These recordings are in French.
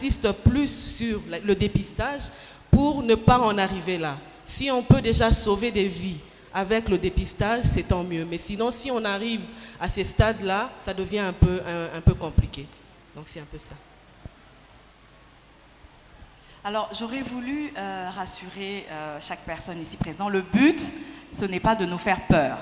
insiste plus sur le dépistage pour ne pas en arriver là. Si on peut déjà sauver des vies avec le dépistage, c'est tant mieux. Mais sinon, si on arrive à ces stades-là, ça devient un peu compliqué. Donc c'est un peu ça. Alors, j'aurais voulu rassurer chaque personne ici présente. Le but, ce n'est pas de nous faire peur.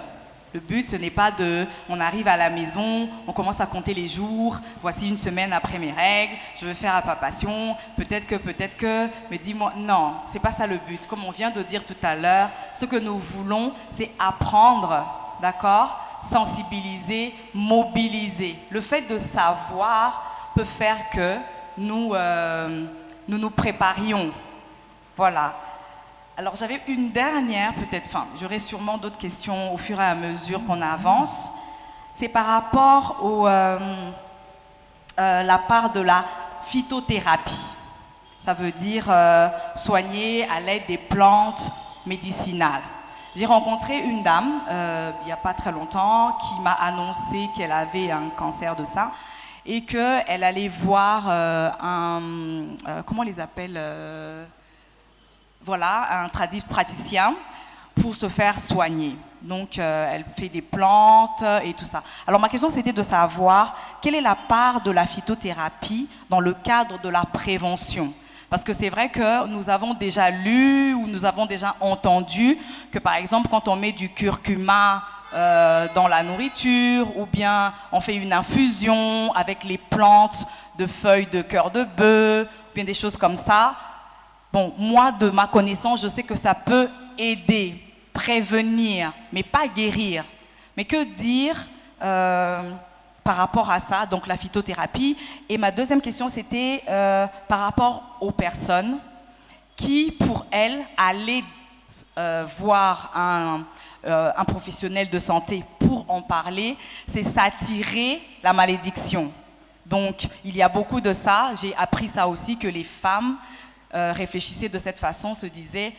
Le but, ce n'est pas de, on arrive à la maison, on commence à compter les jours, voici une semaine après mes règles, je veux faire la palpation, peut-être que, mais dis-moi, non, c'est pas ça le but. Comme on vient de dire tout à l'heure, ce que nous voulons, c'est apprendre, d'accord? Sensibiliser, mobiliser. Le fait de savoir peut faire que nous nous préparions. Voilà. Alors j'avais une dernière, peut-être, enfin, j'aurai sûrement d'autres questions au fur et à mesure qu'on avance. C'est par rapport la part de la phytothérapie. Ça veut dire soigner à l'aide des plantes médicinales. J'ai rencontré une dame, il n'y a pas très longtemps, qui m'a annoncé qu'elle avait un cancer de sein et qu'elle allait voir comment on les appelle voilà, un praticien pour se faire soigner. Donc, elle fait des plantes et tout ça. Alors, ma question, c'était de savoir quelle est la part de la phytothérapie dans le cadre de la prévention. Parce que c'est vrai que nous avons déjà lu ou nous avons déjà entendu que, par exemple, quand on met du curcuma dans la nourriture ou bien on fait une infusion avec les plantes de feuilles de cœur de bœuf ou bien des choses comme ça, bon, moi, de ma connaissance, je sais que ça peut aider, prévenir, mais pas guérir. Mais que dire par rapport à ça, donc la phytothérapie? Et ma deuxième question, c'était par rapport aux personnes qui, pour elles, allaient voir un professionnel de santé pour en parler, c'est s'attirer la malédiction. Donc, il y a beaucoup de ça. J'ai appris ça aussi, que les femmes réfléchissaient de cette façon, se disaient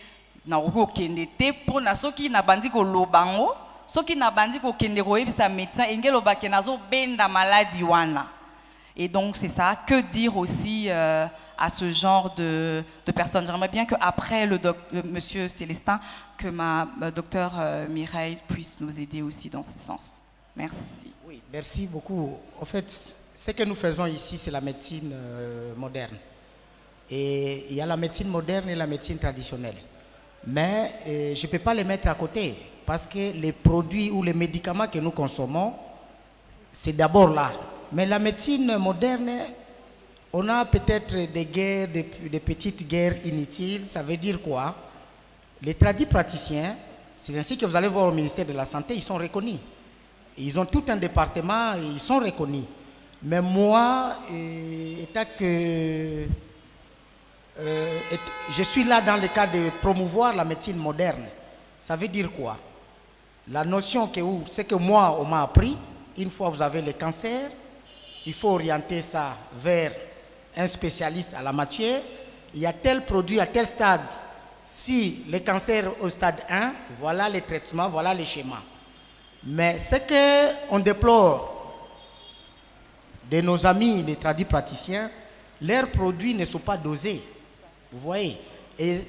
et donc c'est ça. Que dire aussi à ce genre de personnes? J'aimerais bien qu'après le monsieur Célestin, que ma docteure Mireille puisse nous aider aussi dans ce sens. Merci. Oui, merci beaucoup. En fait, ce que nous faisons ici, c'est la médecine moderne. Et il y a la médecine moderne et la médecine traditionnelle. Mais je ne peux pas les mettre à côté parce que les produits ou les médicaments que nous consommons, c'est d'abord là. Mais la médecine moderne, on a peut-être des guerres, des petites guerres inutiles. Ça veut dire quoi? Les praticiens, c'est ainsi que vous allez voir au ministère de la Santé, ils sont reconnus. Ils ont tout un département et ils sont reconnus. Mais moi, étant que je suis là dans le cadre de promouvoir la médecine moderne. Ça veut dire quoi? La notion que c'est que moi, on m'a appris, une fois vous avez le cancer, il faut orienter ça vers un spécialiste à la matière. Il y a tel produit à tel stade. Si le cancer est au stade 1, voilà les traitements, voilà les schémas. Mais ce qu'on déplore de nos amis, les praticiens, leurs produits ne sont pas dosés. Vous voyez? Et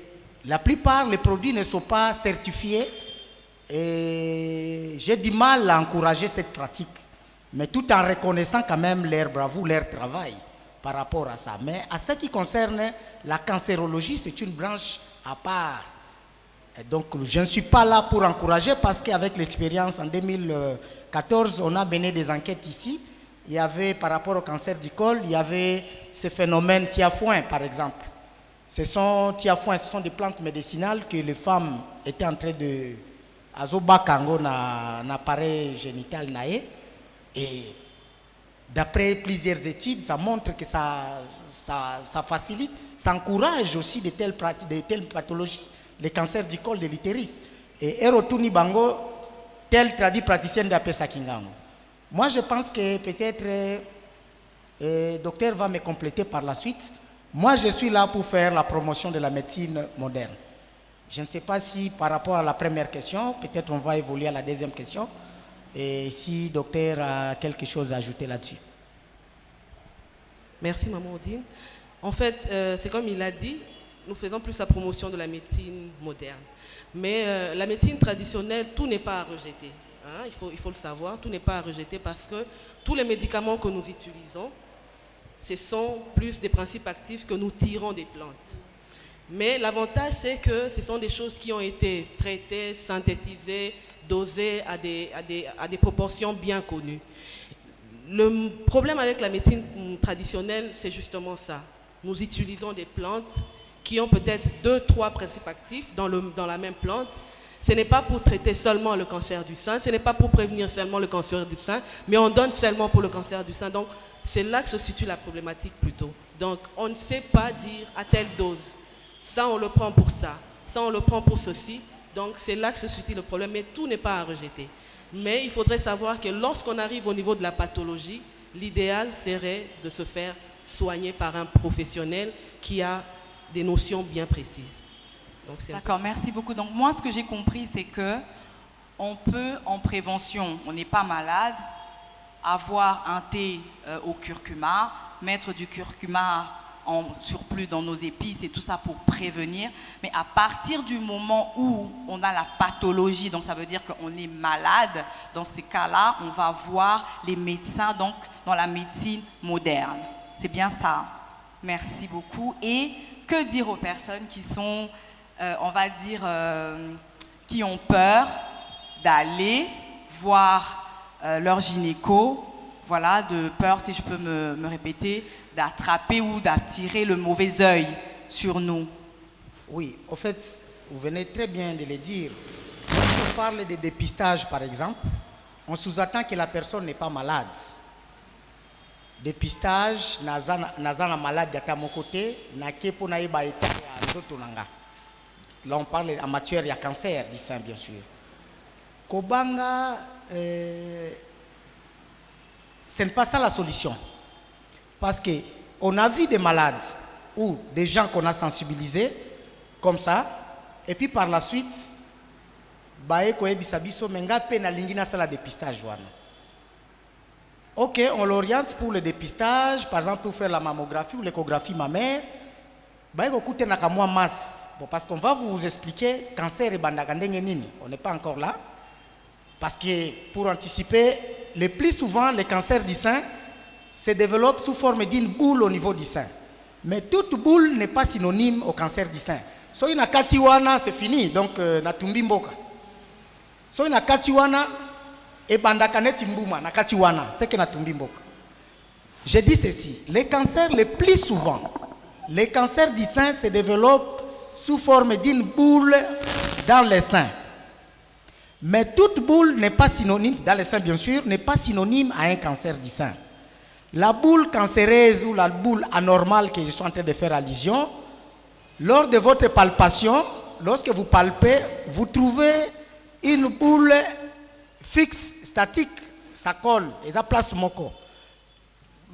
la plupart, les produits ne sont pas certifiés. Et j'ai du mal à encourager cette pratique. Mais tout en reconnaissant quand même leur bravoure, leur travail par rapport à ça. Mais à ce qui concerne la cancérologie, c'est une branche à part. Et donc, je ne suis pas là pour encourager parce qu'avec l'expérience en 2014, on a mené des enquêtes ici. Il y avait, par rapport au cancer du col, il y avait ce phénomène tiafoin, par exemple. Ce sont des plantes médicinales que les femmes étaient en train de azobakango na appareil génital naé. Et d'après plusieurs études, ça montre que ça facilite, ça encourage aussi de telles pathologies, le cancer du col de l'utérus. Et Erotuni Bango, tel praticien d'Apesa Kingango. Moi, je pense que peut-être le docteur va me compléter par la suite. Moi, je suis là pour faire la promotion de la médecine moderne. Je ne sais pas si par rapport à la première question, peut-être on va évoluer à la deuxième question. Et si le docteur a quelque chose à ajouter là-dessus. Merci, Maman Odine. En fait, c'est comme il a dit, nous faisons plus la promotion de la médecine moderne. Mais la médecine traditionnelle, tout n'est pas à rejeter. Hein, il faut le savoir, tout n'est pas à rejeter parce que tous les médicaments que nous utilisons, ce sont plus des principes actifs que nous tirons des plantes. Mais l'avantage, c'est que ce sont des choses qui ont été traitées, synthétisées, dosées à des proportions bien connues. Le problème avec la médecine traditionnelle, c'est justement ça. Nous utilisons des plantes qui ont peut-être 2-3 principes actifs dans la même plante. Ce n'est pas pour traiter seulement le cancer du sein, ce n'est pas pour prévenir seulement le cancer du sein, mais on donne seulement pour le cancer du sein. Donc, c'est là que se situe la problématique plutôt. Donc, on ne sait pas dire à telle dose. Ça, on le prend pour ça. Ça, on le prend pour ceci. Donc, c'est là que se situe le problème, mais tout n'est pas à rejeter. Mais il faudrait savoir que lorsqu'on arrive au niveau de la pathologie, l'idéal serait de se faire soigner par un professionnel qui a des notions bien précises. D'accord, merci beaucoup. Donc moi, ce que j'ai compris, c'est que on peut, en prévention, on n'est pas malade, avoir un thé au curcuma, mettre du curcuma en surplus dans nos épices et tout ça pour prévenir. Mais à partir du moment où on a la pathologie, donc ça veut dire qu'on est malade, dans ces cas-là, on va voir les médecins, donc dans la médecine moderne. C'est bien ça. Merci beaucoup. Et que dire aux personnes qui sont, on va dire, qui ont peur d'aller voir leur gynéco, voilà, de peur, si je peux me répéter, d'attraper ou d'attirer le mauvais œil sur nous? Oui, en fait, vous venez très bien de le dire. Quand on parle de dépistage, par exemple, on sous-attend que la personne n'est pas malade. Dépistage, nazana malade à mon côté, na kepo na iba eta ya nzoto nanga. Là, on parle en matière de cancer du sein, bien sûr. Kobanga, ce n'est pas ça la solution. Parce qu'on a vu des malades ou des gens qu'on a sensibilisés comme ça, et puis par la suite, dépistage. Ok, on l'oriente pour le dépistage, par exemple pour faire la mammographie ou l'échographie mammaire. Parce qu'on va vous expliquer cancer et bandagandeng. On n'est pas encore là. Parce que pour anticiper, le plus souvent, le cancer du sein se développe sous forme d'une boule au niveau du sein. Mais toute boule n'est pas synonyme au cancer du sein. So ina katiwana, c'est fini, donc na tumbi mboka. So ina katiwana, et bandakaneti mbuma, na katiwana, c'est que na tumbi mboka. Je dis ceci, les cancers le plus souvent, les cancers du sein se développent sous forme d'une boule dans le sein. Mais toute boule n'est pas synonyme, dans le sein bien sûr, n'est pas synonyme à un cancer du sein. La boule cancéreuse ou la boule anormale que je suis en train de faire allusion, lors de votre palpation, lorsque vous palpez, vous trouvez une boule fixe, statique, ça colle, et ça place moko.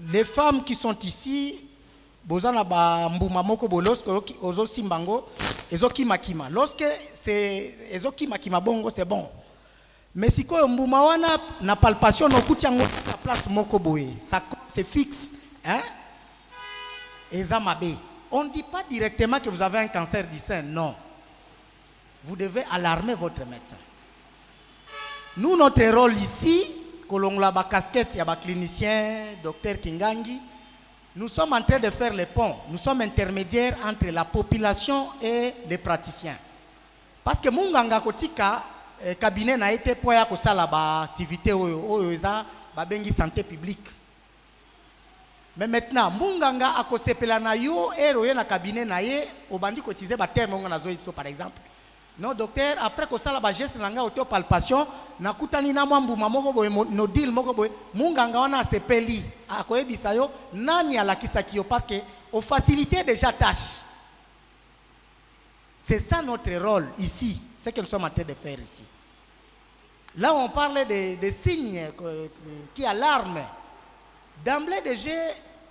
Les femmes qui sont ici, bozana ba mbuma moko lorsque ozo simbango, ezokima kima. Lorsque c'est ezokima kima bongo, c'est bon. Mais si quoi mbuma wana na palpation no kutiango la place moko boye, ça c'est fixe, hein? Ezamabe. On ne dit pas directement que vous avez un cancer du sein, non. Vous devez alarmer votre médecin. Nous, notre rôle ici, que l'on a la casquette, il y a un clinicien, docteur Kingangi, nous sommes en train de faire le pont. Nous sommes intermédiaires entre la population et les praticiens. Parce que Munganga Kotika, cabinet n'a été pour la activité de santé publique. Mais maintenant, Munganga a kosepela na yo et na cabinet na ye obandi kotiser ba terme na zo ipso par exemple. Non docteur après que ça la geste nanga auto palpation na kutani na mwambuma moko boye no deal moko boye Munganga wana sepeli akoyebisa yo nani alakisa kiyo parce que au faciliter déjà tâche. C'est ça notre rôle ici, c'est ce que nous sommes en train de faire ici. Là on parle des signes qui alarment. D'emblée déjà,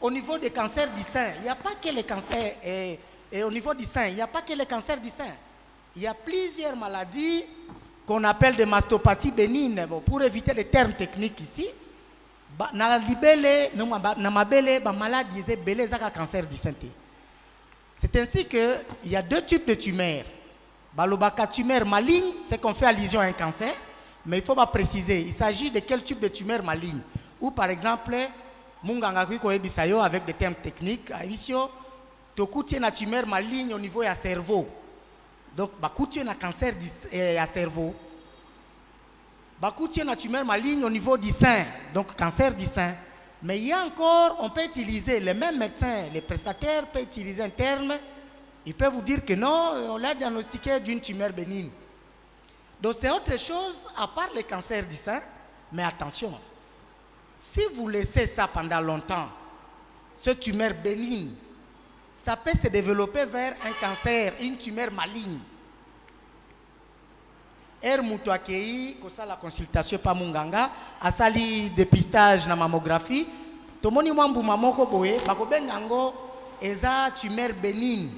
au niveau des cancers du sein, il n'y a pas que les cancers, et au niveau du sein, il n'y a pas que les cancers du sein. Il y a plusieurs maladies qu'on appelle des mastopathies bénignes. Bon, pour éviter les termes techniques ici, na libellé, na mabele, ba maladie belé zaka cancer du sein. C'est ainsi qu'il y a deux types de tumeurs. Balobaka, tumeur maligne, c'est qu'on fait allusion à un cancer, mais il faut pas préciser, il s'agit de quel type de tumeur maligne. Ou par exemple, Munganga Bisayo avec des termes techniques, Tokuti na tumeur maligne au niveau du cerveau. Donc, Bakuti na cancer du cerveau. Bakuti na tumeur maligne au niveau du sein, donc cancer du sein. Mais il y a encore, on peut utiliser, les mêmes médecins, les prestataires peuvent utiliser un terme, ils peuvent vous dire que non, on l'a diagnostiqué d'une tumeur bénigne. Donc c'est autre chose à part le cancer du sein, mais attention, si vous laissez ça pendant longtemps, ce tumeur bénigne, ça peut se développer vers un cancer, une tumeur maligne. Mutu akei kosa la consultation pa munganga asali dépistage na mammographie tomoni mwambu mamoko boye bakobenga ngo eza tumeur bénigne.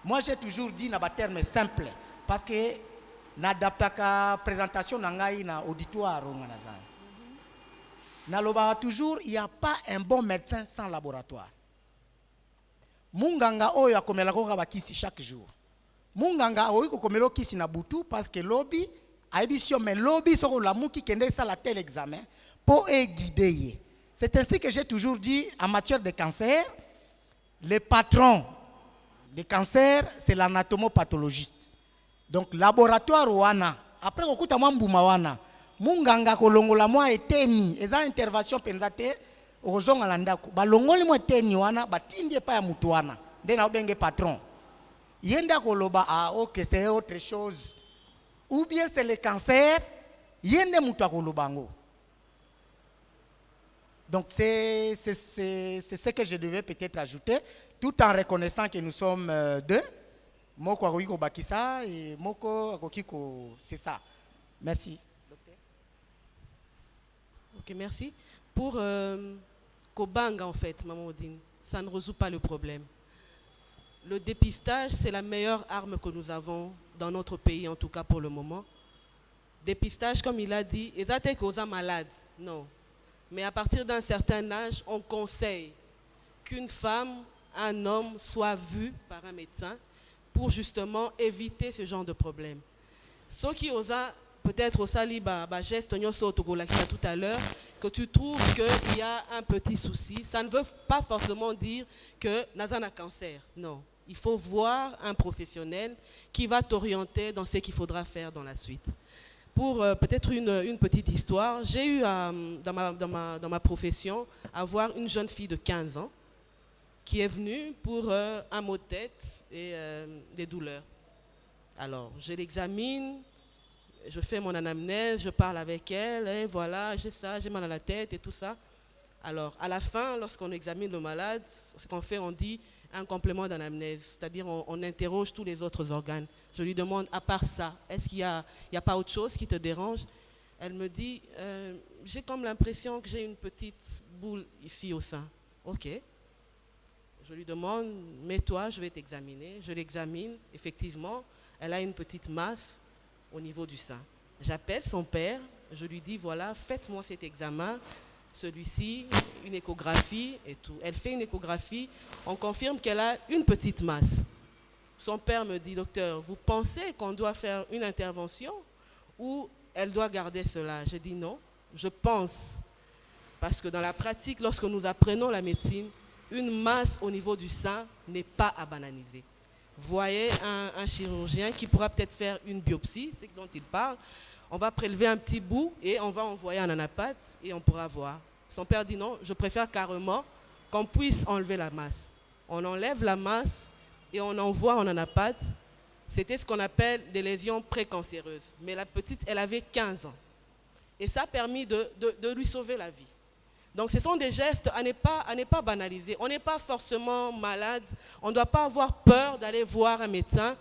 Moi j'ai toujours dit na ba terme simple parce que n'adaptaka présentation na ngai na auditoire ngana zana. Na loba toujours il y a pas un bon médecin sans laboratoire. Munganga oyo akomela ko bakisi chaque jour. Munganga oyo komelo kisi na butu parce que lobby aibisio mais lobby soko la muki kende ça la tel examen pour guider. C'est ainsi que j'ai toujours dit en matière de cancer, le patron de cancer c'est l'anatomopathologiste. Donc laboratoire wana après okuta mwambuma wana munganga kolongola mwa eteni eza intervention penzate ozonga landako balongoli mwa eteni wana batindi pa ya mutu wana ndena obenge patron. Yenda koloba ok c'est autre chose ou bien c'est le cancer yende mutu kolobango. Donc c'est ce que je devais peut-être ajouter tout en reconnaissant que nous sommes deux. Moko akoki bakisa et moko akoki c'est ça. Merci. Docteur. Ok, merci. Pour Kobanga en fait, Maman Odine, ça ne résout pas le problème. Le dépistage, c'est la meilleure arme que nous avons dans notre pays, en tout cas pour le moment. Dépistage, comme il a dit, ils attaquent aux malades. Non. Mais à partir d'un certain âge, on conseille qu'une femme, un homme soit vu par un médecin pour justement éviter ce genre de problème. Ce qui osa peut-être au sali geste tout à l'heure, que tu trouves qu'il y a un petit souci, ça ne veut pas forcément dire que Nazan a cancer. Non. Il faut voir un professionnel qui va t'orienter dans ce qu'il faudra faire dans la suite. Pour peut-être une petite histoire, j'ai eu dans ma profession à voir une jeune fille de 15 ans qui est venue pour un mot de tête et des douleurs. Alors, je l'examine, je fais mon anamnèse, je parle avec elle, et voilà, j'ai ça, j'ai mal à la tête et tout ça. Alors, à la fin, lorsqu'on examine le malade, ce qu'on fait, on dit un complément d'anamnèse, c'est-à-dire on interroge tous les autres organes. Je lui demande, à part ça, est-ce qu'il n'y a pas autre chose qui te dérange? Elle me dit, j'ai comme l'impression que j'ai une petite boule ici au sein. Ok. Je lui demande, mets-toi, je vais t'examiner. Je l'examine, effectivement, elle a une petite masse au niveau du sein. J'appelle son père, je lui dis, voilà, faites-moi cet examen. Celui-ci, une échographie et tout. Elle fait une échographie, on confirme qu'elle a une petite masse. Son père me dit, docteur, vous pensez qu'on doit faire une intervention ou elle doit garder cela? Je dis non, je pense. Parce que dans la pratique, lorsque nous apprenons la médecine, une masse au niveau du sein n'est pas à banaliser. Vous voyez un chirurgien qui pourra peut-être faire une biopsie, c'est ce dont il parle. On va prélever un petit bout et on va envoyer en anapathe et on pourra voir. Son père dit non, je préfère carrément qu'on puisse enlever la masse. On enlève la masse et on envoie en anapathe. C'était ce qu'on appelle des lésions précancéreuses. Mais la petite, elle avait 15 ans. Et ça a permis de lui sauver la vie. Donc ce sont des gestes à ne pas banaliser. On n'est pas forcément malade. On ne doit pas avoir peur d'aller voir un médecin.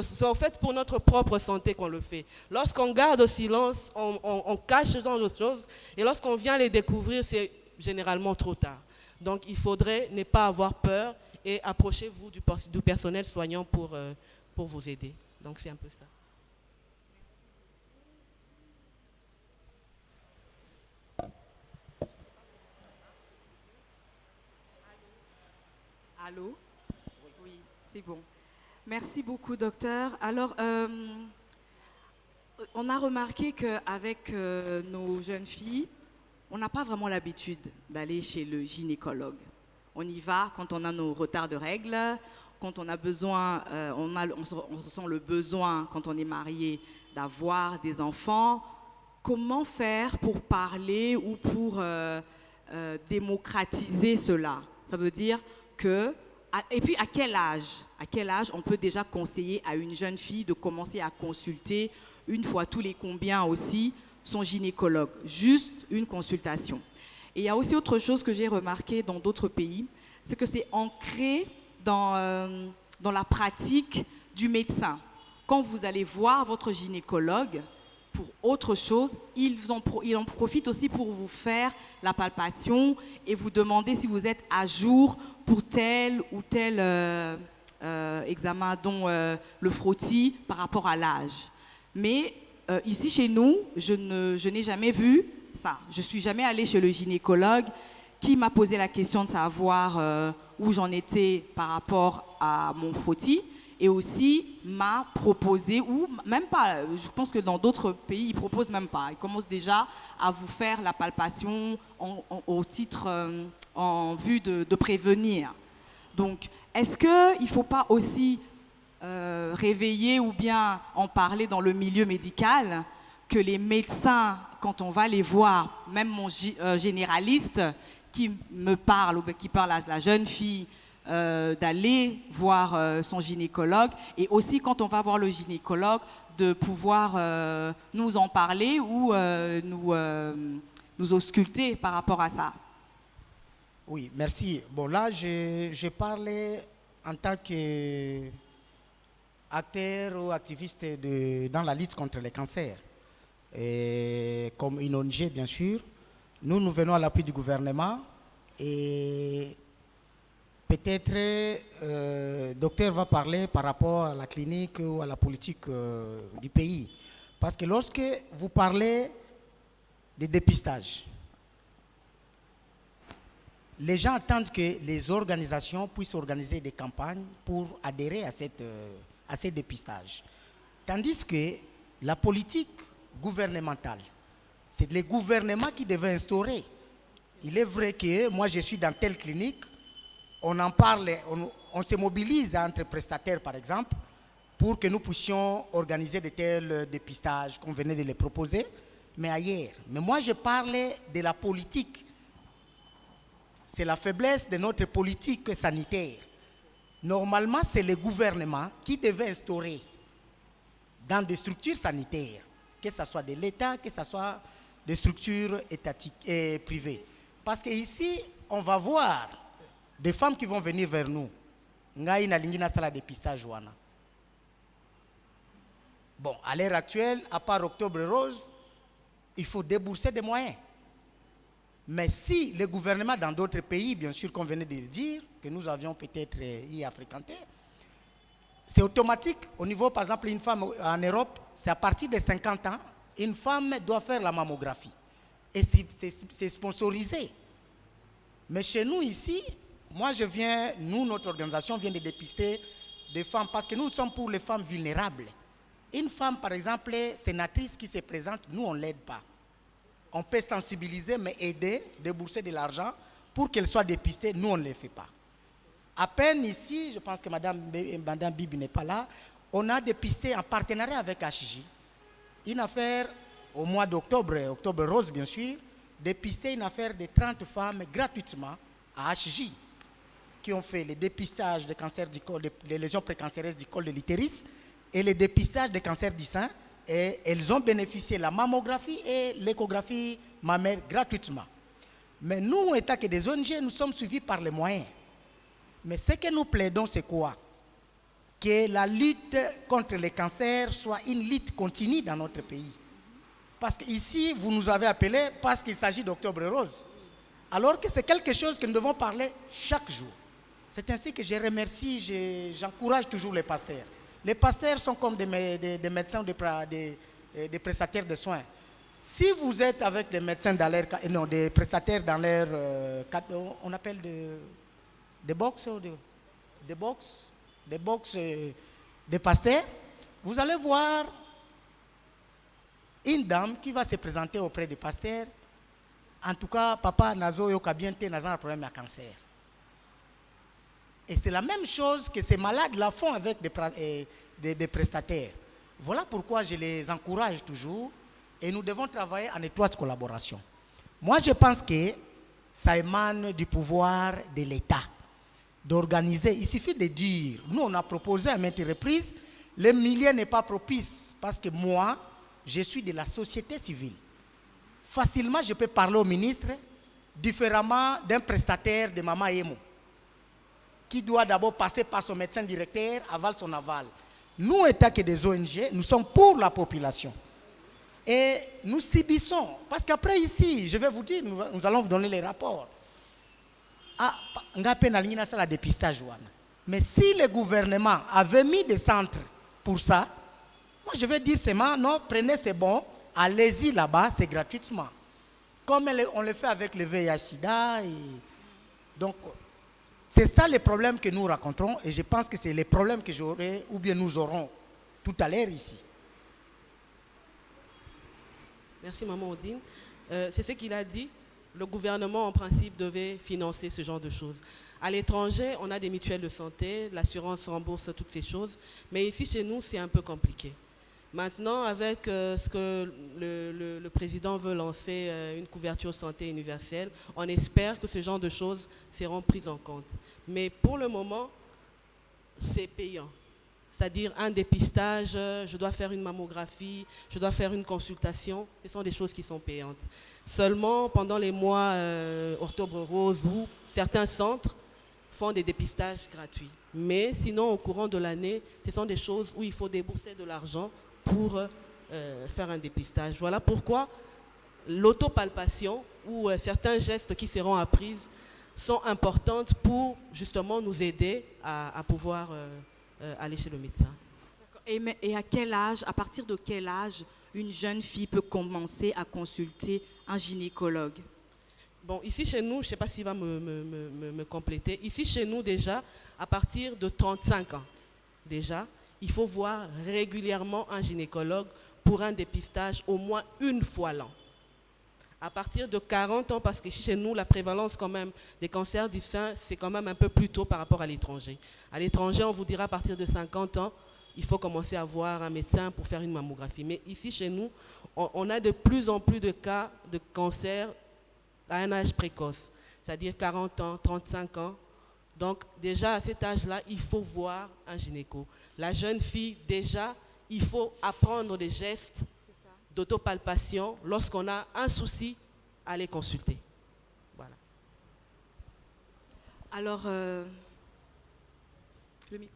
C'est en fait pour notre propre santé qu'on le fait. Lorsqu'on garde au silence, on cache ce genre de choses. Et lorsqu'on vient les découvrir, c'est généralement trop tard. Donc il faudrait ne pas avoir peur et approchez-vous du personnel soignant pour vous aider. Donc c'est un peu ça. Allô? Oui, c'est bon. Merci beaucoup, docteur. Alors, on a remarqué qu'avec nos jeunes filles, on n'a pas vraiment l'habitude d'aller chez le gynécologue. On y va quand on a nos retards de règles, quand on a besoin, on ressent le besoin, quand on est marié, d'avoir des enfants. Comment faire pour parler ou pour démocratiser cela? Ça veut dire que, et puis à quel âge on peut déjà conseiller à une jeune fille de commencer à consulter une fois tous les combien aussi son gynécologue, juste une consultation. Et il y a aussi autre chose que j'ai remarqué dans d'autres pays, c'est que c'est ancré dans la pratique du médecin. Quand vous allez voir votre gynécologue pour autre chose, il en profite aussi pour vous faire la palpation et vous demander si vous êtes à jour pour tel ou tel examen, dont le frottis par rapport à l'âge. Mais ici chez nous, je n'ai jamais vu ça. Je ne suis jamais allée chez le gynécologue qui m'a posé la question de savoir où j'en étais par rapport à mon frottis, et aussi m'a proposé, ou même pas, je pense que dans d'autres pays, ils ne proposent même pas. Ils commencent déjà à vous faire la palpation au titre, en vue de prévenir. Donc, est-ce qu'il ne faut pas aussi réveiller ou bien en parler dans le milieu médical, que les médecins, quand on va les voir, même mon généraliste qui me parle ou qui parle à la jeune fille, d'aller voir son gynécologue, et aussi quand on va voir le gynécologue, de pouvoir nous en parler ou nous ausculter par rapport à ça. Oui, merci. Bon, là, je parlais en tant qu'acteur ou activiste dans la lutte contre les cancers. Et comme une ONG, bien sûr, nous venons à l'appui du gouvernement, et peut-être le docteur va parler par rapport à la clinique ou à la politique du pays. Parce que lorsque vous parlez de dépistage, les gens attendent que les organisations puissent organiser des campagnes pour adhérer à ces dépistages. Tandis que la politique gouvernementale, c'est les gouvernements qui devaient instaurer. Il est vrai que moi je suis dans telle clinique, on en parle, on se mobilise entre prestataires par exemple, pour que nous puissions organiser de tels dépistages qu'on venait de les proposer, mais ailleurs. Mais moi je parlais de la politique. C'est la faiblesse de notre politique sanitaire. Normalement, c'est le gouvernement qui devait instaurer dans des structures sanitaires, que ce soit de l'État, que ce soit des structures étatiques et privées. Parce qu'ici, on va voir des femmes qui vont venir vers nous. Bon, à l'heure actuelle, à part Octobre Rose, il faut débourser des moyens. Mais si le gouvernement dans d'autres pays, bien sûr, qu'on venait de le dire, que nous avions peut-être y à fréquenter, c'est automatique. Au niveau, par exemple, une femme en Europe, c'est à partir de 50 ans, une femme doit faire la mammographie. Et c'est sponsorisé. Mais chez nous ici, notre organisation vient de dépister des femmes, parce que nous sommes pour les femmes vulnérables. Une femme, par exemple, sénatrice qui se présente, nous, on ne l'aide pas. On peut sensibiliser, mais aider, débourser de l'argent pour qu'elle soit dépistée, nous, on ne le fait pas. À peine ici, je pense que Madame Bibi n'est pas là, on a dépisté en partenariat avec HJ une affaire au mois d'octobre, Octobre Rose bien sûr, dépister une affaire de 30 femmes gratuitement à HJ qui ont fait le dépistage de cancer du col, des lésions précancéreuses du col de l'utérus et le dépistage de cancer du sein, et elles ont bénéficié de la mammographie et l'échographie mammaire gratuitement. Mais nous, étant que des ONG, nous sommes suivis par les moyens. Mais ce que nous plaidons, c'est quoi? Que la lutte contre les cancers soit une lutte continue dans notre pays. Parce qu'ici, vous nous avez appelés parce qu'il s'agit d'Octobre Rose. Alors que c'est quelque chose que nous devons parler chaque jour. C'est ainsi que je remercie, j'encourage toujours les pasteurs. Les pasteurs sont comme des médecins, des prestataires de soins. Si vous êtes avec des médecins dans des prestataires dans leur, on appelle de boxe ou des pasteurs, vous allez voir une dame qui va se présenter auprès des pasteurs. En tout cas, papa nazo yoka bien te naza un problème de cancer. Et c'est la même chose que ces malades-là font avec des prestataires. Voilà pourquoi je les encourage toujours et nous devons travailler en étroite collaboration. Moi, je pense que ça émane du pouvoir de l'État d'organiser. Il suffit de dire, nous on a proposé à maintes reprises, le milieu n'est pas propice parce que moi, je suis de la société civile. Facilement, je peux parler au ministre différemment d'un prestataire de Mama Emo qui doit d'abord passer par son médecin directeur, aval son aval. Nous, État que des ONG, nous sommes pour la population. Et nous subissons. Parce qu'après ici, je vais vous dire, nous allons vous donner les rapports. Mais si le gouvernement avait mis des centres pour ça, moi je vais dire seulement, non, prenez, c'est bon, allez-y là-bas, c'est gratuitement. Comme on le fait avec le VIH-Sida. Donc, c'est ça le problème que nous rencontrons et je pense que c'est les problèmes que j'aurai ou bien nous aurons tout à l'heure ici. Merci Maman Odine. C'est ce qu'il a dit. Le gouvernement en principe devait financer ce genre de choses. À l'étranger, on a des mutuelles de santé, l'assurance rembourse toutes ces choses, mais ici chez nous c'est un peu compliqué. Maintenant, avec ce que le président veut lancer, une couverture santé universelle, on espère que ce genre de choses seront prises en compte. Mais pour le moment, c'est payant. C'est-à-dire un dépistage, je dois faire une mammographie, je dois faire une consultation, ce sont des choses qui sont payantes. Seulement pendant les mois octobre rose où certains centres font des dépistages gratuits. Mais sinon, au courant de l'année, ce sont des choses où il faut débourser de l'argent pour faire un dépistage. Voilà pourquoi l'autopalpation ou certains gestes qui seront appris sont importantes pour justement nous aider à pouvoir aller chez le médecin. Et à quel âge, à partir de quel âge, une jeune fille peut commencer à consulter un gynécologue? Bon, ici chez nous, je ne sais pas s'il va me compléter, ici chez nous déjà, à partir de 35 ans, déjà, il faut voir régulièrement un gynécologue pour un dépistage au moins une fois l'an. À partir de 40 ans, parce que chez nous, la prévalence quand même des cancers du sein, c'est quand même un peu plus tôt par rapport à l'étranger. À l'étranger, on vous dira à partir de 50 ans, il faut commencer à voir un médecin pour faire une mammographie. Mais ici, chez nous, on a de plus en plus de cas de cancer à un âge précoce, c'est-à-dire 40 ans, 35 ans. Donc déjà à cet âge-là, il faut voir un gynéco. La jeune fille, déjà, il faut apprendre des gestes d'autopalpation. Lorsqu'on a un souci, aller consulter. Voilà. Alors, le micro.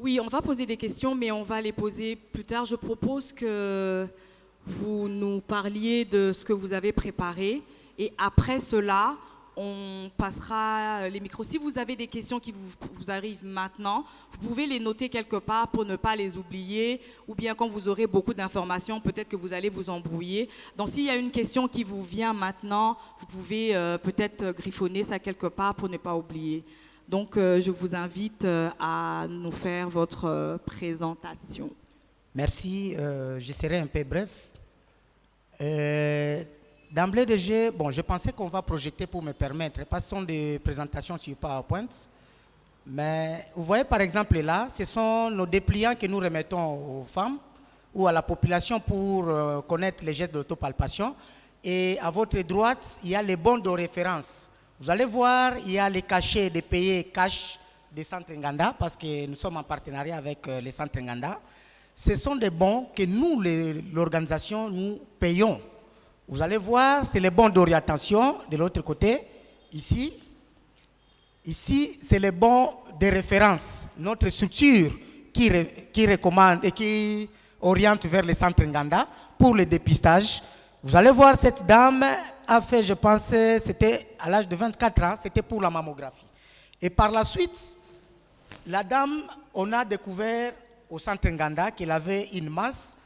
Oui, on va poser des questions, mais on va les poser plus tard. Je propose que vous nous parliez de ce que vous avez préparé et après cela, on passera les micros. Si vous avez des questions qui vous arrivent maintenant, vous pouvez les noter quelque part pour ne pas les oublier ou bien quand vous aurez beaucoup d'informations, peut-être que vous allez vous embrouiller. Donc s'il y a une question qui vous vient maintenant, vous pouvez peut-être griffonner ça quelque part pour ne pas oublier. Donc je vous invite à nous faire votre présentation. Merci, je serai un peu bref. D'emblée de jeu, bon, je pensais qu'on va projeter pour me permettre, pas ce sont des présentations sur PowerPoint, mais vous voyez par exemple là, ce sont nos dépliants que nous remettons aux femmes ou à la population pour connaître les gestes d'autopalpation. Et à votre droite, il y a les bons de référence. Vous allez voir, il y a les cachets des pays cash des centres Nganda, parce que nous sommes en partenariat avec les centres Nganda. Ce sont des bons que nous, l'organisation, nous payons. Vous allez voir, c'est les bons d'orientation de l'autre côté. Ici, c'est les bons de référence. Notre structure qui recommande et qui oriente vers les centres Nganda pour le dépistage. Vous allez voir, cette dame a fait, je pense, c'était à l'âge de 24 ans, c'était pour la mammographie. Et par la suite, la dame, on a découvert au centre Nganda qu'elle avait une masse.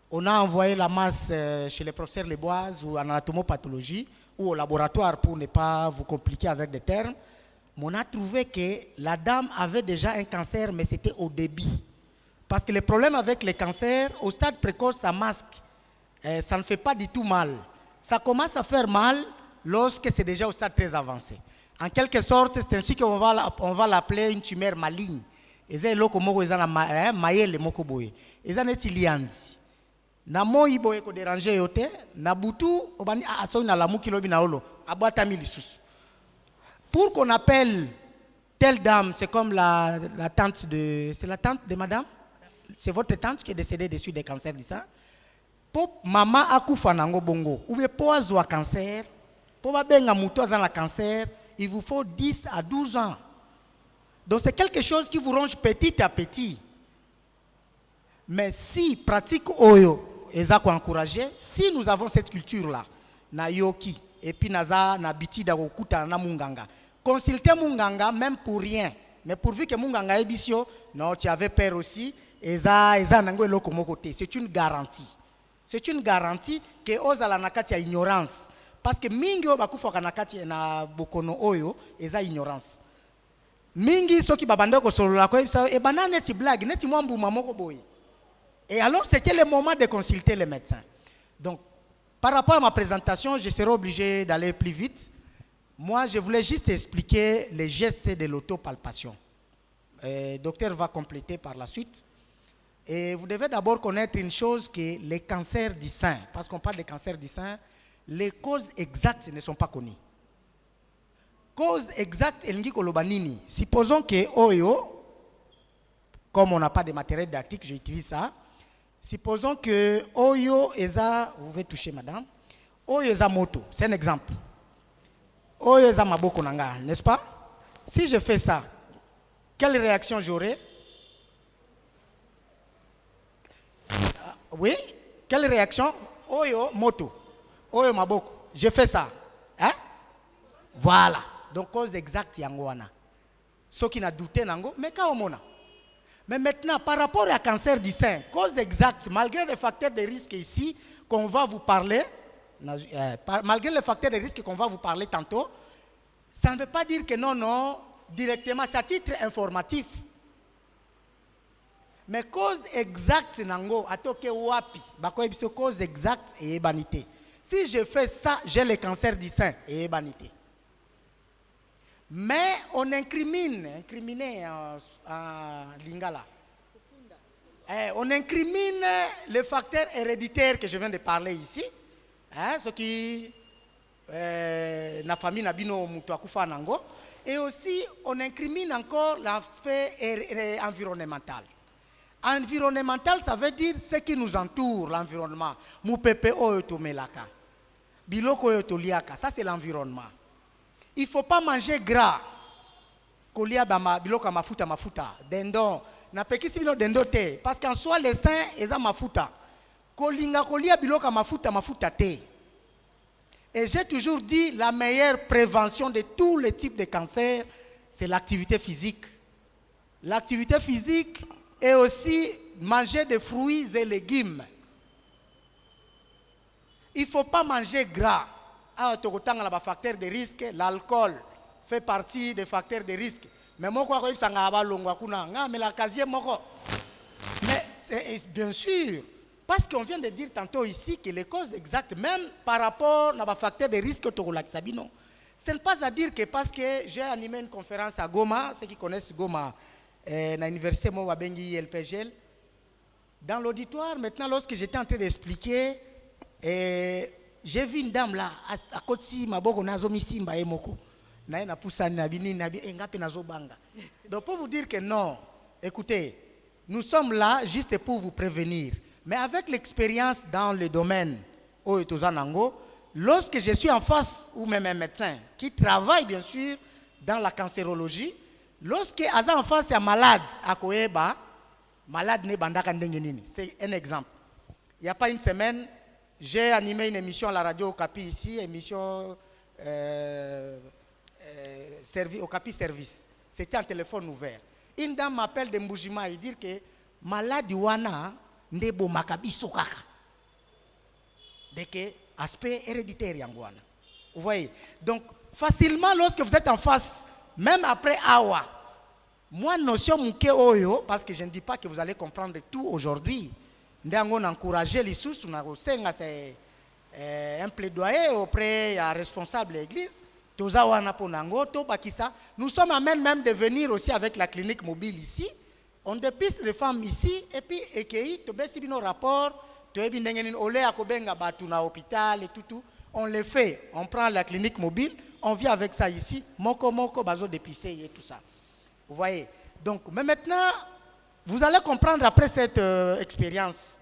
On a envoyé la masse chez le professeur Leboise ou en anatomopathologie ou au laboratoire pour ne pas vous compliquer avec des termes. on a trouvé que la dame avait déjà un cancer, mais c'était au début. Parce que le problème avec les cancers, au stade précoce, ça masque. Ça ne fait pas du tout mal. Ça commence à faire mal lorsque c'est déjà au stade très avancé. En quelque sorte, c'est ainsi qu'on va l'appeler une tumeur maligne. Et c'est là que maïle moko boye. Et ça n'est lianzi. Na moi boye ko déranger yote, na butu obani aso na lamu kilobi na olo, abata milisusu. Pour qu'on appelle telle dame, c'est comme la tante de... C'est la tante de madame? C'est votre tante qui est décédée dessus des cancers du sang. Pour maman akufa nango bongo, ou bien pour avoir cancer, pour benga muto azana cancer, il vous faut 10 à 12 ans. Donc c'est quelque chose qui vous ronge petit à petit. Mais si pratique oyo, ezako encourager, si nous avons cette culture-là, na yoki, et puis naza na biti da okuta na munganga. Consultez munganga même pour rien. Mais pourvu que munganga ebisio, non, tu avais peur aussi, eza nango eloko moko te. C'est une garantie. C'est une garantie que ozala nakati ya ignorance. Parce que mingi o bakufa nakati na bokono oyo, eza ignorance. Mingi soki babanda ko solola ko ebisa e banane neti blague, neti mwambu mamoko boy. Et alors c'était le moment de consulter les médecins. Donc par rapport à ma présentation, je serai obligé d'aller plus vite. Moi, je voulais juste expliquer les gestes de l'autopalpation. Le docteur va compléter par la suite. Et vous devez d'abord connaître une chose, que les cancers du sein, parce qu'on parle de cancer du sein, les causes exactes ne sont pas connues. Cause exacte, elingi koloba nini. Supposons que oyo, comme on n'a pas de matériel didactique, j'utilise ça. Supposons que oyo eza, vous pouvez toucher madame, oyo eza moto, c'est un exemple. Oyo eza maboko nanga, n'est-ce pas? Si je fais ça, quelle réaction j'aurai? Oui, quelle réaction? Oyo moto, oyo maboko, je fais ça. Hein? Voilà. Donc cause exacte yangoana. Ce qui n'a douté nango, mais quand on a. Mais maintenant, par rapport à cancer du sein, cause exacte, malgré les facteurs de risque ici qu'on va vous parler, malgré les facteurs de risque qu'on va vous parler tantôt, ça ne veut pas dire que non, directement, c'est à titre informatif. Mais cause exacte nango, atoke wapi, bako ebiso cause exacte et ébanité. Si je fais ça, j'ai le cancer du sein et ébanité. Mais on incriminé en lingala. On incrimine le facteur héréditaire que je viens de parler ici. Ce qui na famille nabino mutu akufa nango. Et aussi on incrimine encore l'aspect environnemental. Environnemental, ça veut dire ce qui nous entoure, l'environnement. Mupepe oyo tomelaka. Biloko oyo toliaka, ça c'est l'environnement. Il ne faut pas manger gras. Kolia bama biloko mafuta. Dendon. Na pekisi bilo dendo te. Parce qu'en soi, les seins, eza mafuta. Kolinga kolia biloko mafuta te. Et j'ai toujours dit, la meilleure prévention de tous les types de cancers, c'est l'activité physique. L'activité physique et aussi manger des fruits et légumes. Il ne faut pas manger gras. Les facteurs de risque, l'alcool fait partie des facteurs de risque. Mais moi, c'est bien sûr, parce qu'on vient de dire tantôt ici que les causes exactes, même par rapport aux facteurs de risque, ce n'est pas à dire que parce que j'ai animé une conférence à Goma, ceux qui connaissent Goma, à l'université Mowabengi LPGL, dans l'auditoire, maintenant, lorsque j'étais en train d'expliquer, j'ai vu une dame là, à côté de Maboko Nazomi Simba et Moko. Donc pour vous dire que non, écoutez, nous sommes là juste pour vous prévenir. Mais avec l'expérience dans le domaine lorsque je suis en face, ou même un médecin qui travaille bien sûr dans la cancérologie, lorsque en face il y a malade à Koeba, malade ne bandaka ndengenini. C'est un exemple. Il n'y a pas une semaine, j'ai animé une émission à la radio Okapi ici, émission Okapi Service. C'était un téléphone ouvert. Une dame m'appelle de Mboujima et dit que malade wana ndebo makabiso kaka. Dès que aspect héréditaire yangwana. Vous voyez. Donc facilement lorsque vous êtes en face même après Awa, moi, notion mouké oyo, parce que je ne dis pas que vous allez comprendre tout aujourd'hui. Nous avons encouragé les sous, c'est un plaidoyer auprès des responsables de l'église. Nous sommes même de venir aussi avec la clinique mobile ici. On dépiste les femmes ici, et puis, tu as nos rapports, tu as hôpital et tout. On les fait, on prend la clinique mobile, on vient avec ça ici, moko, bazo dépisté et tout ça. Vous voyez? Donc, mais maintenant, vous allez comprendre après cette expérience,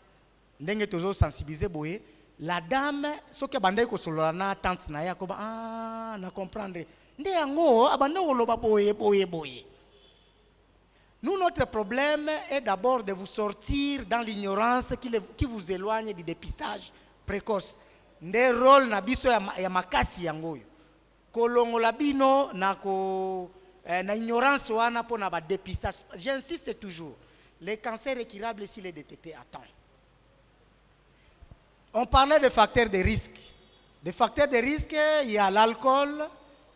la dame, ce que bande ko solana tante na ya ko na comprendre. Nous, notre problème est d'abord de vous sortir dans l'ignorance qui vous éloigne du dépistage précoce. Nde rôle na biso ya makasi yango yo. Kolongola bino na ko na ignorance wana po na ba dépistage. J'insiste toujours. Les cancers incurables s'il est détecté à temps. On parlait de facteurs de risque. Des facteurs de risque, il y a l'alcool.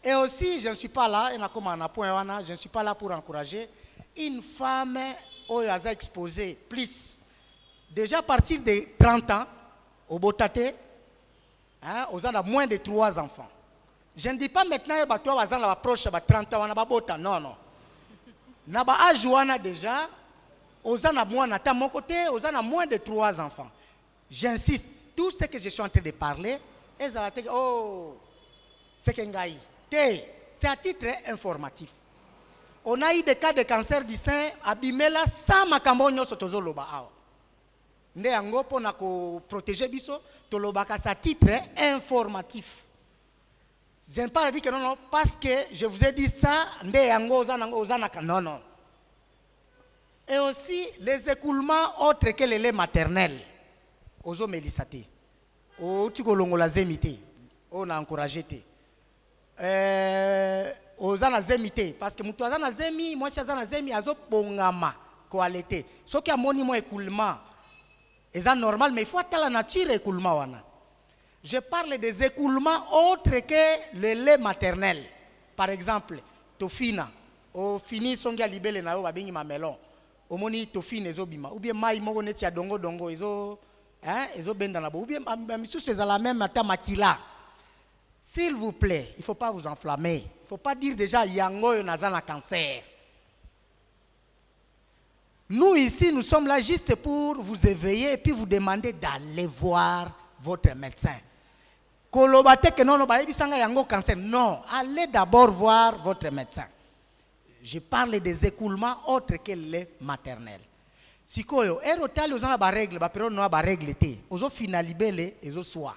Et aussi, je ne suis pas là, je ne suis pas là pour encourager une femme qui est exposée plus. Déjà à partir de 30 ans, au Botate, aux gens moins de 3 enfants. Je ne dis pas maintenant que vous avez approche de 30 ans, non, non. Vous avez déjà, aux gens moins de 3 enfants. J'insiste, tout ce que je suis en train de parler, c'est à titre informatif. On a eu des cas de cancer du sein, abimela sans makambonyo sotozo loba ao. Nde yango po na ko protéger biso, to loba ka à titre informatif. Je ne pas dire que non, parce que je vous ai dit ça, nde yango ozanaka non, non. Et aussi les écoulements autres que les laits maternels. Ozo melisate. O tikolongola zemite. On a encouragé te. Ozana zemite parce que mutu azana zemi, moi si azana zemi azo bongama ko alete. Ce qui a moni mo écoulement. C'est normal mais il faut attendre la nature écoulement wana. Je parle des écoulements autres que le lait maternel. Par exemple, tofina, o fini songi libele na yo babingi mamelon. O moni tofine ezobima ou bien mai moko neti ya dongo ezo ezo benda na bo ou bien misusu ezala même ata makila. S'il vous plaît, il ne faut pas vous enflammer. Il ne faut pas dire déjà yango yo nazana cancer. Nous ici, nous sommes là juste pour vous éveiller et puis vous demander d'aller voir votre médecin. Kolobate que non, yango cancer. Non, allez d'abord voir votre médecin. Je parle des écoulements autres que les maternels. Si koyo, erotal aux ba règle, ba pero no ba règle té. Ozo finalibele ezo soa.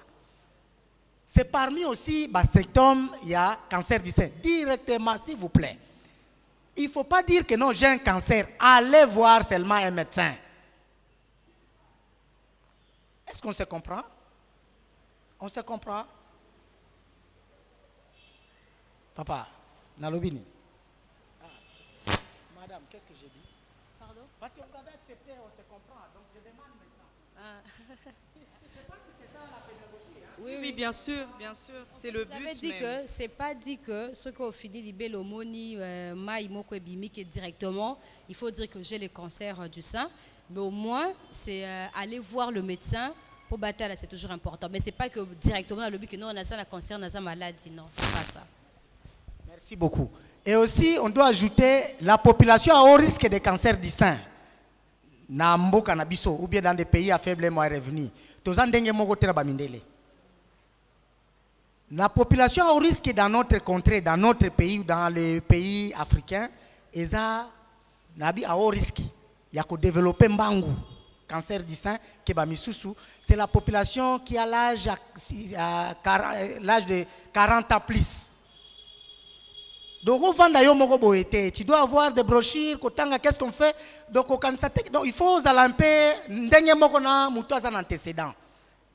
C'est parmi aussi les symptômes, il y a cancer du sein. Directement, s'il vous plaît. Il ne faut pas dire que non, j'ai un cancer. Allez voir seulement un médecin. Est-ce qu'on se comprend? On se comprend? Papa, Nalobini. Madame, qu'est-ce que j'ai dit? Pardon? Parce que vous avez accepté, on se comprend. Donc je demande maintenant. Je pense que c'est ça la pédagogie. Oui, Oui, bien sûr, c'est le but. Vous avez dit que c'est pas dit que ce qu'on finit libé l'homoni maïmoko bimique directement. Il faut dire que j'ai le cancer du sein, mais au moins c'est aller voir le médecin pour battre. C'est toujours important. Mais c'est pas que directement le but que non on a ça, le cancer, on a ça maladie. Non, c'est pas ça. Merci beaucoup. Et aussi, on doit ajouter la population à haut risque de cancer du sein. Na mboka na biso ou bien dans des pays à faible moyen revenu. Tozandenge moko tera bamindele. La population au risque dans notre contrée, dans notre pays ou dans les pays africains, est à haut risque. Il y a qu'à développer mbangu, cancer du sein, c'est la population qui a l'âge de 40 ans plus. Donc, tu dois avoir des brochures, qu'est-ce qu'on fait? Donc, il faut zalamper, un antécédent.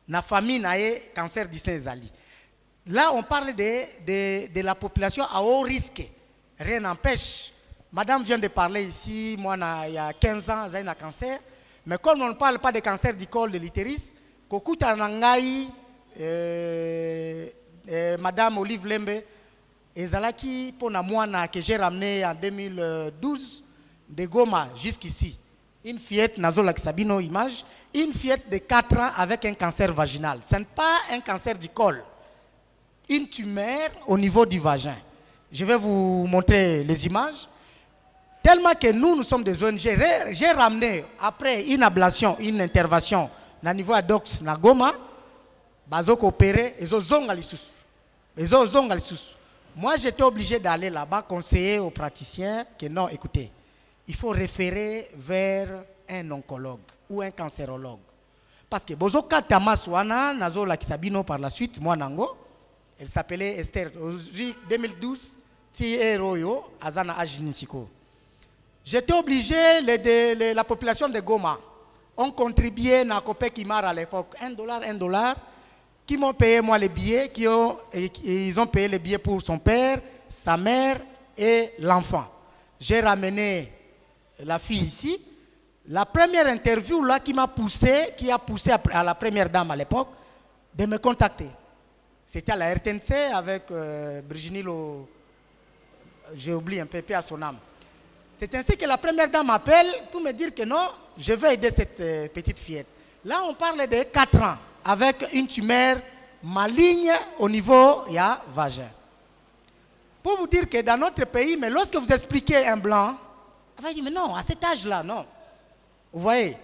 La famille a cancer du sein. Là, on parle de la population à haut risque. Rien n'empêche. Madame vient de parler ici, moi, il y a 15 ans, j'ai un cancer. Mais comme on ne parle pas de cancer du col de l'utérus, Madame Olive Lembe, ezalaki pour na que j'ai ramené en 2012 de Goma jusqu'ici. Une fillette, Nazola Sabino image, une fillette de 4 ans avec un cancer vaginal. Ce n'est pas un cancer du col, une tumeur au niveau du vagin. Je vais vous montrer les images. Tellement que nous sommes des ONG, j'ai ramené, après une ablation, une intervention, au niveau de Dox, na Goma, bazok opéré, moi, j'étais obligé d'aller là-bas, conseiller aux praticiens que non, écoutez, il faut référer vers un oncologue ou un cancérologue. Parce que Bozoka Tamaswana, Nazo Lakisabino par la suite, moi Nango, elle s'appelait Esther. En 2012, Tie Royo, Azana Ajninsiko. J'étais obligé, la population de Goma, ont contribué à Copec Imar à l'époque, $1, qui m'ont payé moi les billets, ils ont payé les billets pour son père, sa mère et l'enfant. J'ai ramené la fille ici. La première interview là qui a poussé à la première dame à l'époque de me contacter. C'était à la RTNC avec Brigitte, j'ai oublié un peu à son âme. C'est ainsi que la première dame m'appelle pour me dire que non, je vais aider cette petite fillette. Là, on parle de 4 ans avec une tumeur maligne au niveau du vagin. Pour vous dire que dans notre pays, mais lorsque vous expliquez un blanc, il va dire, mais non, à cet âge-là, non. Vous voyez?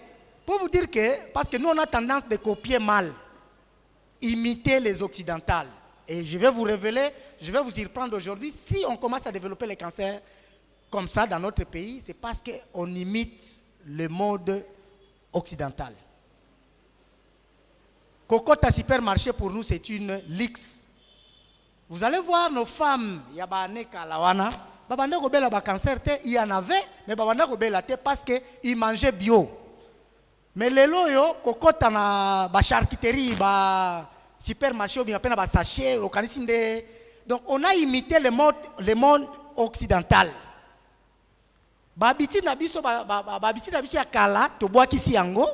Pour vous dire que, parce que nous, on a tendance de copier mal, imiter les occidentales. Et je vais vous révéler, je vais vous y reprendre aujourd'hui, si on commence à développer les cancers comme ça dans notre pays, c'est parce qu'on imite le mode occidental. Cocotte à supermarché pour nous, c'est une luxe. Vous allez voir nos femmes, il y a des kalawana, cancer, il y en avait, mais parce qu'ils mangeaient bio. Mais les loyo, cocotte à la charcuterie, supermarché, ou bien à sachet, donc on a imité le monde occidental. Babiti na biso ya kala to bois kisi yango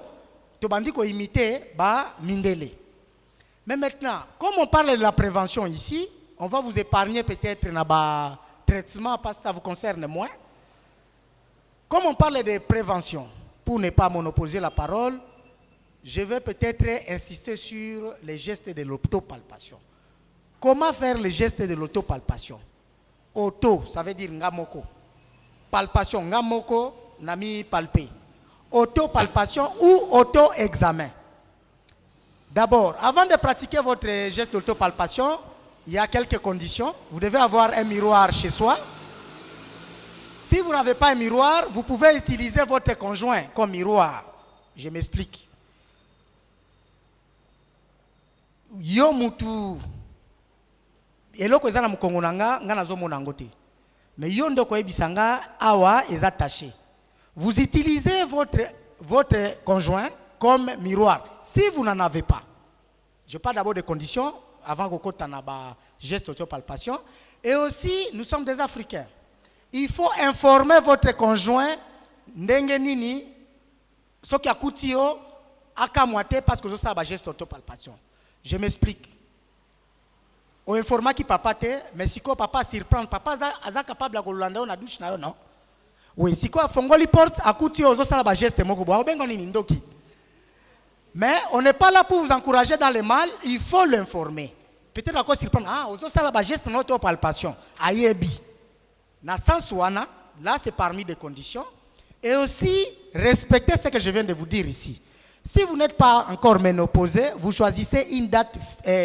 to bandi ko imiter ba mindele. Mais maintenant, comme on parle de la prévention ici, on va vous épargner peut-être na ba traitement parce que ça vous concerne moins. Comme on parle de prévention, pour ne pas monopoliser la parole, je vais peut-être insister sur les gestes de l'autopalpation. Comment faire les gestes de l'autopalpation? Auto, ça veut dire ngamoko. Palpation, ngamoko, nami palpé. Auto-palpation ou auto-examen. D'abord, avant de pratiquer votre geste d'auto-palpation, il y a quelques conditions. Vous devez avoir un miroir chez soi. Si vous n'avez pas un miroir, vous pouvez utiliser votre conjoint comme miroir. Je m'explique. Yo mutu eloko ezana mukongo nanga ngana zo monango te. Mais yo ndoko ebisanga awa est attaché. Vous utilisez votre conjoint comme miroir. Si vous n'en avez pas, je parle d'abord des conditions avant que tanaba geste autopalpation. Et aussi, nous sommes des Africains. Il faut informer votre conjoint ndenge nini soki akutio akamwate parce que je sais ba geste autopalpation. Je m'explique. Au informa qui papa te, mais si quoi papa surprend, papa aza capable de kolanda na douche na yo non. Oui, si quoi fongoli porte akuti ozo sala ba geste moko bo bengo nini ndoki. Mais on n'est pas là pour vous encourager dans le mal, il faut l'informer. Peut-être à quoi surprendre, ozo sala ba geste notre palpation, ayebi. Na sens wana, là c'est parmi des conditions et aussi respecter ce que je viens de vous dire ici. Si vous n'êtes pas encore ménopausé, vous choisissez une date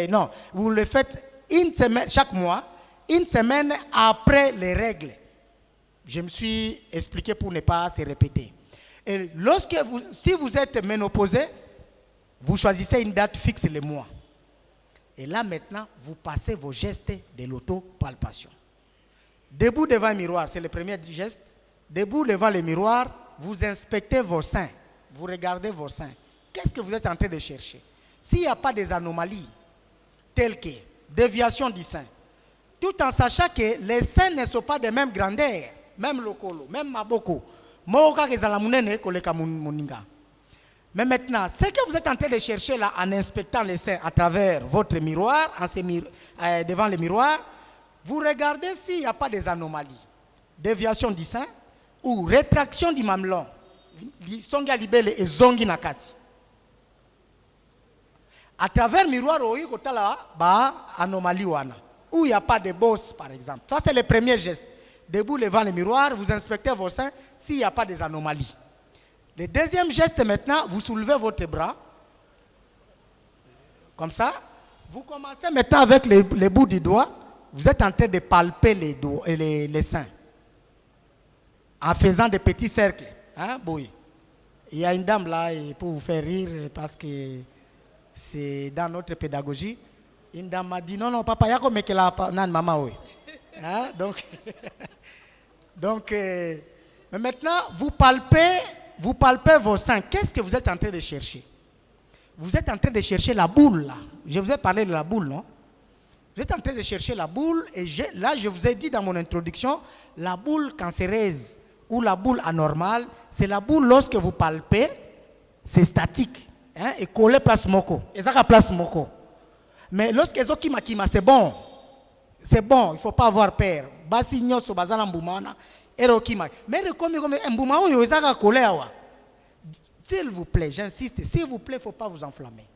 non, vous le faites une semaine, chaque mois, une semaine après les règles. Je me suis expliqué pour ne pas se répéter. Et si vous êtes ménopausé, vous choisissez une date fixe le mois. Et là maintenant, vous passez vos gestes de l'autopalpation. Debout devant le miroir, c'est le premier geste. Debout devant le miroir, vous inspectez vos seins. Vous regardez vos seins. Qu'est-ce que vous êtes en train de chercher? S'il n'y a pas des anomalies telles que déviation du sein, tout en sachant que les seins ne sont pas de même grandeur, même lokolo, même maboko. Mais maintenant, ce que vous êtes en train de chercher là en inspectant les seins à travers votre miroir, devant le miroir, vous regardez s'il n'y a pas des anomalies. Déviation du sein ou rétraction du mamelon. Songi alibele et zongi nakati. À travers le miroir, il y a anomalie où il n'y a pas de bosse, par exemple. Ça, c'est le premier geste. Debout devant le miroir, vous inspectez vos seins s'il n'y a pas des anomalies. Le deuxième geste, maintenant, vous soulevez votre bras. Comme ça. Vous commencez maintenant avec les bouts du doigt. Vous êtes en train de palper les seins. En faisant des petits cercles. Hein, oui. Il y a une dame là, pour vous faire rire, parce que c'est dans notre pédagogie. Une dame m'a dit, non, papa, il y a comme nan maman, oui. Hein, donc, mais maintenant, vous palpez vos seins. Qu'est-ce que vous êtes en train de chercher? Vous êtes en train de chercher la boule, là. Je vous ai parlé de la boule, non? Vous êtes en train de chercher la boule, et là, je vous ai dit dans mon introduction, la boule cancéreuse ou la boule anormale, c'est la boule lorsque vous palpez, c'est statique, hein, et collé place moko. Et ça place moko. Mais lorsque les kima, c'est bon, il ne faut pas avoir peur. Basi nyoso bazana mbumana, ero kima. Mais comme mbuma oyo ezaka collé awa. S'il vous plaît, j'insiste, s'il vous plaît, il ne faut pas vous enflammer.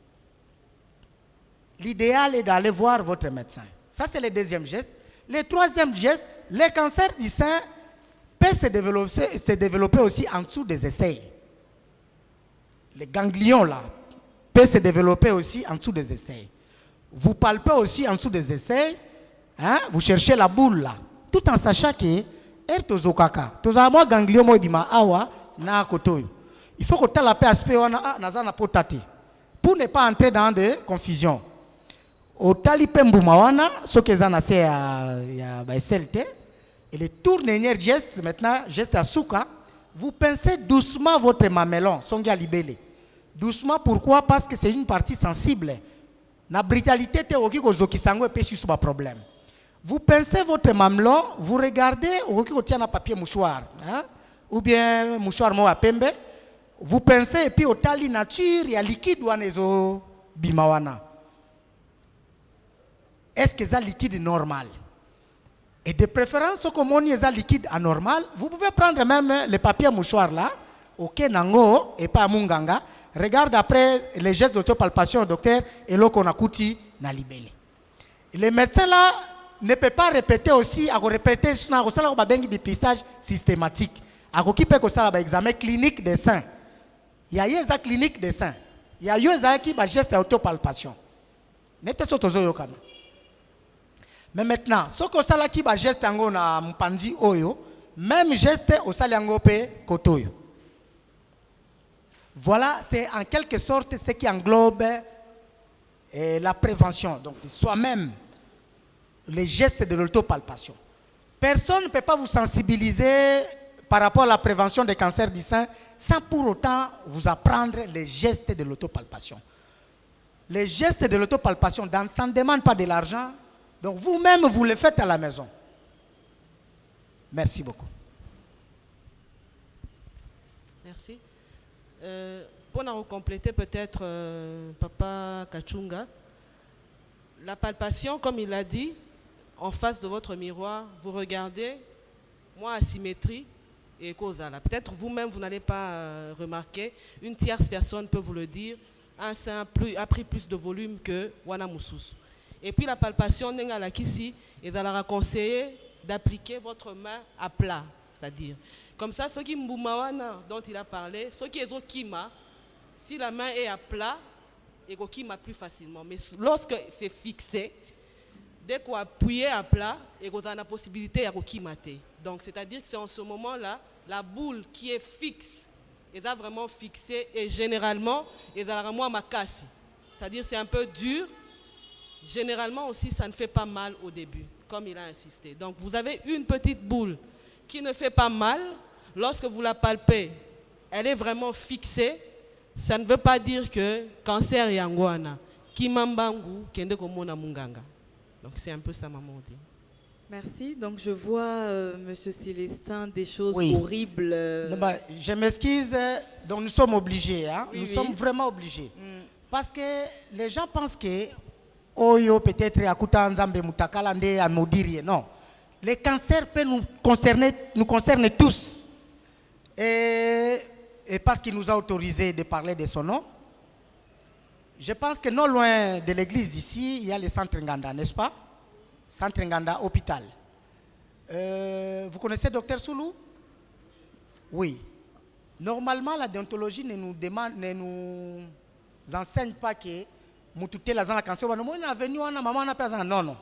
L'idéal est d'aller voir votre médecin. Ça, c'est le deuxième geste. Le troisième geste, le cancer du sein peut se développer aussi en dessous des aisselles. Les ganglions, là, peuvent se développer aussi en dessous des aisselles. Vous palpez aussi en dessous des aisselles, hein, vous cherchez la boule, là, tout en sachant que, ganglion moibima awa na kotoyo. Il faut que tu aies la paix aspect pour ne pas entrer dans des confusions. Au talipe mboumawana, ce que zana c'est à SLT, et le tout dernier geste, maintenant, geste à souka, vous pincez doucement votre mamelon, songa libellé. Doucement, pourquoi? Parce que c'est une partie sensible. La brutalité, c'est un problème. Vous pincez votre mamelon, vous regardez, vous tient un papier mouchoir, hein? Ou bien mouchoir mo pembe. Vous pincez et puis au tali nature, il y a liquide ou anezo bimawana. Est-ce que c'est liquide normal? Et de préférence, comme on est liquide anormal, vous pouvez prendre même le papier mouchoir là, ok nango et pas munganga. Regarde après les gestes d'autopalpation au docteur et l'eau qu'on a coûté na libellé. Les médecins là ne peuvent pas répéter aussi, à répéter sur un dépistage systématique. À répéter ça examen clinique des seins. Il y a une clinique des seins. Il y a une qui a geste d'autopalpation. Mais maintenant, ce que ça qui a geste na mpandi oyo, même geste au saliango pe kotoyo. Voilà, c'est en quelque sorte ce qui englobe la prévention. Donc, soi-même, les gestes de l'autopalpation. Personne ne peut pas vous sensibiliser par rapport à la prévention des cancers du sein sans pour autant vous apprendre les gestes de l'autopalpation. Les gestes de l'autopalpation, ça ne demande pas de l'argent. Donc, vous-même, vous le faites à la maison. Merci beaucoup. Merci. Pour nous compléter peut-être, Papa Kachunga, la palpation, comme il l'a dit, en face de votre miroir, vous regardez, moi, asymétrie et cause à la. Peut-être vous-même, vous n'allez pas remarquer, une tierce personne peut vous le dire, un sein a pris plus de volume que Wana Moussous. Et puis la palpation, il va conseiller d'appliquer votre main à plat, c'est-à-dire, comme ça, ceux qui mboumawana dont il a parlé, ceux qui sont kima, si la main est à plat, et kima plus facilement. Mais lorsque c'est fixé, dès qu'on appuie à plat, et qu'on a la possibilité de kimater. Donc, c'est-à-dire que c'est en ce moment-là, la boule qui est fixe, elle a vraiment fixé, et généralement, elle a vraiment ma casse. C'est-à-dire c'est un peu dur. Généralement aussi, ça ne fait pas mal au début, comme il a insisté. Donc, vous avez une petite boule qui ne fait pas mal. Lorsque vous la palpez, elle est vraiment fixée. Ça ne veut pas dire que cancer yangwana, kimambangu, kende komona munganga. Donc, c'est un peu ça, maman dit. Merci. Donc, je vois, Monsieur Célestin, des choses horribles. Je m'excuse. Donc, nous sommes obligés. Hein? Oui, nous sommes vraiment obligés. Parce que les gens pensent que Oyo peut-être akuta nzambe mutakala nde amodirie. Non. Le cancer peut nous concerner tous. Et parce qu'il nous a autorisé de parler de son nom, je pense que non loin de l'église ici, il y a le centre Nganda, n'est-ce pas? Centre Nganda, hôpital. Vous connaissez Dr Soulou? Oui. Normalement, la déontologie ne nous enseigne pas que Moutouté la zana cancer. Non, on a venu, on a maman, on a personne. Non, non.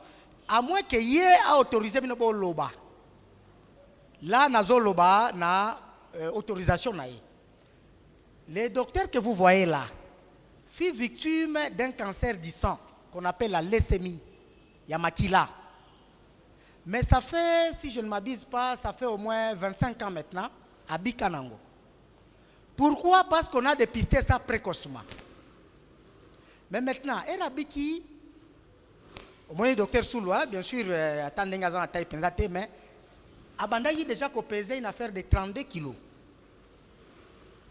À moins que y ait autorisé bino loba. Là, nazo loba na autorisation na. Les docteurs que vous voyez là, fut victime d'un cancer du sang qu'on appelle la leucémie, Yamakila. Mais ça fait, si je ne m'abuse pas, ça fait au moins 25 ans maintenant à Bikanango. Pourquoi? Parce qu'on a dépisté ça précocement. Mais maintenant, Erabiki, au moins le docteur Souloua, bien sûr, attendez à taille pensée, mais Abandaï déjà qu'on pesait une affaire de 32 kilos.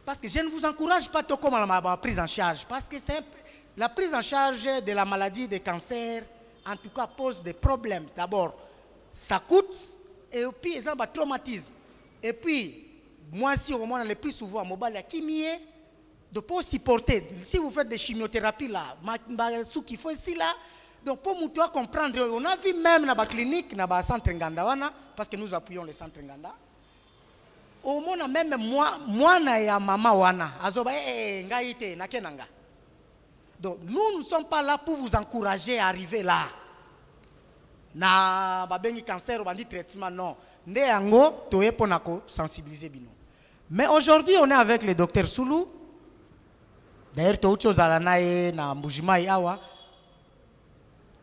Parce que je ne vous encourage pas tout comme la prise en charge, parce que la prise en charge de la maladie de cancer, en tout cas, pose des problèmes. D'abord, ça coûte, et puis, ça va traumatisme. Et puis, moi, si au moins, le plus souvent, mobile, il y a qui m'y est, de ne pas supporter. Si vous faites des chimiothérapies là, ce qu'il faut ici là, donc pour nous comprendre, on a vu même dans la clinique, dans le centre Nganda, parce que nous appuyons le centre Nganda, au moins même moi na maman wana, azoba ngaite na kenanga. Donc nous ne sommes pas là pour vous encourager à arriver là. Na babengi cancer ou bandi traitement non. Nde yango toye ponako sensibiliser bino. Mais aujourd'hui on est avec le docteur Soulou. D'ailleurs, tout chose à la nae na Mbujima Yawa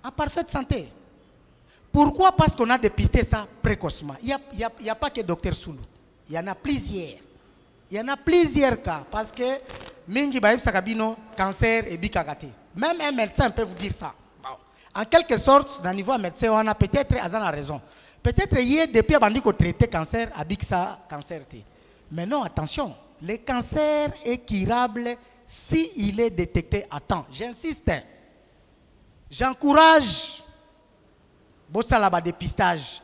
en parfaite santé. Pourquoi? Parce qu'on a dépisté ça précocement. Il n'y a pas que docteur Soulou. Il y en a plusieurs. Il y en a plusieurs cas. Parce que Mingi Baïb Sakabino, cancer et bikagate. Même un médecin peut vous dire ça. Bon. En quelque sorte, dans le niveau médecin, on a peut-être raison. Peut-être hier, depuis qu'on a traité cancer, avec ça, cancer. Mais non, attention. Le cancer est curable s'il est détecté à temps. J'insiste. J'encourage Bossalaba dépistage.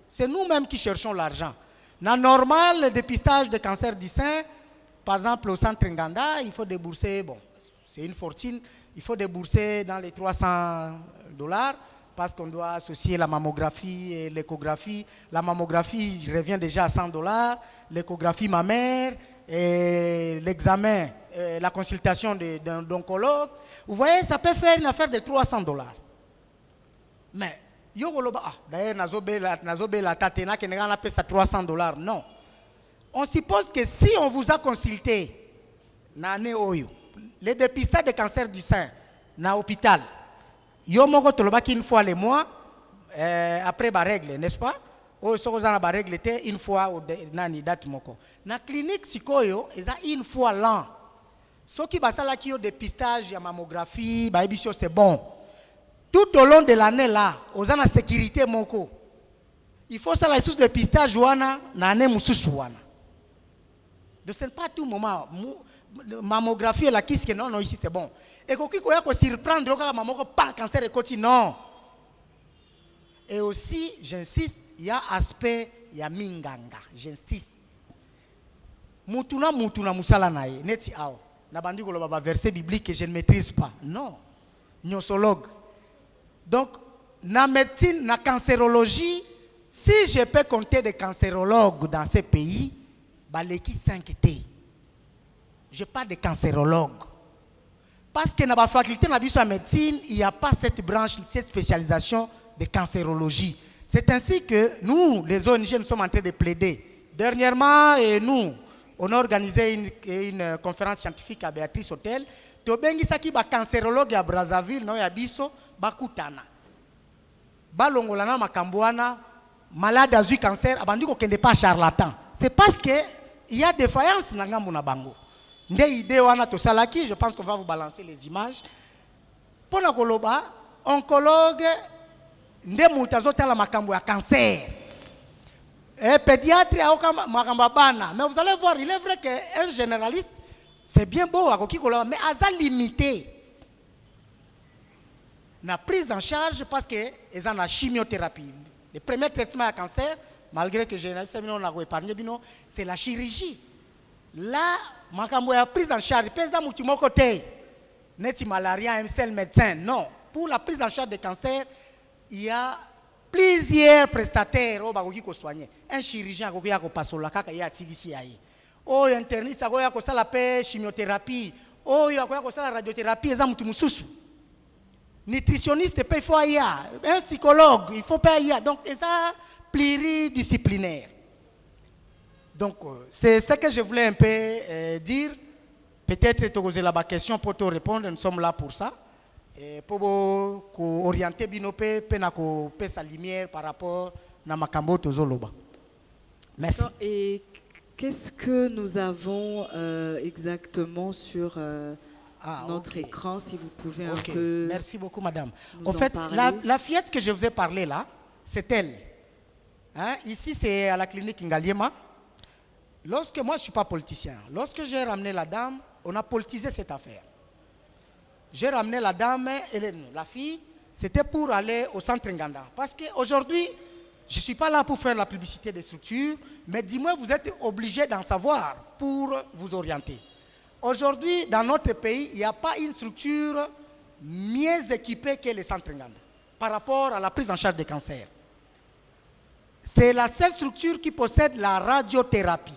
C'est nous-mêmes qui cherchons l'argent. Dans normal, le dépistage de cancer du sein, par exemple au centre Nganda, il faut débourser, bon, c'est une fortune, il faut débourser dans les $300 parce qu'on doit associer la mammographie et l'échographie. La mammographie revient déjà à $100, l'échographie mammaire, et l'examen, la consultation d'un oncologue. Vous voyez, ça peut faire une affaire de $300. Mais, d'ailleurs, Nazobé la tatena qui n'a pas ça $300. Non. On suppose que si on vous a consulté, le dépistage de cancer du sein, dans l'hôpital, Yomoko tolobaki une fois le mois, après la règle, n'est-ce pas? Une fois nani date moko. Na clinique sikoyo eza une fois l'an. Ce qui va ça qui au dépistage ya mammographie, ba ebisio c'est bon. Tout au long de l'année là, aux ana sécurité moko. Il faut ça la sous dépistage wana na année mususu wana. De ce pas tout moment mammographie la kiss que non ici c'est bon. Et koki ko ya ko surprendre ka mamoko pas cancer et koti non. Et aussi, j'insiste, il y a aspect, il y a minganga. J'insiste. Mutuna musala nae, neti ao. Nabandi ko loba verset biblique que je ne maîtrise pas. Non. Gnosologue. Donc, na médecine, na cancérologie, si je peux compter des cancérologues dans ces pays, baleki 5 T. Je parle de cancérologues. Parce que dans la faculté de médecine, il n'y a pas cette branche, cette spécialisation de cancérologie. C'est ainsi que nous, les ONG, nous sommes en train de plaider. Dernièrement, on a organisé une conférence scientifique à Béatrice Hôtel. Tobengi saki ba cancérologue à Brazzaville, no ya biso, bakutana. Balongolana makambuana, malade a eu cancer, abandi ko kende pas charlatan. C'est parce que il y a des défaillances na ngambo na bango. Nde idée wana to salaki, je pense qu'on va vous balancer les images. Pona koloba, oncologue nde mutazote la makambo ya cancer. Pédiatre aoka makambo bana. Mais vous allez voir, il est vrai qu'un généraliste, c'est bien beau, mais à ça limité. na prise en charge parce que ils ont la chimiothérapie. Le premier traitement à cancer, malgré que j'ai épargné, c'est la chirurgie. Là, makambo ya prise en charge, pesa mutu moko te, neti malaria, un seul médecin. Non, pour la prise en charge de cancer, il y a plusieurs prestataires au bagoki ko soigner. Un chirurgien ko ya ko pasola kaka ya silisi ayi. Oh, interniste ko ya ko sala pe chimiothérapie. Oh, ya ko ya ko sala radiothérapie, eza mutu mususu. Nutritionniste, il faut y avoir. Un psychologue, il faut pas y avoir. Donc, c'est pluridisciplinaire. Donc, c'est ce que je voulais un peu dire. Peut-être que vous avez la question pour te répondre. Nous sommes là pour ça. Et pour orienter Binopé, pour sa lumière par rapport à Makambo Tozoloba. Merci. Et qu'est-ce que nous avons exactement sur notre écran, si vous pouvez un peu. Merci beaucoup, madame. En fait, la fillette que je vous ai parlé là, c'est elle. Hein? Ici, c'est à la clinique Ngaliema. Lorsque moi, je ne suis pas politicien, lorsque j'ai ramené la dame, on a politisé cette affaire. J'ai ramené la dame, la fille, c'était pour aller au centre Nganda. Parce qu'aujourd'hui, je ne suis pas là pour faire la publicité des structures, mais dis-moi, vous êtes obligé d'en savoir pour vous orienter. Aujourd'hui, dans notre pays, il n'y a pas une structure mieux équipée que les centres Nganda par rapport à la prise en charge des cancers. C'est la seule structure qui possède la radiothérapie.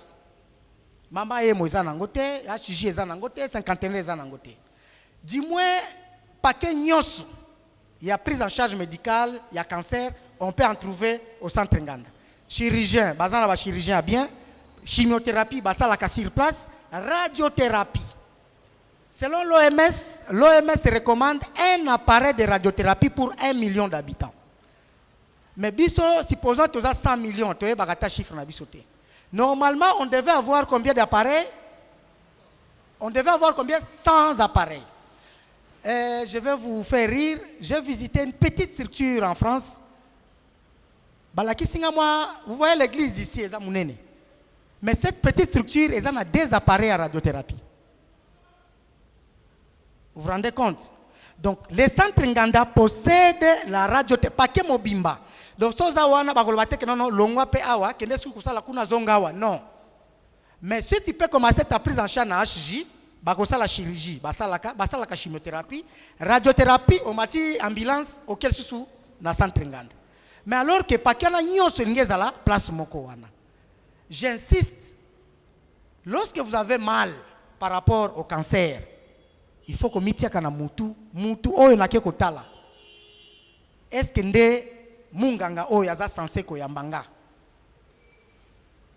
Mama Emo est en côté, HJ est en côté, 51 est en côté. Dis-moi, paquet nyos, il y a prise en charge médicale, il y a cancer, on peut en trouver au centre Nganda. Chirurgien, bazan la chirurgien bien, chimiothérapie, basa la sur place. Radiothérapie. Selon l'OMS recommande un appareil de radiothérapie pour 1 million d'habitants. Mais biso, supposons que tu as 100 millions, tu as un chiffre. Normalement, on devait avoir combien d'appareils? On devait avoir combien? 100 appareils. Je vais vous faire rire. J'ai visité une petite structure en France. Vous voyez l'église ici, mais cette petite structure, elle a des appareils à radiothérapie. Vous vous rendez compte? Donc, les centres Nganda possèdent la radiothérapie. Pas que Mobimba. Donc, non. Mais si tu peux commencer ta prise en charge à HJ, la chirurgie, la chimiothérapie, radiothérapie, on m'a dit ambulance, auquel sous na centre Nganda. Mais alors que pas qu'il y a la place moko wana. J'insiste, lorsque vous avez mal par rapport au cancer, il faut que mitia kana mutu oyo na keko tala. Est-ce que nde munganga oyo yaza censé ko yambanga?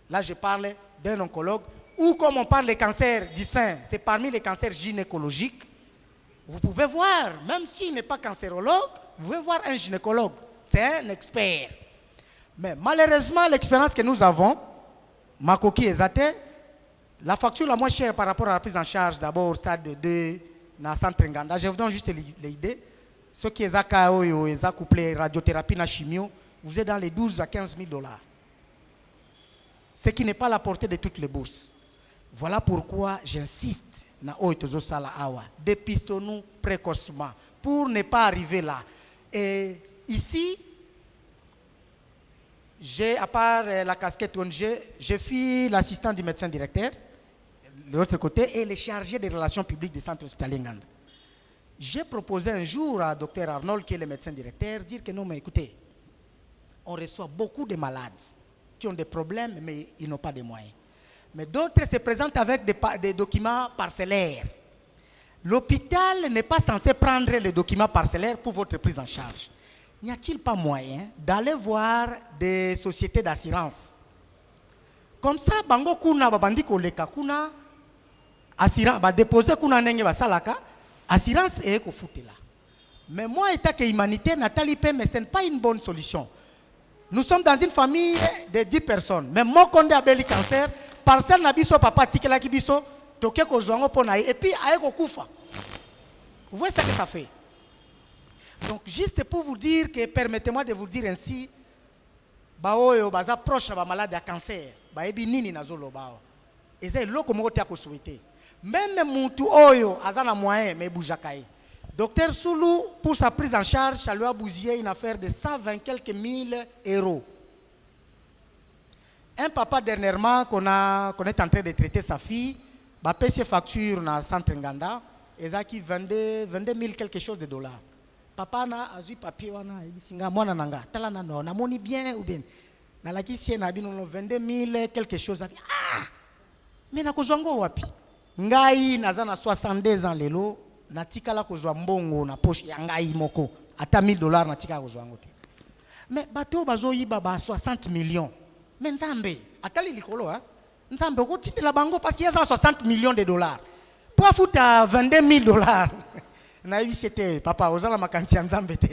Là je parle d'un oncologue ou comme on parle des cancers du sein, c'est parmi les cancers gynécologiques. Vous pouvez voir, même s'il n'est pas cancérologue, vous pouvez voir un gynécologue, c'est un expert. Mais malheureusement, l'expérience que nous avons, Makoki Ezate, la facture la moins chère par rapport à la prise en charge, d'abord, stade 2, dans le centre Nganda. Je vous donne juste l'idée. Ceux qui ont couplé radiothérapie et chimio, vous êtes dans les 12 à 15 000 $. Ce qui n'est pas la portée de toutes les bourses. Voilà pourquoi j'insiste. Dépistons-nous précocement pour ne pas arriver là. Et ici, à part la casquette ONG, je suis l'assistant du médecin directeur, de l'autre côté, et le chargé des relations publiques du centre hospitalier Nganda. J'ai proposé un jour à Dr Arnold, qui est le médecin directeur, dire que non, mais écoutez, on reçoit beaucoup de malades qui ont des problèmes, mais ils n'ont pas de moyens. Mais d'autres se présentent avec des documents parcellaires. L'hôpital n'est pas censé prendre les documents parcellaires pour votre prise en charge. N'y a-t-il pas moyen d'aller voir des sociétés d'assurance? Comme ça, bango kuna babandi koleka kuna assurance ba déposer kuna nenge ba salaka assurance et ko foutela. Mais moi état que humanité Nathalie P, mais ce n'est pas une bonne solution. Nous sommes dans une famille de 10 personnes. Mais moi konde abeli cancer, parcelle na biso papa tikela ki biso toke ko zongo pona et puis aye ko kufa. Vous voyez ce que ça fait? Donc, juste pour vous dire que, permettez-moi de vous dire ainsi, baoyo baza proche ba malade à cancer, ba ebi nini nazolo bao. Et c'est loko moko te ko souhaiter. Même mutu oyo azana moyen mais boujakaye. Docteur Soulou, pour sa prise en charge, ça lui a bousillé une affaire de 120 quelques mille euros. Un papa dernièrement qu'on est en train de traiter sa fille, va payer ses factures dans le centre Nganda, et ça qui 22 000 quelque chose de dollars. Papa na azu papier wana ibisinga mwana nanga tala na no na moni bien ou bien na la kisi na bino 22 000 quelque chose. Ah mais na kozwango wapi ngai naza na 62 ans lelo natika la kozwa mbongo na poche ya ngai moko ata $1000 natika kozwango te. Mais bato bazoyi baba 60 millions. Mais nzambe atali likolo hein nzambe ko tindela bango parce qu'il y a 60 millions de dollars. Pour foutre 22 000 $. C'était papa, osala makanti nzambe te.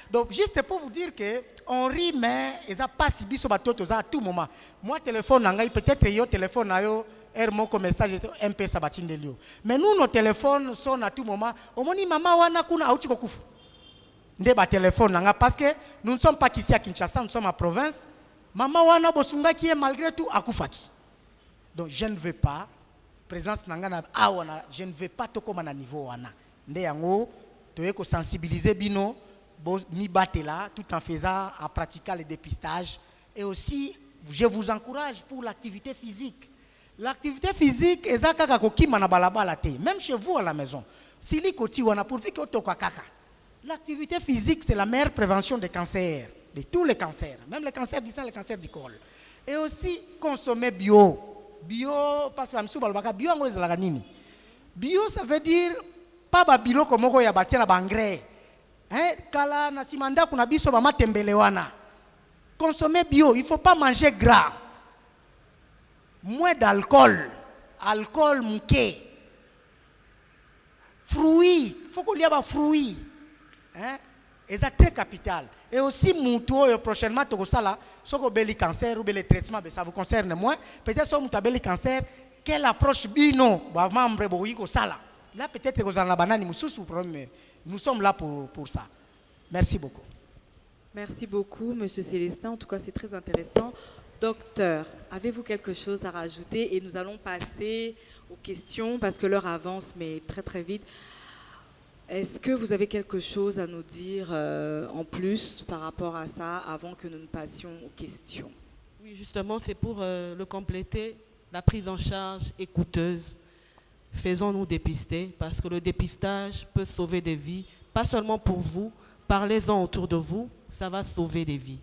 Donc juste pour vous dire que on rit mais ça passe biso batoto à tout moment. Moi téléphone nangai peut-être yo téléphone na yo moko message MP sabatinde lio. Mais nous nos téléphones sont à tout moment. Omoni mama wana kuna auti kokufu. Nde ba téléphone nanga parce que nous ne sommes pas ici à Kinshasa, nous sommes en province. Mama wana bosunga qui est malgré tout akufaki. Donc je ne veux pas présence nanga awana, je ne veux pas to comme na niveau wana. Nde yango toye ko sensibiliser bino mi batela tout en faisant en pratiquant le dépistage et aussi je vous encourage pour l'activité physique. L'activité physique ezaka ka kokima na balabala te, même chez vous à la maison. Sili koti wana pourvu que to kaka. L'activité physique c'est la meilleure prévention des cancers, de tous les cancers, même les cancers du sein, les cancers du col. Et aussi consommer bio. Bio parce que amsu balbaka bio ngo ezalaka nini? Bio ça veut dire pas babilo komoko ya batia na bangre. Kala na simanda kuna biso ba matembele wana. Consommer bio, il faut pas manger gras. Moins d'alcool, alcool mouké. Fruits, faut qu'on y ait des fruits. Et c'est très capital. Et aussi mutuo prochainement to sala soko beli cancer ou beli traitement ça vous concerne moins. Peut-être so mutabeli cancer quelle approche bino ba membre bo yiko sala. Là peut-être que vous en la banane mususu problème. Nous sommes là pour ça. Merci beaucoup. Merci beaucoup, Monsieur Célestin. En tout cas, c'est très intéressant. Docteur, avez-vous quelque chose à rajouter? Et nous allons passer aux questions parce que l'heure avance, mais très très vite. Est-ce que vous avez quelque chose à nous dire en plus par rapport à ça avant que nous ne passions aux questions? Oui, justement, c'est pour le compléter. La prise en charge est coûteuse. Faisons-nous dépister parce que le dépistage peut sauver des vies, pas seulement pour vous, parlez-en autour de vous, ça va sauver des vies.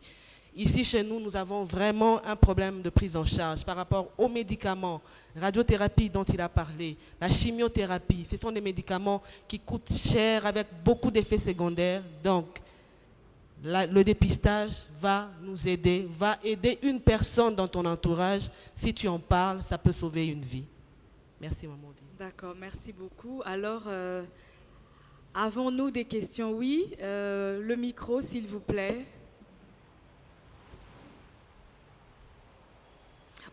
Ici, chez nous, nous avons vraiment un problème de prise en charge par rapport aux médicaments, radiothérapie dont il a parlé, la chimiothérapie. Ce sont des médicaments qui coûtent cher avec beaucoup d'effets secondaires. Donc, le dépistage va nous aider, va aider une personne dans ton entourage. Si tu en parles, ça peut sauver une vie. Merci, maman. D'accord, merci beaucoup. Alors, avons-nous des questions? Oui, le micro, s'il vous plaît.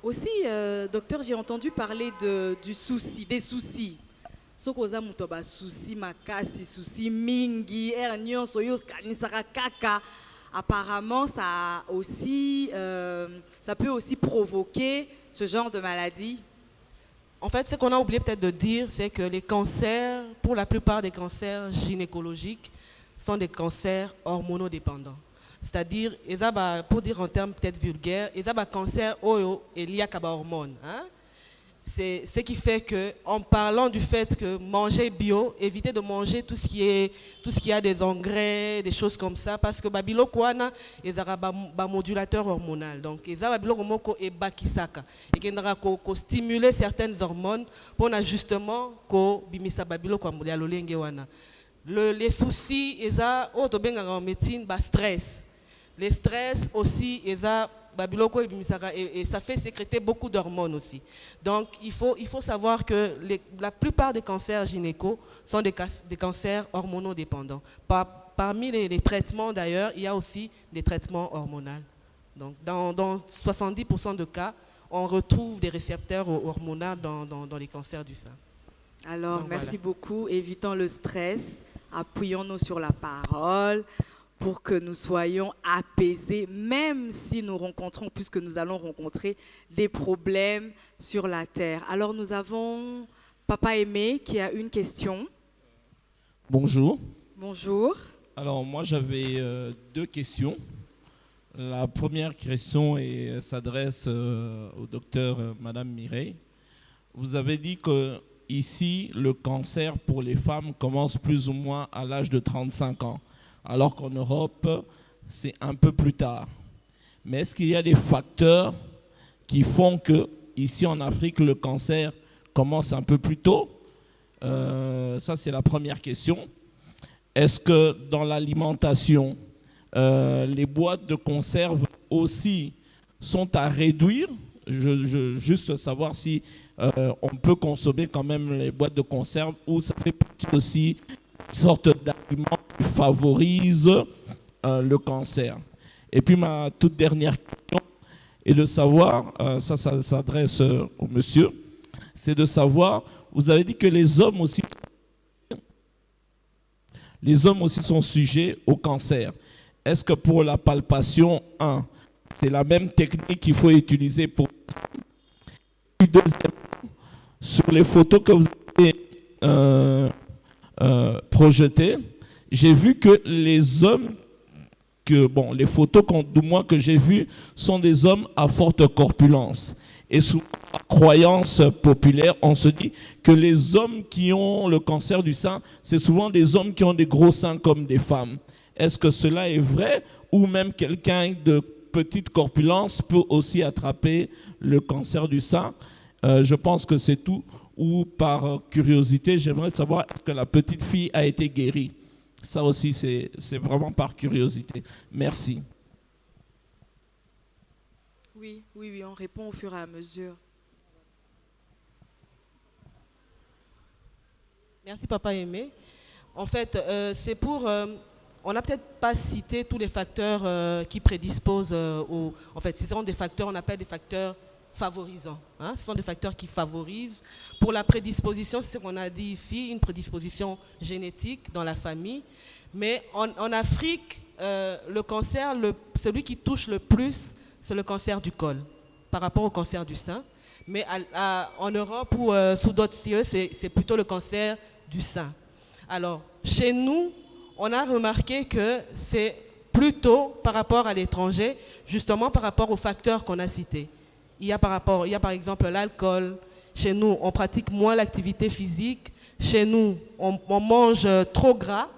Aussi, docteur, j'ai entendu parler des soucis. Sokoza mutoba souci makasi, souci mingi, ernyon soyo kanisaka kaka. Apparemment, ça peut aussi provoquer ce genre de maladie. En fait, ce qu'on a oublié peut-être de dire, c'est que les cancers, pour la plupart des cancers gynécologiques, sont des cancers hormonodépendants. C'est-à-dire, pour dire en termes peut-être vulgaires, il y a un cancer lié à la hormone. C'est ce qui fait qu'en parlant du fait que manger bio, éviter de manger tout ce qui a des engrais, des choses comme ça, parce que babilo kwana ils ont un modulateur hormonal. Donc ils ont babilo komoko et bakisaka et qui va stimuler certaines hormones pour justement ko bimisa babilo kwa mulia lolenge wana. Les soucis ils ont autobenga en médecine stress. Les stress aussi ils ont et ça fait sécréter beaucoup d'hormones aussi. Donc il faut savoir que la plupart des cancers gynéco sont des cancers hormonodépendants. Parmi les traitements d'ailleurs, il y a aussi des traitements hormonaux. Donc dans 70% de cas, on retrouve des récepteurs hormonaux dans les cancers du sein. Alors, donc, merci beaucoup. Évitons le stress, appuyons-nous sur la parole pour que nous soyons apaisés, même si nous rencontrons, puisque nous allons rencontrer des problèmes sur la terre. Alors nous avons Papa Aimé qui a une question. Bonjour. Bonjour. Alors moi j'avais deux questions. La première question s'adresse au docteur Madame Mireille. Vous avez dit que ici le cancer pour les femmes commence plus ou moins à l'âge de 35 ans, alors qu'en Europe c'est un peu plus tard. Mais est-ce qu'il y a des facteurs qui font que ici en Afrique le cancer commence un peu plus tôt? Ça c'est la première question. Est-ce que dans l'alimentation, les boîtes de conserve aussi sont à réduire? Juste savoir si on peut consommer quand même les boîtes de conserve ou ça fait partie aussi d'une sorte d'aliment qui favorise le cancer. Et puis ma toute dernière question est de savoir, ça s'adresse au monsieur, c'est de savoir, vous avez dit que les hommes aussi sont sujets au cancer. Est-ce que pour la palpation, c'est la même technique qu'il faut utiliser pour... Et deuxièmement, sur les photos que vous avez projetées, j'ai vu que les hommes, les photos du moins que j'ai vues sont des hommes à forte corpulence. Et souvent, la croyance populaire, on se dit que les hommes qui ont le cancer du sein, c'est souvent des hommes qui ont des gros seins comme des femmes. Est-ce que cela est vrai ou même quelqu'un de petite corpulence peut aussi attraper le cancer du sein? Je pense que c'est tout. Ou par curiosité, j'aimerais savoir est-ce que la petite fille a été guérie? Ça aussi, c'est vraiment par curiosité. Merci. Oui, on répond au fur et à mesure. Merci, Papa Aimé. En fait, c'est pour... on n'a peut-être pas cité tous les facteurs qui prédisposent En fait, ce sont des facteurs, on appelle des facteurs favorisants. Hein? Ce sont des facteurs qui favorisent. Pour la prédisposition, c'est ce qu'on a dit ici, une prédisposition génétique dans la famille. Mais en Afrique, le cancer, celui qui touche le plus, c'est le cancer du col, par rapport au cancer du sein. Mais en Europe ou sous d'autres cieux, c'est plutôt le cancer du sein. Alors, chez nous, on a remarqué que c'est plutôt par rapport à l'étranger, justement par rapport aux facteurs qu'on a cités. Il y a par exemple l'alcool. Chez nous, on pratique moins l'activité physique. Chez nous, on mange trop gras,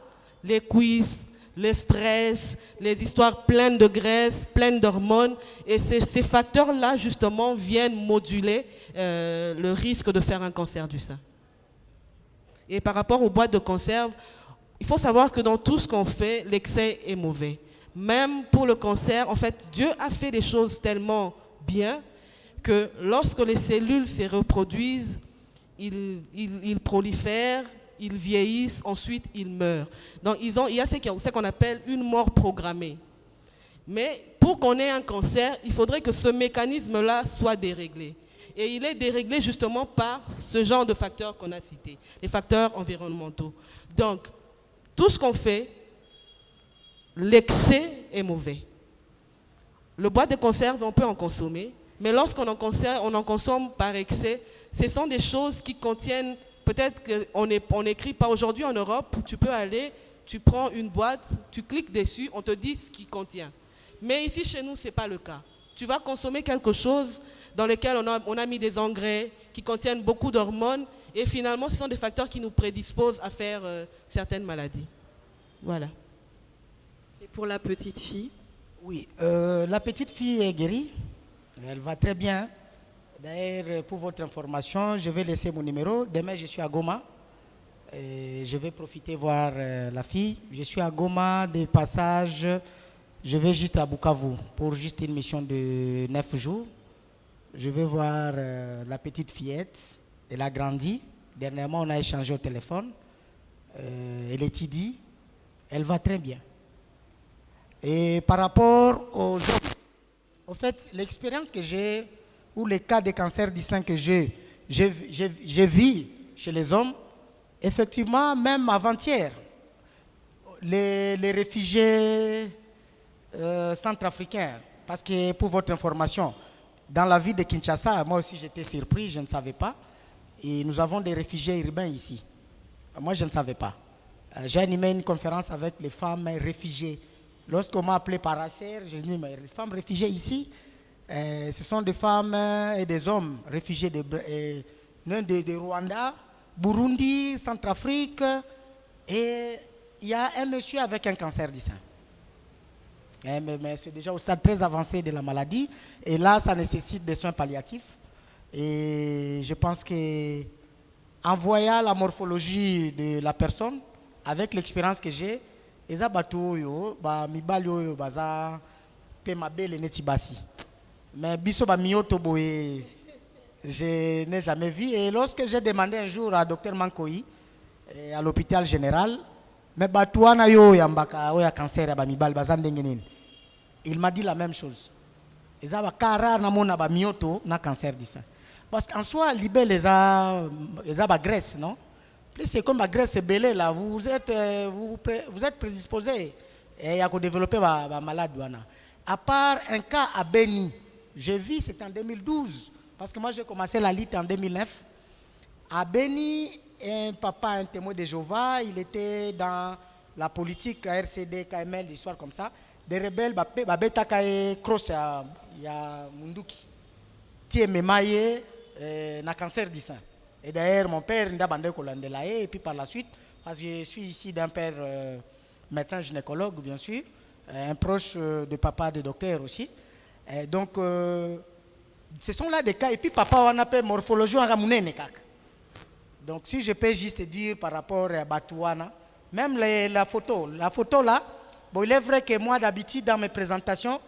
les cuisses, le stress, les histoires pleines de graisse, pleines d'hormones. Et ces facteurs-là, justement, viennent moduler le risque de faire un cancer du sein. Et par rapport aux boîtes de conserve, il faut savoir que dans tout ce qu'on fait, l'excès est mauvais. Même pour le cancer, en fait, Dieu a fait des choses tellement bien que lorsque les cellules se reproduisent, ils prolifèrent, ils vieillissent, ensuite ils meurent. Donc il y a ce qu'on appelle une mort programmée. Mais pour qu'on ait un cancer, il faudrait que ce mécanisme-là soit déréglé. Et il est déréglé justement par ce genre de facteurs qu'on a cités, les facteurs environnementaux. Donc, tout ce qu'on fait, l'excès est mauvais. Le bois de conserve, on peut en consommer, mais lorsqu'on en consomme par excès, ce sont des choses qui contiennent, peut-être qu'on n'écrit pas aujourd'hui en Europe, tu peux aller, tu prends une boîte, tu cliques dessus, on te dit ce qu'il contient. Mais ici, chez nous, ce n'est pas le cas. Tu vas consommer quelque chose dans lequel on a mis des engrais qui contiennent beaucoup d'hormones et finalement, ce sont des facteurs qui nous prédisposent à faire certaines maladies. Voilà. Et pour la petite fille? Oui, la petite fille est guérie. Elle va très bien. D'ailleurs, pour votre information, je vais laisser mon numéro. Demain, je suis à Goma. Et je vais profiter voir la fille. Je suis à Goma, de passage. Je vais juste à Bukavu pour juste une mission de 9 jours. Je vais voir la petite fillette. Elle a grandi. Dernièrement, on a échangé au téléphone. Elle est TD. Elle va très bien. Et par rapport aux hommes, en fait, l'expérience que j'ai, ou les cas de cancer du sein que j'ai vu chez les hommes, effectivement, même avant-hier, les réfugiés centrafricains, parce que pour votre information, dans la ville de Kinshasa, moi aussi j'étais surpris, je ne savais pas, et nous avons des réfugiés urbains ici. Moi je ne savais pas. J'ai animé une conférence avec les femmes réfugiées. Lorsqu'on m'a appelé par ACR, j'ai dit, mais les femmes réfugiées ici, ce sont des femmes et des hommes réfugiés de Rwanda, Burundi, Centrafrique, et il y a un monsieur avec un cancer du sein. Mais c'est déjà au stade très avancé de la maladie, et là, ça nécessite des soins palliatifs. Et je pense qu'en voyant la morphologie de la personne, avec l'expérience que j'ai, eza bato yo ba mibali oyo baza pe mabele neti basi. Mais biso ba mioto boye, je n'ai jamais vu. Et lorsque j'ai demandé un jour à Dr Mankoyi à l'hôpital général, mais bato wana yo yambaka oya cancer ya ba mibali baza ndenge nini, il m'a dit la même chose. Eza ba kara na mona ba mioto na cancer du sein. Parce qu'en soi libelle eza ba graisse, non? Plus c'est comme la graisse est belée là, vous êtes prédisposé à développer la maladie. À part un cas à Beni, j'ai vu, c'était en 2012, parce que moi j'ai commencé la lutte en 2009. À Beni, un papa, un témoin de Jéhovah, il était dans la politique RCD, KML, l'histoire comme ça. Des rebelles, babeta kaye cross ya munduki. Tie memaye na cancer du sein. Et d'ailleurs, mon père, et puis par la suite, parce que je suis ici d'un père médecin gynécologue, bien sûr, un proche de papa, de docteur aussi. Et donc, ce sont là des cas. Et puis, papa, on appelle morphologie en ramoune. Donc, si je peux juste dire par rapport à Batouana, même la photo là, bon, il est vrai que moi, d'habitude, dans mes présentations,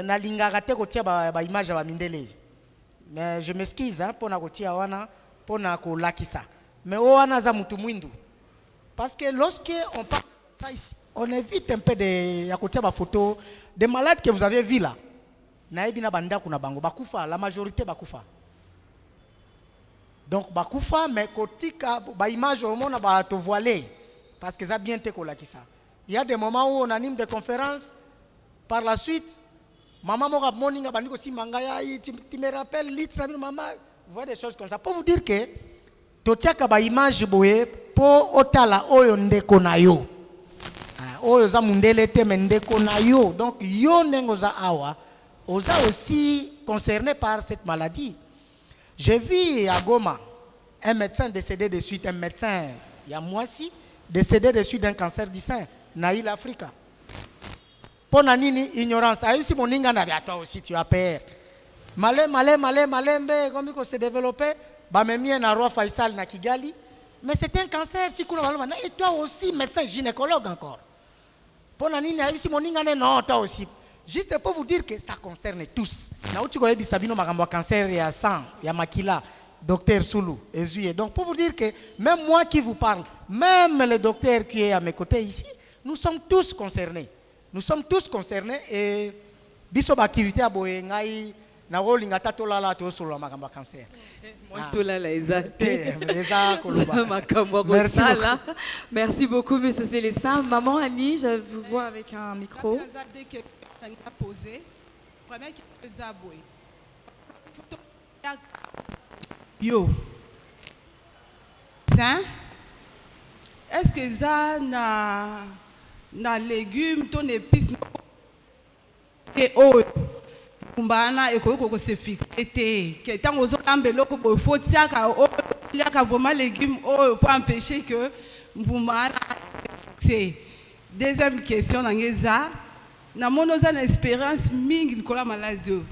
na lingagate kotia ba image ba mindele. Mais je m'excuse pour na kotia wana. Mais parce que lorsque on parle ça ici, on évite un peu de photos des malades que vous avez vus là. La majorité bakufa. Donc bakufa, mais kotika ba image au monde ba te voiler parce que ça bien te ça. Il y a des moments où on anime des conférences. Par la suite, maman m'a morning abandiko si mangaya, tu me rappelles litre maman. Vous voyez des choses comme ça. Pour vous dire que totiaka ba image boye po otala oyo ndeko na yo. Oyo za mundele te ndeko na yo. Donc yo nengo za awa oza aussi concerné par cette maladie. J'ai vu à Goma un médecin décédé de suite, un médecin il y a mois ci décédé de suite d'un cancer du sein na île Africa. Pona nini ignorance. Ayo si moninga na toi aussi tu as peur. Malembe, comme il s'est développé, Bamemien na Roi Faisal na Kigali, mais c'est un cancer, et toi aussi, médecin gynécologue encore. Pour nani na ici moninga non, toi aussi. Juste pour vous dire que ça concerne tous. Na uti ko yebi sabino makambo cancer ya sang, ya makila, docteur Soulou, Ezuye. Donc pour vous dire que même moi qui vous parle, même le docteur qui est à mes côtés ici, nous sommes tous concernés. Nous sommes tous concernés et biso activité à boyengai. Cancer. Merci beaucoup, monsieur Célestin. Maman Annie, je vous vois avec un micro. Yo. Est-ce que ça na légumes, ton épice et oh. Kumbana ekoko se fixer que tant aux ambeloko il faut tiaka vraiment légumes pour empêcher que mbumana c'est deuxième question nangeza na monoza na expérience mingi kola maladie.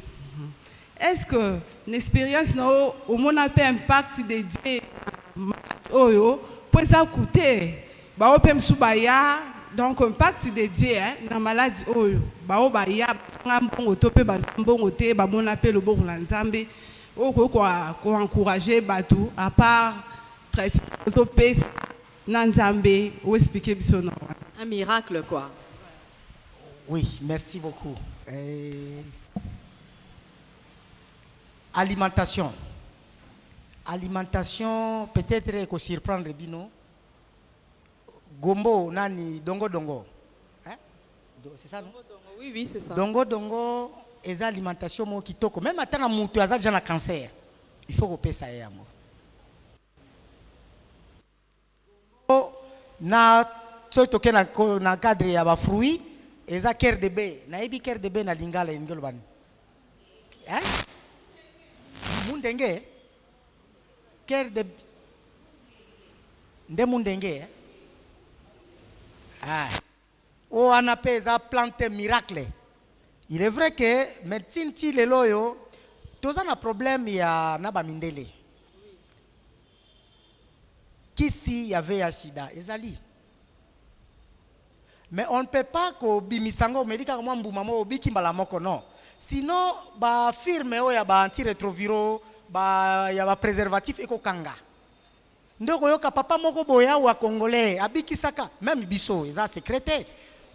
Est-ce que l'expérience na au mona peut impact dédié oyo pour ça coûter ba opem subaya. Donc, impact dédié dans la maladie, encourager à part traitement un miracle, quoi. Oui, merci beaucoup. Alimentation. Alimentation, peut-être qu'on surprendre Bino. Gombo, nani, dongo. Hein? C'est ça, non? Oui, c'est ça. Dongo, et alimentation mo kitoko. Même à temps, moutou, à déjà un cancer. Il faut repérer ça. na soki toke na cadre ya bafruit eza cœur de baie nayebi cœur de baie na lingala elingi olobani mundenge cœur de nde mundenge o wana mpe eza plante miracle. Il est vrai que médecine ti lelo yo toza na problème ya na bamindele kisi ya VIH sida ezali. Mais on ne peut pas que bimisango medika kama mbuma mo biki mbala moko non. Sinon ba firme o ya ba antirétroviraux ba ya ba préservatif eko kanga. Ndoko yoka papa moko boya wa congolais abiki saka même biso eza secrétaire.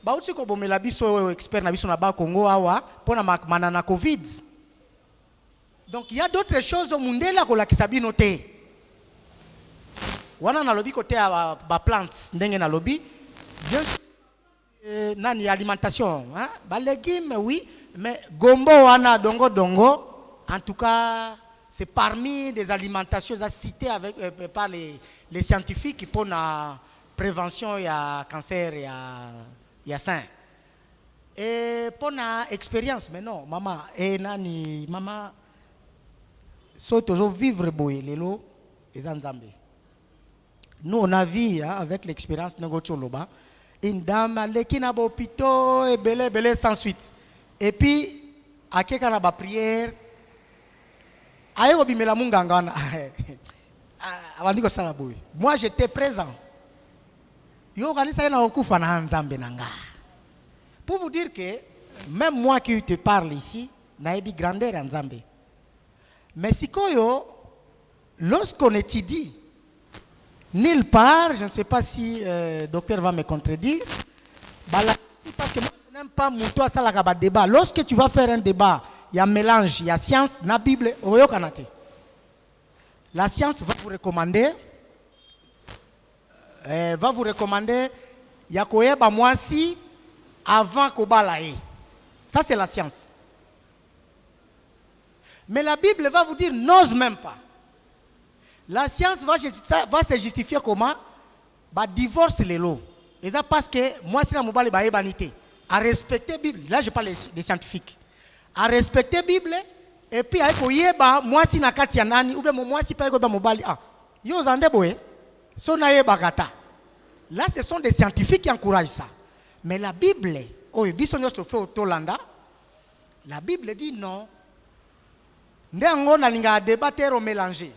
Ba uti ko bomela biso expert na biso na ba Congo awa pona makmana na Covid. Donc il y a d'autres choses au mundela ko la kisabino te. Wana na lobby côté ba plantes ndenge na lobby bien sûr nani alimentation hein ba légumes oui mais gombo wana dongo dongo en tout cas c'est parmi des alimentations citées avec par les scientifiques pour la prévention ya cancer ya sein et pour la expérience mais non maman et nani maman so toujours vivre boye lelo les Nzambe. Nous on a vu hein, avec l'expérience Nengo Choloba une dame qui n'a pas hôpital et belé sans suite et puis à quelqu'un a ba prière ayo bimela munganga na abandiko sala boy moi j'étais présent yo kanisa na okufa na Nzambe nanga pour vous dire que même moi qui te parle ici na ebi grandeur ya Nzambe mais sikoyo lorsqu'on étudie nulle part, je ne sais pas si le docteur va me contredire, parce que moi je n'aime pas mouto à ça débat. Lorsque tu vas faire un débat, il y a un mélange, il y a science, la Bible, la science va vous recommander, il y a koyeba mwasi avant kobalae. Ça c'est la science. Mais la Bible va vous dire n'ose même pas. La science va se justifier comment? Bah divorce les lots. Et ça parce que moi c'est la mobile ba ebanité. À respecter la Bible. Là je parle des scientifiques. À respecter la Bible et puis avec yeba moi si na kati ya nani ou bien moi si pas ba mobile ah. Yo zande boye. So na yeba kata. Là ce sont des scientifiques qui encouragent ça. Mais la Bible, oh biso nyo fait au Tolanda. La Bible dit non. Ndengo na linga débattre au mélanger.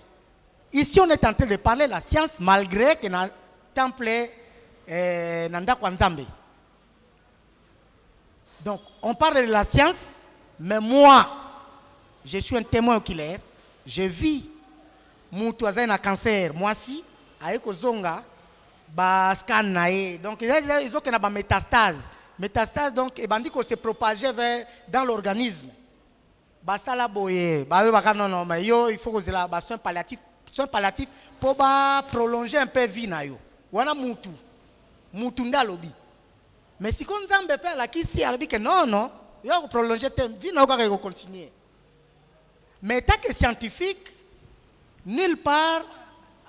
Ici, on est en train de parler de la science malgré que dans le temple Nanda Kwanzambe. Donc, on parle de la science, mais moi, je suis un témoin oculaire. Je vis mon toisin à cancer, moi aussi, avec Ozonga, ba scan nae. Donc, ils ont une métastase. Métastase, donc, et bandit qu'on s'est propagé dans l'organisme. Basala boye, non, mais il faut que la soin palliatif. Soins palliatifs pour prolonger un peu vie na yo. Wana mutu ndalobi. Mais si kon Nzambe pe la kisi alobi que non, yo prolonger ta vie na yo continuer. Mais tant que scientifique nulle part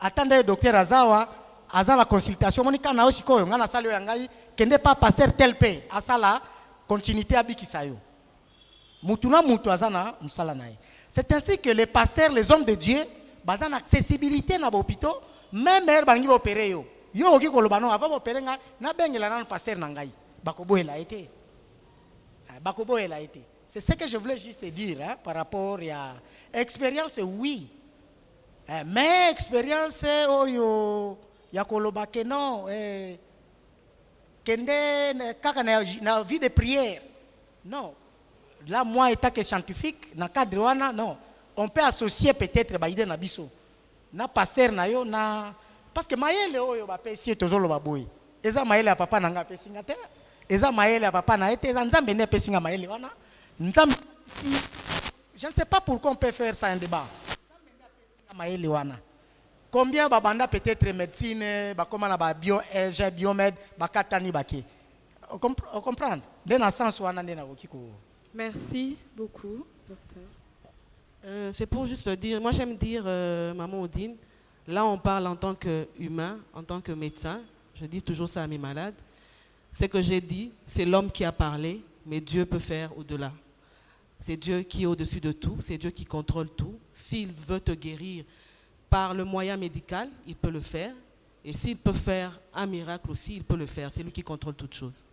attendez docteur Azawa aza la consultation monika na osiko ngana sala yo ngai kende pas pasteur tel pe asala continuité abikisa yo. Mutu na mutu azana musala nae. C'est ainsi que les pasteurs, les hommes de Dieu bazan accessibilité na l'hôpital même er bangi opérer yo oki koloba non avant opérer nga na bengela na passer na ngai bakoboela été c'est ce que je voulais juste dire hein, par rapport à expérience oui mais expérience oyo ya koloba que non kende kaka na vie de prière non là moi étant que scientifique na cadre wana non. On peut associer peut-être baïde na biso na passer na yo na parce que maele oyo ba pesi tozolo baboyi eza maele ya papa nanga pesi ngate eza maele ya papa na ete eza Nzambe ne pesi nga maele wana Nzambe si je ne sais pas pourquoi on peut faire ça un débat maele wana combien babanda peut-être médecine ba comment na ba biomed ba katani baki on comprendre dans sens wana ndena okiko. Merci beaucoup docteur. C'est pour juste dire, moi j'aime dire, Maman Odine, là on parle en tant qu'humain, en tant que médecin. Je dis toujours ça à mes malades. Ce que j'ai dit, c'est l'homme qui a parlé, mais Dieu peut faire au-delà. C'est Dieu qui est au-dessus de tout, c'est Dieu qui contrôle tout. S'il veut te guérir par le moyen médical, il peut le faire. Et s'il peut faire un miracle aussi, il peut le faire. C'est lui qui contrôle toutes choses.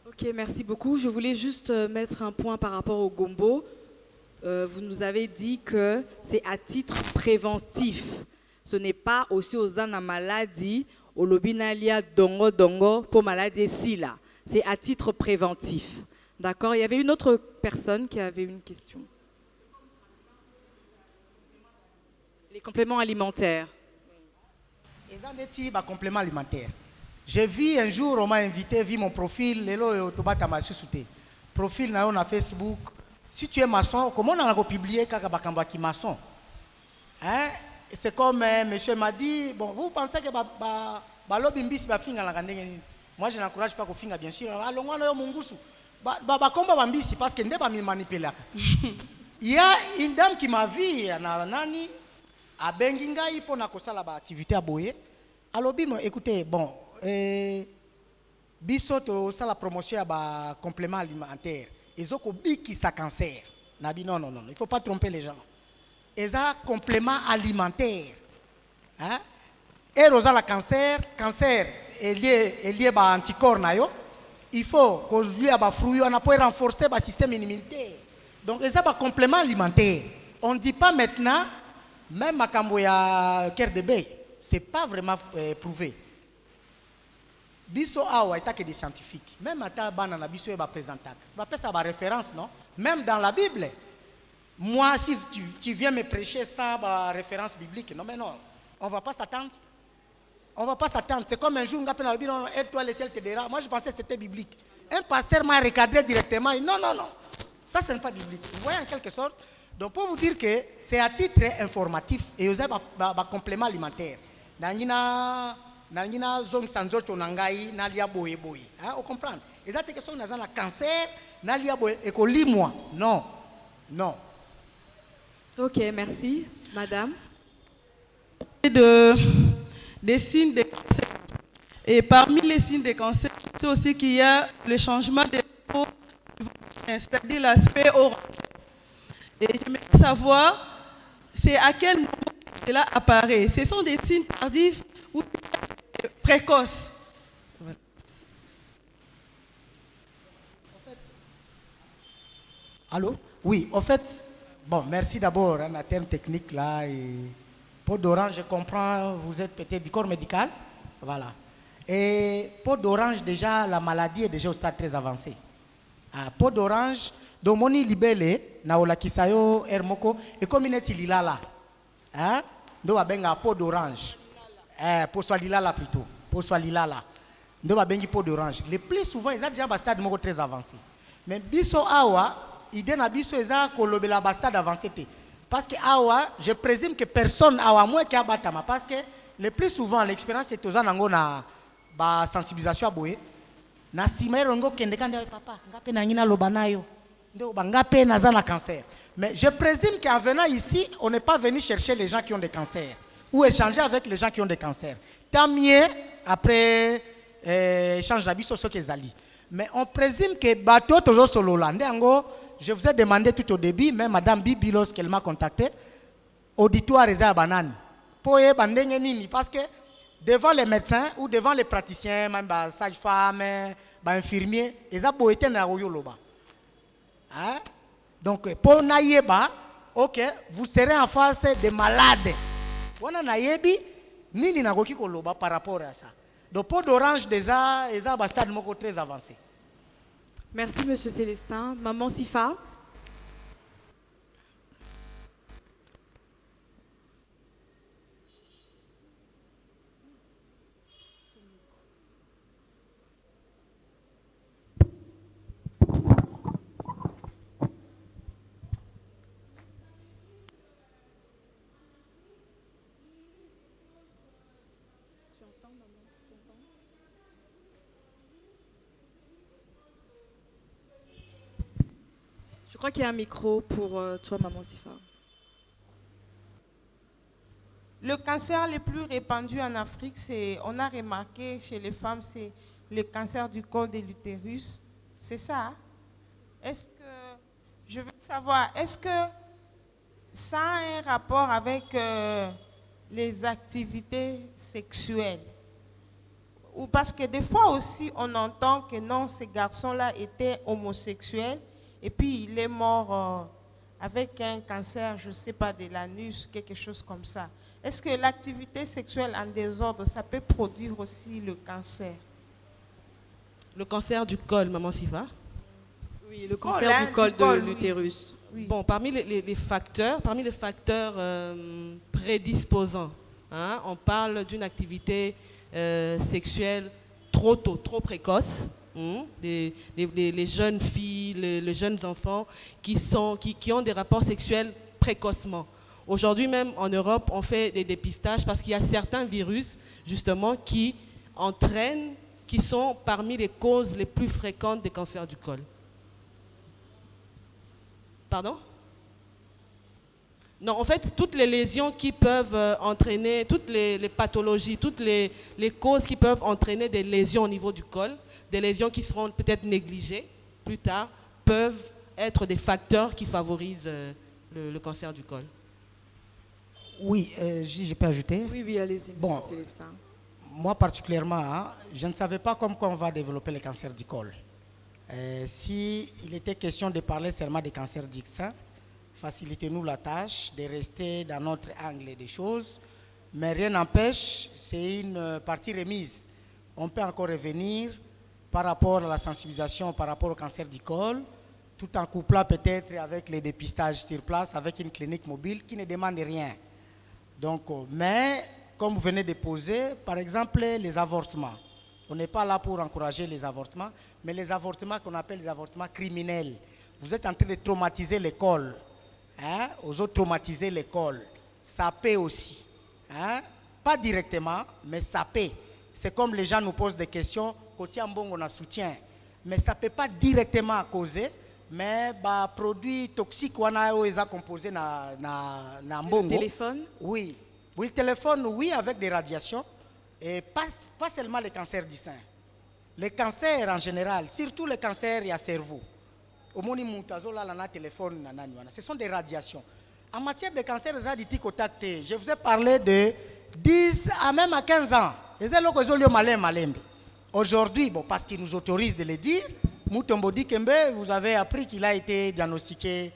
Ok, merci beaucoup. Je voulais juste mettre un point par rapport au gombo. Vous nous avez dit que c'est à titre préventif. Ce n'est pas aussi aux ans maladie, au lobinalia dongo dongo pour maladie si là. C'est à titre préventif. D'accord? Il y avait une autre personne qui avait une question. Les compléments alimentaires. Ils ont des compléments alimentaires. J'ai vu un jour, on m'a invité, vu mon profil, Lelo Tobata m'a souté. Profil na Facebook. Si tu es maçon, comment on a publié Kakabakamba qui maçon? Hein? C'est comme monsieur m'a dit, bon, vous pensez que Balobimbis va finir la gandenge? Moi, je n'encourage pas qu'on finisse, bien sûr. Alors, on a mongusu. Combat bambisi parce que ne pas me manipuler. Il y a une dame qui m'a vu, nani, à Benginga, il faut na la activité à Boye. Alors, écoutez, bon, biso ça la promotion à complément alimentaire. Ils ont qui ça cancer. Nabi non, il faut pas tromper les gens. Ils ont complément alimentaire. Hein? Et rosa la cancer est lié à anticorps nayo. Il faut que lui a fruit, on a pour renforcer le système immunitaire. Donc ils ont un complément alimentaire. On ne dit pas maintenant, même à Kamboya cœur de bœuf, c'est pas vraiment prouvé. Biso awa est que des scientifiques. Même à banana biso est présenté. C'est pas ça référence non. Même dans la Bible. Moi si tu viens me prêcher ça référence biblique, non mais non, on va pas s'attendre. On va pas s'attendre. C'est comme un jour, on a dit non, aide-toi, le ciel te dira. Moi, je pensais que c'était biblique. Un pasteur m'a recadré directement. Il dit, non. Ça, ce n'est pas biblique. Vous voyez en quelque sorte. Donc, pour vous dire que c'est à titre informatif et vous avez un complément alimentaire. Nangina zone sanzoto nangai nalia boye. Vous comprenez? Et ça, c'est que son nazana cancer nalia boye et qu'on lit moi. Non. Ok, merci. Madame. Des signes de cancer. Et parmi les signes de cancer, c'est aussi qu'il y a le changement de peau, c'est-à-dire l'aspect orange. Et j'aimerais savoir, c'est à quel moment cela apparaît. Ce sont des signes tardifs ou précoces. Allô? Oui, en fait, bon, merci d'abord, un terme technique là. Peau d'orange, je comprends, vous êtes peut-être du corps médical. Voilà. Et peau d'orange, déjà, la maladie est déjà au stade très avancé. Peau d'orange, domoni libele, naola kisayo hermoko, et comme il est lilala. Hein? Do va benga peau d'orange. Peau soit lilala plutôt. Peau soit lilala. Do va bengi peau d'orange. Le plus souvent, ils ont déjà un stade très avancé. Mais biso awa, idée na biso eza kolobela ba stade avancé. Parce que awa, je présume que personne awa moins qui a batama. Parce que le plus souvent, l'expérience est aux anango na ba sensibilisation à boye. Na simaire rongo kende kande papa, ngape na ngina lobanayo. Ndo bangape na zana cancer. Mais je présume qu'en venant ici, on n'est pas venu chercher les gens qui ont des cancers ou échanger avec les gens qui ont des cancers. Tant mieux après échange d'abisso ce qu'ils allaient. Mais on présume que bateau toujours solo là. Je vous ai demandé tout au début, même Madame Bibi, lorsqu'elle m'a contacté, auditoire et banane. Pour parce que devant les médecins ou devant les praticiens, même les sages-femmes, les infirmiers, ils ont été dans la hein? Donc, pour naïeba, ok, vous serez en face des malades. Wana naïebi, ni na goki koloba par rapport à ça. Donc, peau d'orange déjà, ils ont un stade très avancé. Merci, Monsieur Célestin. Maman Sifa. Je crois qu'il y a un micro pour toi, Maman Sifa. Le cancer le plus répandu en Afrique, on a remarqué chez les femmes, c'est le cancer du col de l'utérus. C'est ça, hein? Est-ce que, je veux savoir, est-ce que ça a un rapport avec les activités sexuelles? Ou parce que des fois aussi, on entend que non, ces garçons-là étaient homosexuels et puis il est mort avec un cancer, je ne sais pas, de l'anus, quelque chose comme ça. Est-ce que l'activité sexuelle en désordre, ça peut produire aussi le cancer? Le cancer du col, Maman Siva? Oui, le cancer du col de l'utérus. Oui. Bon, parmi les facteurs, prédisposants, hein, on parle d'une activité sexuelle trop tôt, trop précoce. Les jeunes filles, les jeunes enfants qui ont des rapports sexuels précocement. Aujourd'hui même en Europe, on fait des dépistages parce qu'il y a certains virus justement qui sont parmi les causes les plus fréquentes des cancers du col. Pardon? Non, en fait, toutes les lésions qui peuvent entraîner, toutes les pathologies, toutes les causes qui peuvent entraîner des lésions au niveau du col, des lésions qui seront peut-être négligées plus tard, peuvent être des facteurs qui favorisent le cancer du col. Oui, je peux ajouter? Oui, allez-y, Bon, Monsieur Célestin. moi particulièrement, hein, je ne savais pas comment on va développer le cancer du col. S'il était question de parler seulement des cancers du sein, facilitez-nous la tâche de rester dans notre angle des choses, mais rien n'empêche, c'est une partie remise. On peut encore revenir par rapport à la sensibilisation, par rapport au cancer du col, tout en couplant peut-être avec les dépistages sur place, avec une clinique mobile qui ne demande rien. Donc, mais comme vous venez de poser, par exemple, les avortements. On n'est pas là pour encourager les avortements, mais les avortements qu'on appelle les avortements criminels. Vous êtes en train de traumatiser l'école. Hein? Aux autres, traumatiser l'école. Ça paie aussi. Hein? Pas directement, mais ça paie. C'est comme les gens nous posent des questions, côté Ambong on a soutien. Mais ça ne peut pas directement causer, mais bah, produits toxiques on a composé na Mbongo. Le téléphone? Oui. Oui, le téléphone, oui, avec des radiations. Et pas seulement le cancer du sein. Les cancers en général, surtout les cancers à cerveau. Ce sont des radiations. En matière de cancer, je vous ai parlé de 10 à même à 15 ans. Aujourd'hui, bon, parce qu'ils nous autorisent de le dire, Mutombodi Kembe, vous avez appris qu'il a été diagnostiqué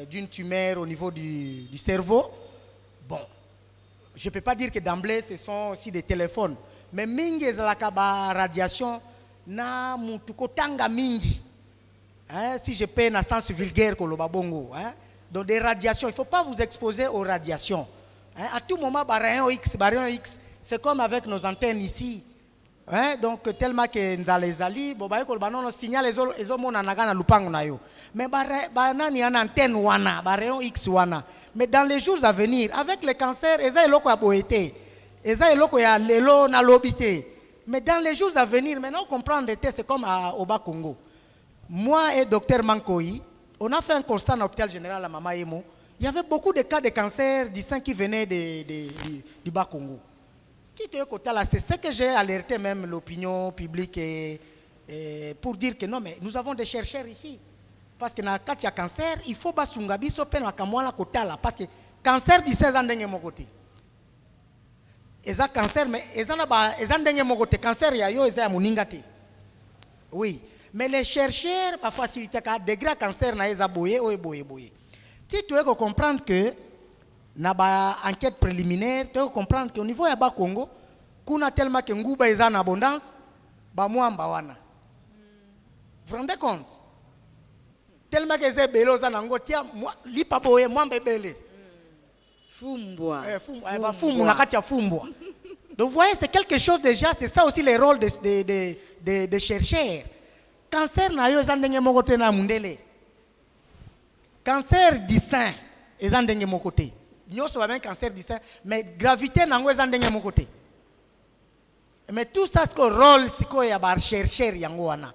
d'une tumeur au niveau du cerveau. Bon, je ne peux pas dire que d'emblée, ce sont aussi des téléphones. Mais mingi ezalaka radiation na mutuko tanga mingi. Hein, si je peux dans sens vulgaire koloba bongo, hein, donc des radiations, il ne faut pas vous exposer aux radiations. Hein, à tout moment, barayon X, c'est comme avec nos antennes ici. Hein, donc tellement que nous allons les allier, bon bah non signal les hommes na na lupango na yo. Mais banani en antenne wana, barayon X wana. Mais dans les jours à venir, avec le cancer, eza eloko ya boete, eza eloko ya lelo na lobité. Mais dans les jours à venir, maintenant comprendre c'est comme au Bas-Congo. Moi et docteur Mankoyi, on a fait un constat dans l'hôpital général à Mama Emo. Il y avait beaucoup de cas de cancer du sein qui venaient du Bas-Congo. C'est ce que j'ai alerté même l'opinion publique pour dire que non, mais nous avons des chercheurs ici. Parce que dans le cas de cancer, il faut que nous kotala parce que cancer du sein est mon côté. Et ça cancer, mais ils cancer ya yo eza muningate. Oui, mais les chercheurs pa faciliter ka degré cancer na eza boye o boye. Si tu veux comprendre que na ba enquête préliminaire, tu veux comprendre qu'au niveau ya ba Congo, kuna tellement que nguba eza en abondance, ba mwamba wana. Vous vous rendez compte? Tellement que ze belo za nango tia lipa boye mwamba bele. Fumbwa. Fumbwa na kati ya fumbwa. Donc vous voyez, c'est quelque chose déjà, c'est ça aussi les rôles des chercheurs. Cancer na yo ezandenge mokote na mundele. Cancer du sein ezandenge mokote. Nyoso ba ben cancer du sein, mais gravité nango ezandenge mokote. Mais tout ça c'est le rôle siko ya ba chercheur yango wana.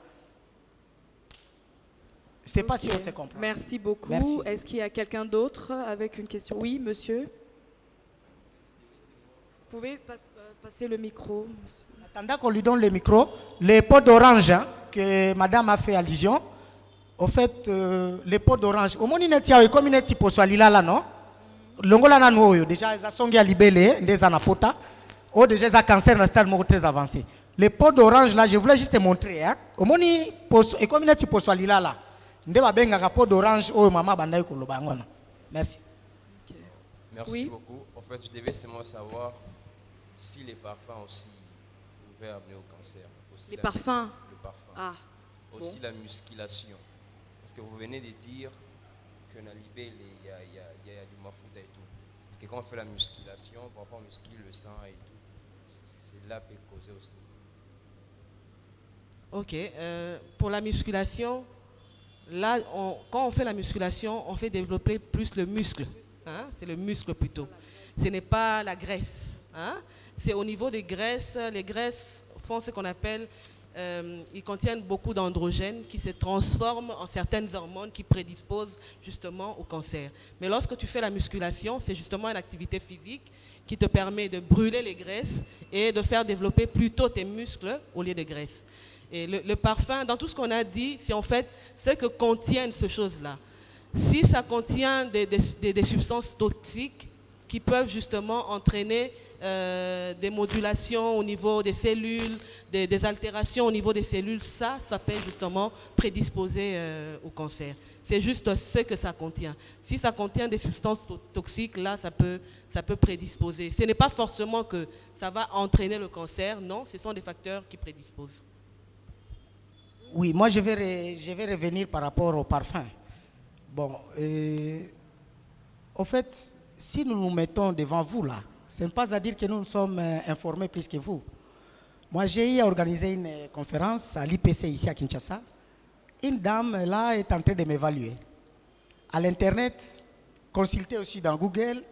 Je ne sais pas si on se comprend. Merci beaucoup. Est-ce qu'il y a quelqu'un d'autre avec une question? Oui, monsieur. pouvez passer le micro, monsieur. Attendant qu'on lui donne le micro, les pots d'orange hein, que madame a fait allusion, au fait, les pots d'orange, au moins, il y a comme une type là, non? Longola na noyo, déjà, ils sont libellés, des anapota, ou déjà, ils ont cancer dans stade très avancé. Les pots d'orange là, je voulais juste te montrer, hein? Au moins, et comme une type là, ndé ba benga pot d'orange, oh maman, bandai kolobangona. Merci. Okay. Merci Oui. beaucoup. En fait, je devais seulement savoir si les parfums aussi pouvaient amener au cancer. Aussi Les parfums. Le parfum. Ah. Aussi Bon. la musculation. Parce que vous venez de dire que dans l'IB, il y a du mafuta et tout. Parce que quand on fait la musculation, parfois on muscule le sang et tout. C'est là peut causer aussi. Ok, pour la musculation, là, quand on fait la musculation, on fait développer plus le muscle. Hein? C'est le muscle plutôt. Ce n'est pas la graisse. Hein? C'est au niveau des graisses. Les graisses font ce qu'on appelle, ils contiennent beaucoup d'androgènes qui se transforment en certaines hormones qui prédisposent justement au cancer. Mais lorsque tu fais la musculation, c'est justement une activité physique qui te permet de brûler les graisses et de faire développer plutôt tes muscles au lieu de graisses. Et le parfum, dans tout ce qu'on a dit, c'est en fait ce que contiennent ces choses-là. Si ça contient des substances toxiques qui peuvent justement entraîner des modulations au niveau des cellules, des altérations au niveau des cellules, ça peut justement prédisposer au cancer. C'est juste ce que ça contient. Si ça contient des substances toxiques, là, ça peut prédisposer. Ce n'est pas forcément que ça va entraîner le cancer, non, ce sont des facteurs qui prédisposent. Oui, moi je vais revenir par rapport au parfum. Bon, au fait, si nous nous mettons devant vous là, ce n'est pas à dire que nous sommes informés plus que vous. Moi j'ai organisé une conférence à l'IPC ici à Kinshasa. Une dame là est en train de m'évaluer. À l'internet, consultez aussi dans Google,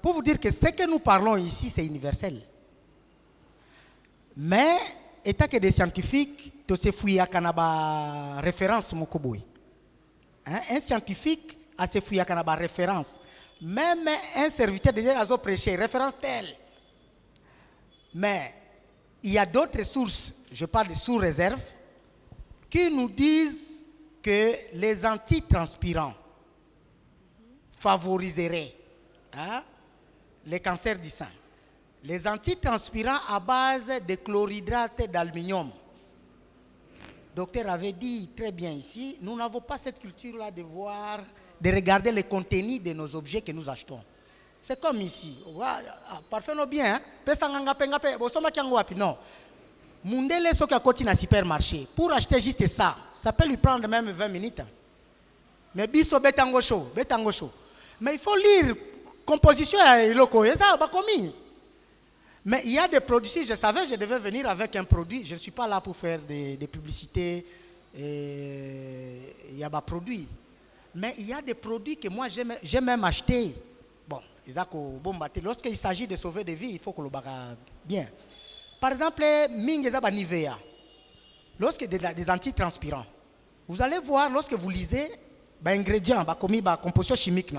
pour vous dire que ce que nous parlons ici, c'est universel. Mais, étant que des scientifiques, tu sais fouiller à Kanaba référence Mokoboui. Un scientifique a se fouillé à Kanaba référence. Même un serviteur de Dieu a prêché référence telle. Mais il y a d'autres sources, je parle de sous-réserve, qui nous disent que les antitranspirants favoriseraient les cancers du sein. Les antitranspirants à base de chlorhydrate d'aluminium. Le docteur avait dit très bien ici, nous n'avons pas cette culture-là de regarder le contenu de nos objets que nous achetons. C'est comme ici. Parfait, non bien. Non. Mundele soki akoti na supermarché. Pour acheter juste ça peut lui prendre même 20 minutes. Mais biso betango show. Mais il faut lire composition et loco. Et ça, commis. Mais il y a des produits, si je savais, je devais venir avec un produit. Je ne suis pas là pour faire des publicités. Il y a des produits. Mais il y a des produits que moi, j'ai même acheté. Bon, lorsqu'il s'agit de sauver des vies, il faut que le baga bien. Par exemple, Nivea. Lorsque des antitranspirants, vous allez voir, lorsque vous lisez, ingrédients, composition chimique,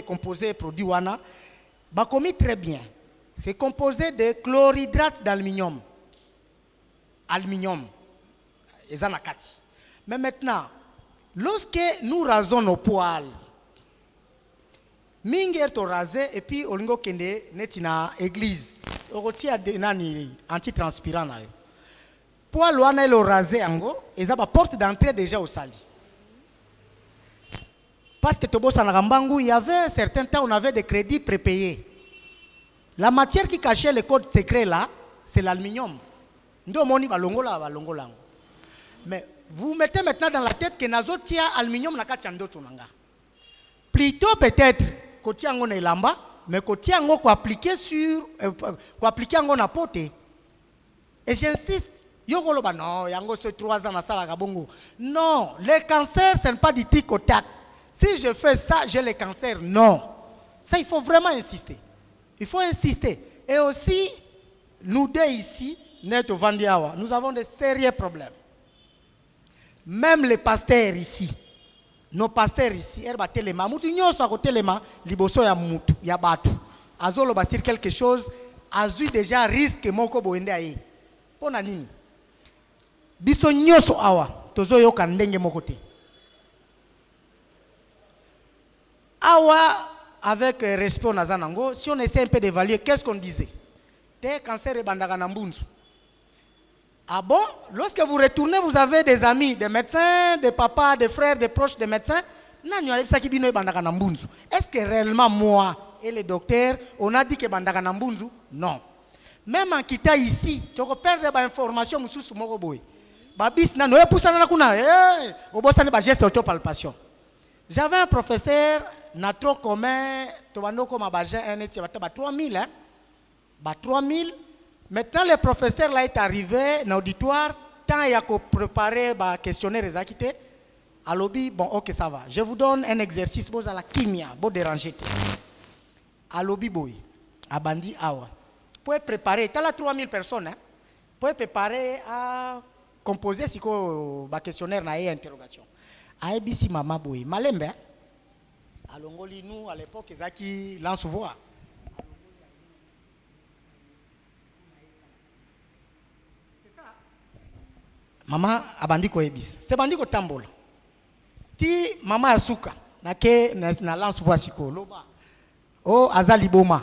composé produit wana, commis très bien. C'est composé de chlorhydrate d'aluminium. Aluminium. Mais maintenant, lorsque nous rasons nos poils, minger to rasé et puis olingo kende netina église. Oroti a nani antitranspirant na yo. Poil wana le rasé ango, ezaba porte d'entrée déjà au sali. Parce que Tobo Sanarambangu, il y avait un certain temps, on avait des crédits prépayés. La matière qui cachait le code secret là, c'est l'aluminium. Mais vous mettez maintenant dans la tête que nazotia aluminium na kati ando tunanga. Plutôt peut-être côté ango na lamba, mais côté ango ko appliquer sur ko appliquer ango na pote. Et j'insiste, yogolo ba non, yango ce 3 ans na sala kabongo. Non, le cancer ce n'est pas du tic au tac. Si je fais ça, j'ai le cancer. Non. Ça il faut vraiment insister. Il faut insister. Et aussi, nous deux ici, Neto Vandiawa, nous avons de sérieux problèmes. Même les pasteurs ici, nos pasteurs ici, erba telema, mutu nyoso ako telema, liboso ya mutu, ya batu. Azolo basir quelque chose, azui déjà risque moko boende aye. Pona nini? Biso nyoso awa tozo yoka ndenge moko te. Awa avec respect on azanango, si on essaie un peu d'évaluer qu'est-ce qu'on disait. Te cancer et bandaka na mbunzu. Ah bon? Lorsque vous retournez, vous avez des amis, des médecins, des papas, des frères, des proches des médecins. Est-ce que réellement moi et les docteurs, on a dit que bandaka na mbunzu? Non. Même en quittant ici, tu peux perdre des informations sur mon robot. Babis na noé poussa na kuna obosa ne ba geste autopalpation. J'avais un professeur na trop commun to bando ko mabaje un eti ba 3000 hein. Ba 3000. Maintenant le professeur là est arrivé dans l'auditoire, tant il a préparé ba questionnaire ezakité. À lobby, bon, ok, ça va. Je vous donne un exercice, vous à la kimia, vous déranger. À lobby, boy, à bandi, awa. Vous pouvez préparer, tu as là 3000 personnes, hein. Vous pouvez préparer à composer si vous avez questionnaire, na interrogation. À ABC, maman, boy, malembe, à Longoli, nous, à l'époque, ils qui lance voix. Maman, à bandi, ko ebis. C'est bandi, ko tambola. Ti mama asuka na lance voici ko loba oh azali boma.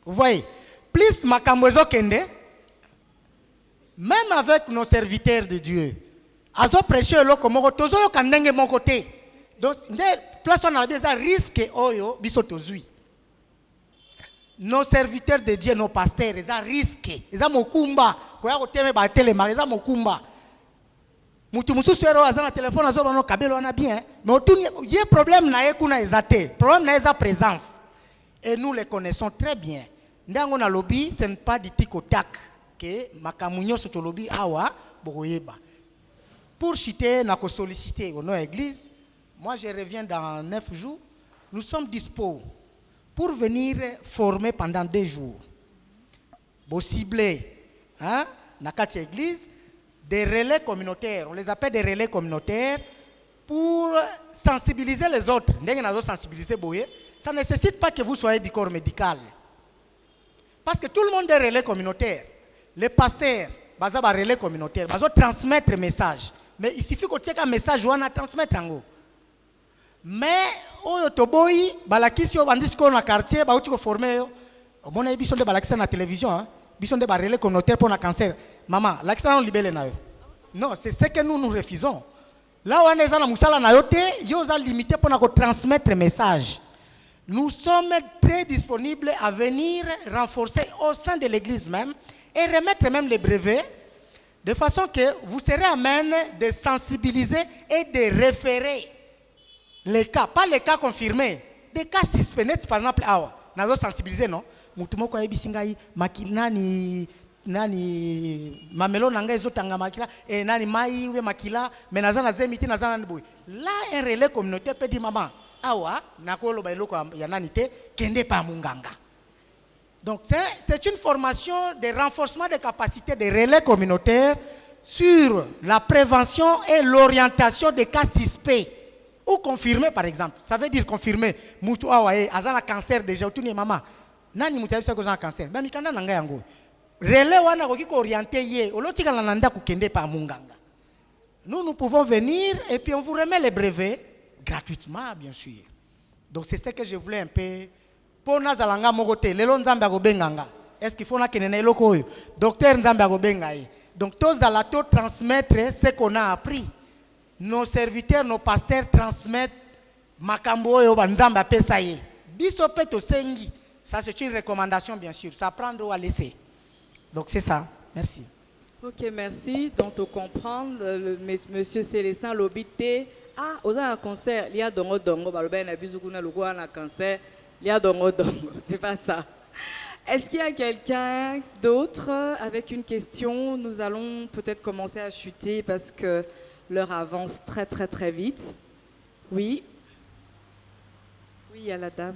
Vous voyez, plus makamwezo kende, même avec nos serviteurs de Dieu azo prêcher lo komoko tozo yo kandenge mon côté, donc place on a des risques oyo biso tozui. Nos serviteurs de Dieu, nos pasteurs, ils ont risqué, ils ont mokumba koya ko teme ba tele ma ils ont mokumba. Mutu mususu ero azana téléphone azo no kabelo na bien mais il y a problème na ekuna ezate problème na eza présence et nous les connaissons très bien ndango na lobby ce n'est pas du tic au tac que makamunyo soto lobby awa boyeba pour chiter na ko solliciter au nom église. Moi je reviens dans 9 jours, nous sommes dispo pour venir former pendant 2 jours bo ciblé hein na kati église des relais communautaires, on les appelle des relais communautaires pour sensibiliser les autres. Ça ne nécessite pas que vous soyez du corps médical. Parce que tout le monde est relais communautaire. Les pasteurs, ils ont un relais communautaire, ils ont transmettre un message. Mais il suffit qu'on ait un message ou on a transmettre en haut. Mais, au Toboy, balakisi au bandis qu'on a quartier, bah où tu peux former. Au mon avis, ils sont des balakisi na télévision, ils sont des relais communautaires pour le cancer. Maman, l'accent libéré na yo. Non, c'est ce que nous refusons. Là où on est dans musala na yote, yo za limité pour nous transmettre un message. Nous sommes très disponibles à venir renforcer au sein de l'église même et remettre même les brevets de façon que vous serez à même de sensibiliser et de référer les cas, pas les cas confirmés, des cas suspects par exemple. Ah, nous avons sensibilisé non. Mutumoko ebisingai makinani nani mamelo nanga ezotanga makila et nani mai we makila menazana zemiti nazana ndiboy. Là un relais communautaire peut dire maman awa nakolo bailoko ya nani te kende pa munganga. Donc c'est une formation de renforcement des capacités des relais communautaires sur la prévention et l'orientation des cas suspects ou confirmés par exemple. Ça veut dire confirmer mutu awa azana cancer déjà utuni maman nani mutabisa ko za cancer ba mikanda nanga yango. Relais wana ko orienté ye olotika nanda ku kende pa munganga. Nous pouvons venir et puis on vous remet les brevets gratuitement bien sûr. Donc c'est ce que je voulais un peu pour nazalanga mokote lelo nzambe akobenganga. Est-ce qu'il faut na kenena eloko oyo docteur nzambe akobenga ye. Donc tous à to transmettre ce qu'on a appris. Nos serviteurs, nos pasteurs transmettent makambo oyo ba nzambe apesa ye. Biso peto sengi. Ça c'est une recommandation bien sûr, ça prendre ou à laisser. Donc c'est ça. Merci. Ok, merci. Donc, tu comprends, monsieur Célestin Lobité. Ah, aux un concert, il y a dongo dongo, balben a bisoukouna logo un cancer, il y a dongo dongo. C'est pas ça. Est-ce qu'il y a quelqu'un d'autre avec une question? Nous allons peut-être commencer à chuter parce que l'heure avance très très très vite. Oui. Oui, il y a la dame.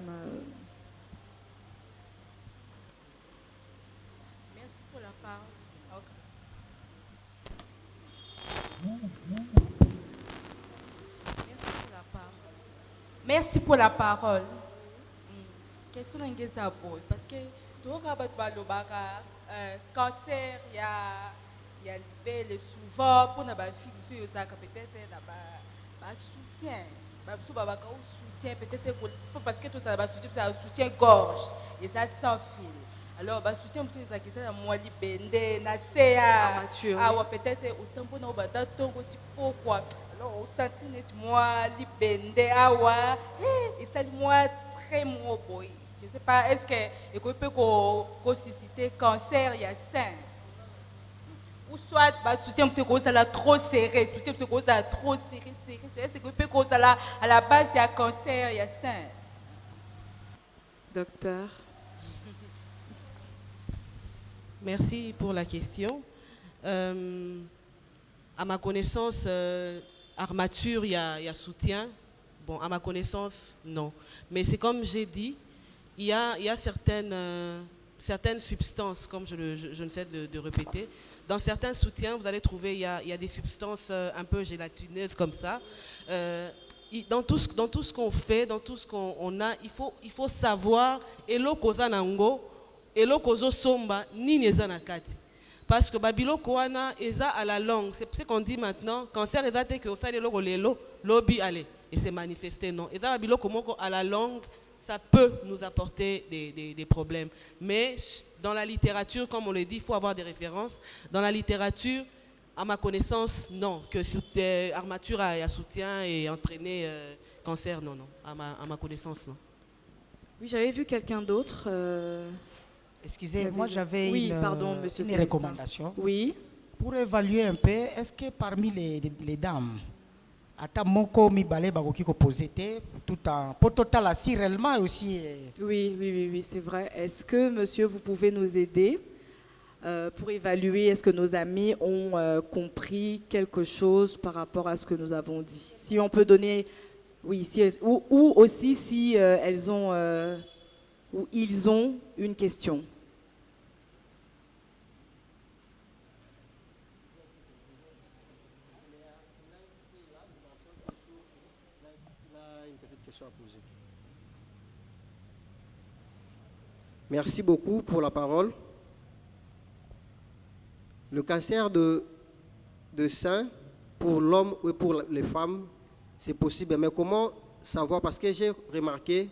Merci pour la parole. question nangeza boy parce que toka bat balobaka cancer ya libele souvent pour na ba fille so yotaka peut-être na ba soutien ba so ba ka soutien peut-être parce que tout ça ba soutien ça soutien gorge et ça sans fil. Alors ba soutien monsieur ça qui na moi libende na sea awa peut-être autant pour na ba tongo ti pourquoi. Alors au senti moi libende awa et ça moi très mon boy. Je ne sais pas, est-ce que peut susciter cancer, il y a sein? Ou soit, soutien, c'est que ça trop serré, soutien, c'est que ça trop serré, c'est que peut cause à la base, il y a cancer, il y a sein. Docteur. Merci pour la question. À ma connaissance, armature, il y a soutien. Bon, à ma connaissance, non. Mais c'est comme j'ai dit, il y a certaines substances, comme je ne sais de répéter. Dans certains soutiens, vous allez trouver, il y a des substances un peu gélatineuses comme ça. Dans tout ce qu'on fait, dans tout ce qu'on a, il faut savoir, elo koza nango, elo kozo somba, ni neza nakati. Parce que babilo koana eza à la langue. C'est ce qu'on dit maintenant, cancer eza te que osale lo lelo, lobi allez, et c'est manifesté non. Eza babilo komoko à la langue. Ça peut nous apporter des problèmes. Mais dans la littérature, comme on le dit, il faut avoir des références. Dans la littérature, à ma connaissance, non. Que armature à soutien et entraîner cancer, non. À ma connaissance, non. Oui, j'avais vu quelqu'un d'autre. Excusez, moi j'avais une recommandation. Oui. Pour évaluer un peu, est-ce que parmi les dames, ata moko mi balé bagoki ko poser tout en pour total assis réellement aussi. Oui, c'est vrai. Est-ce que monsieur vous pouvez nous aider pour évaluer est-ce que nos amis ont compris quelque chose par rapport à ce que nous avons dit? Si on peut donner ou aussi si elles ont ou ils ont une question. Merci beaucoup pour la parole. Le cancer de sein, pour l'homme ou pour les femmes, c'est possible. Mais comment savoir? Parce que j'ai remarqué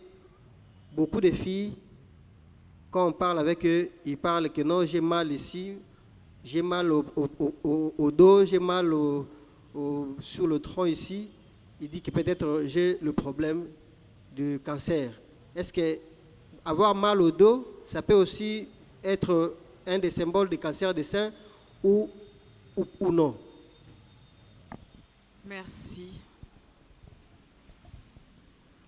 beaucoup de filles, quand on parle avec eux, ils parlent que non, j'ai mal ici, j'ai mal au dos, j'ai mal sur le tronc ici. Il dit que peut-être j'ai le problème du cancer. Est-ce que avoir mal au dos, ça peut aussi être un des symboles du cancer des seins ou non? Merci.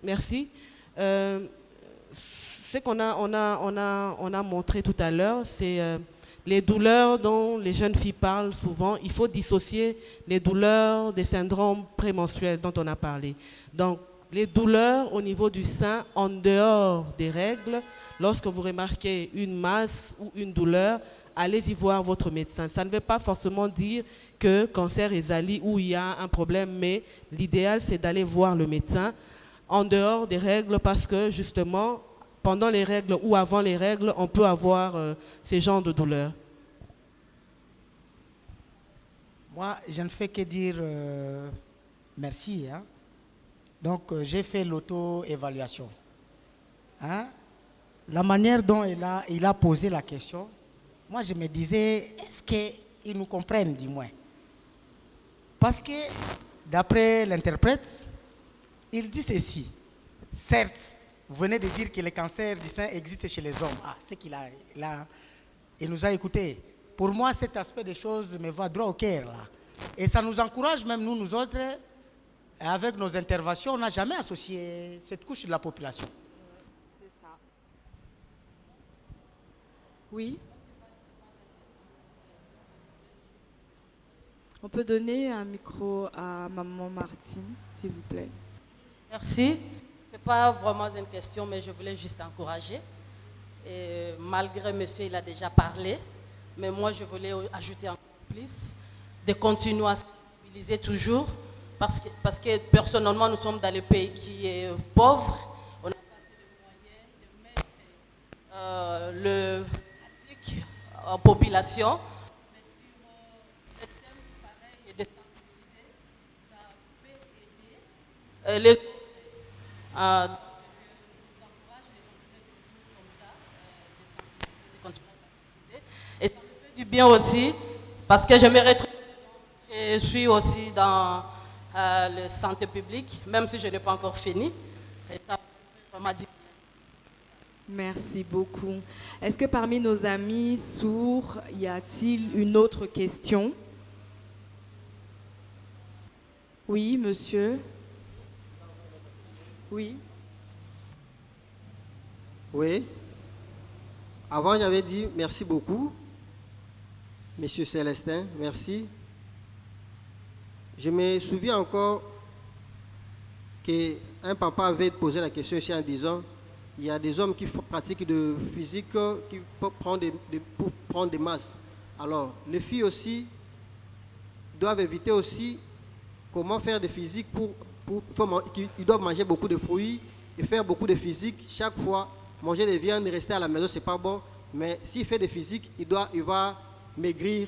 Merci. Ce qu'on a montré tout à l'heure, c'est les douleurs dont les jeunes filles parlent souvent. Il faut dissocier les douleurs des syndromes prémenstruels dont on a parlé. Donc, les douleurs au niveau du sein, en dehors des règles, lorsque vous remarquez une masse ou une douleur, allez-y voir votre médecin. Ça ne veut pas forcément dire que cancer est ali ou il y a un problème, mais l'idéal, c'est d'aller voir le médecin en dehors des règles parce que justement, pendant les règles ou avant les règles, on peut avoir ces genres de douleurs. Moi, je ne fais que dire merci. Hein. Donc, j'ai fait l'auto-évaluation. Hein? La manière dont il a posé la question, moi, je me disais, est-ce qu'ils nous comprennent, du moins? Parce que, d'après l'interprète, il dit ceci. Certes, vous venez de dire que le cancer du sein existe chez les hommes. Ah, c'est qu'il il nous a écoutés. Pour moi, cet aspect des choses me va droit au cœur. Là. Et ça nous encourage, même nous autres, avec nos interventions, on n'a jamais associé cette couche de la population. C'est ça. Oui. On peut donner un micro à Maman Martine, s'il vous plaît. Merci. Ce n'est pas vraiment une question, mais je voulais juste encourager. Et malgré monsieur, il a déjà parlé, mais moi, je voulais ajouter encore plus, de continuer à sensibiliser toujours, parce que personnellement, nous sommes dans le pays qui est pauvre. On n'a pas assez de moyens de mettre population. Mais sur des thèmes pareils et de sensibiliser, ça peut aider les autres. Donc, je vous encourage de continuer toujours comme ça, de sensibiliser. Et ça me fait du bien aussi, parce que je me retrouve, je suis aussi dans la santé publique, même si je n'ai pas encore fini. Et ça m'a dit. Merci beaucoup. Est-ce que parmi nos amis sourds, y a-t-il une autre question? Oui, monsieur. Oui. Oui. Avant, j'avais dit merci beaucoup. Monsieur Célestin, merci. Je me souviens encore qu'un papa avait posé la question ici en disant il y a des hommes qui pratiquent de physique qui pour prendre des masses. Alors, les filles aussi doivent éviter aussi comment faire des physiques ils doivent manger beaucoup de fruits et faire beaucoup de physique. Chaque fois, manger des viandes, rester à la maison, c'est pas bon. Mais s'il fait des physiques, il va maigrir.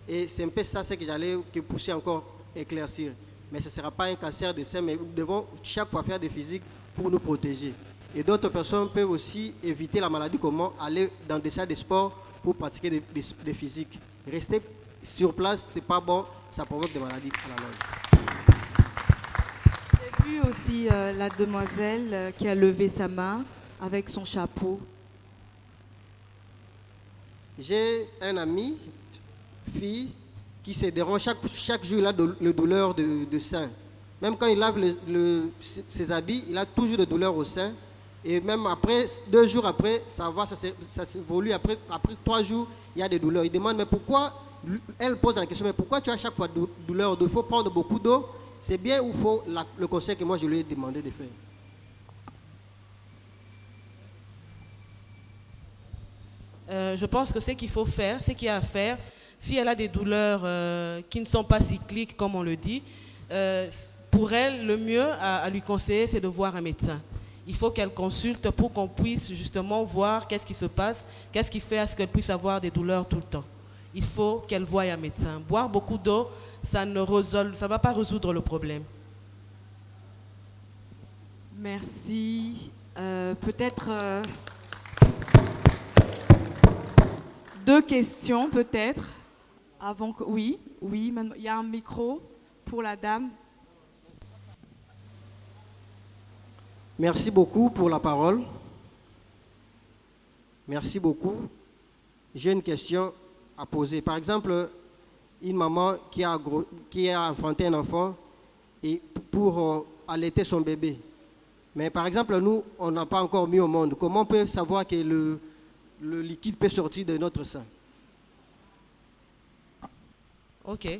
Et c'est un peu ça que j'allais pousser encore éclaircir. Mais ce ne sera pas un cancer de sein, mais nous devons chaque fois faire des physiques pour nous protéger. Et d'autres personnes peuvent aussi éviter la maladie, comment aller dans des salles de sport pour pratiquer des physiques. Rester sur place, ce n'est pas bon, ça provoque des maladies à la longue. J'ai vu aussi la demoiselle qui a levé sa main avec son chapeau. J'ai un ami, fille, qui se dérange chaque jour, il a le douleur de sein. Même quand il lave ses habits, il a toujours de douleur au sein. Et même après, 2 jours après, ça va, ça s'évolue. Après 3 jours, il y a des douleurs. Il demande, mais pourquoi, elle pose la question, mais pourquoi tu as chaque fois douleur d'eau? Il faut prendre beaucoup d'eau. C'est bien ou faux le conseil que moi je lui ai demandé de faire? Je pense que ce qu'il faut faire, ce qu'il y a à faire, si elle a des douleurs qui ne sont pas cycliques, comme on le dit, pour elle, le mieux à lui conseiller, c'est de voir un médecin. Il faut qu'elle consulte pour qu'on puisse justement voir qu'est-ce qui se passe, qu'est-ce qui fait à ce qu'elle puisse avoir des douleurs tout le temps. Il faut qu'elle voie un médecin. Boire beaucoup d'eau, ça ne va pas résoudre le problème. Merci. Peut-être 2 questions, peut-être. Avant que, oui, il y a un micro pour la dame. Merci beaucoup pour la parole. Merci beaucoup. J'ai une question à poser. Par exemple, une maman qui a enfanté un enfant et pour allaiter son bébé. Mais par exemple, nous, on n'a pas encore mis au monde. Comment on peut savoir que le liquide peut sortir de notre sein? Ok.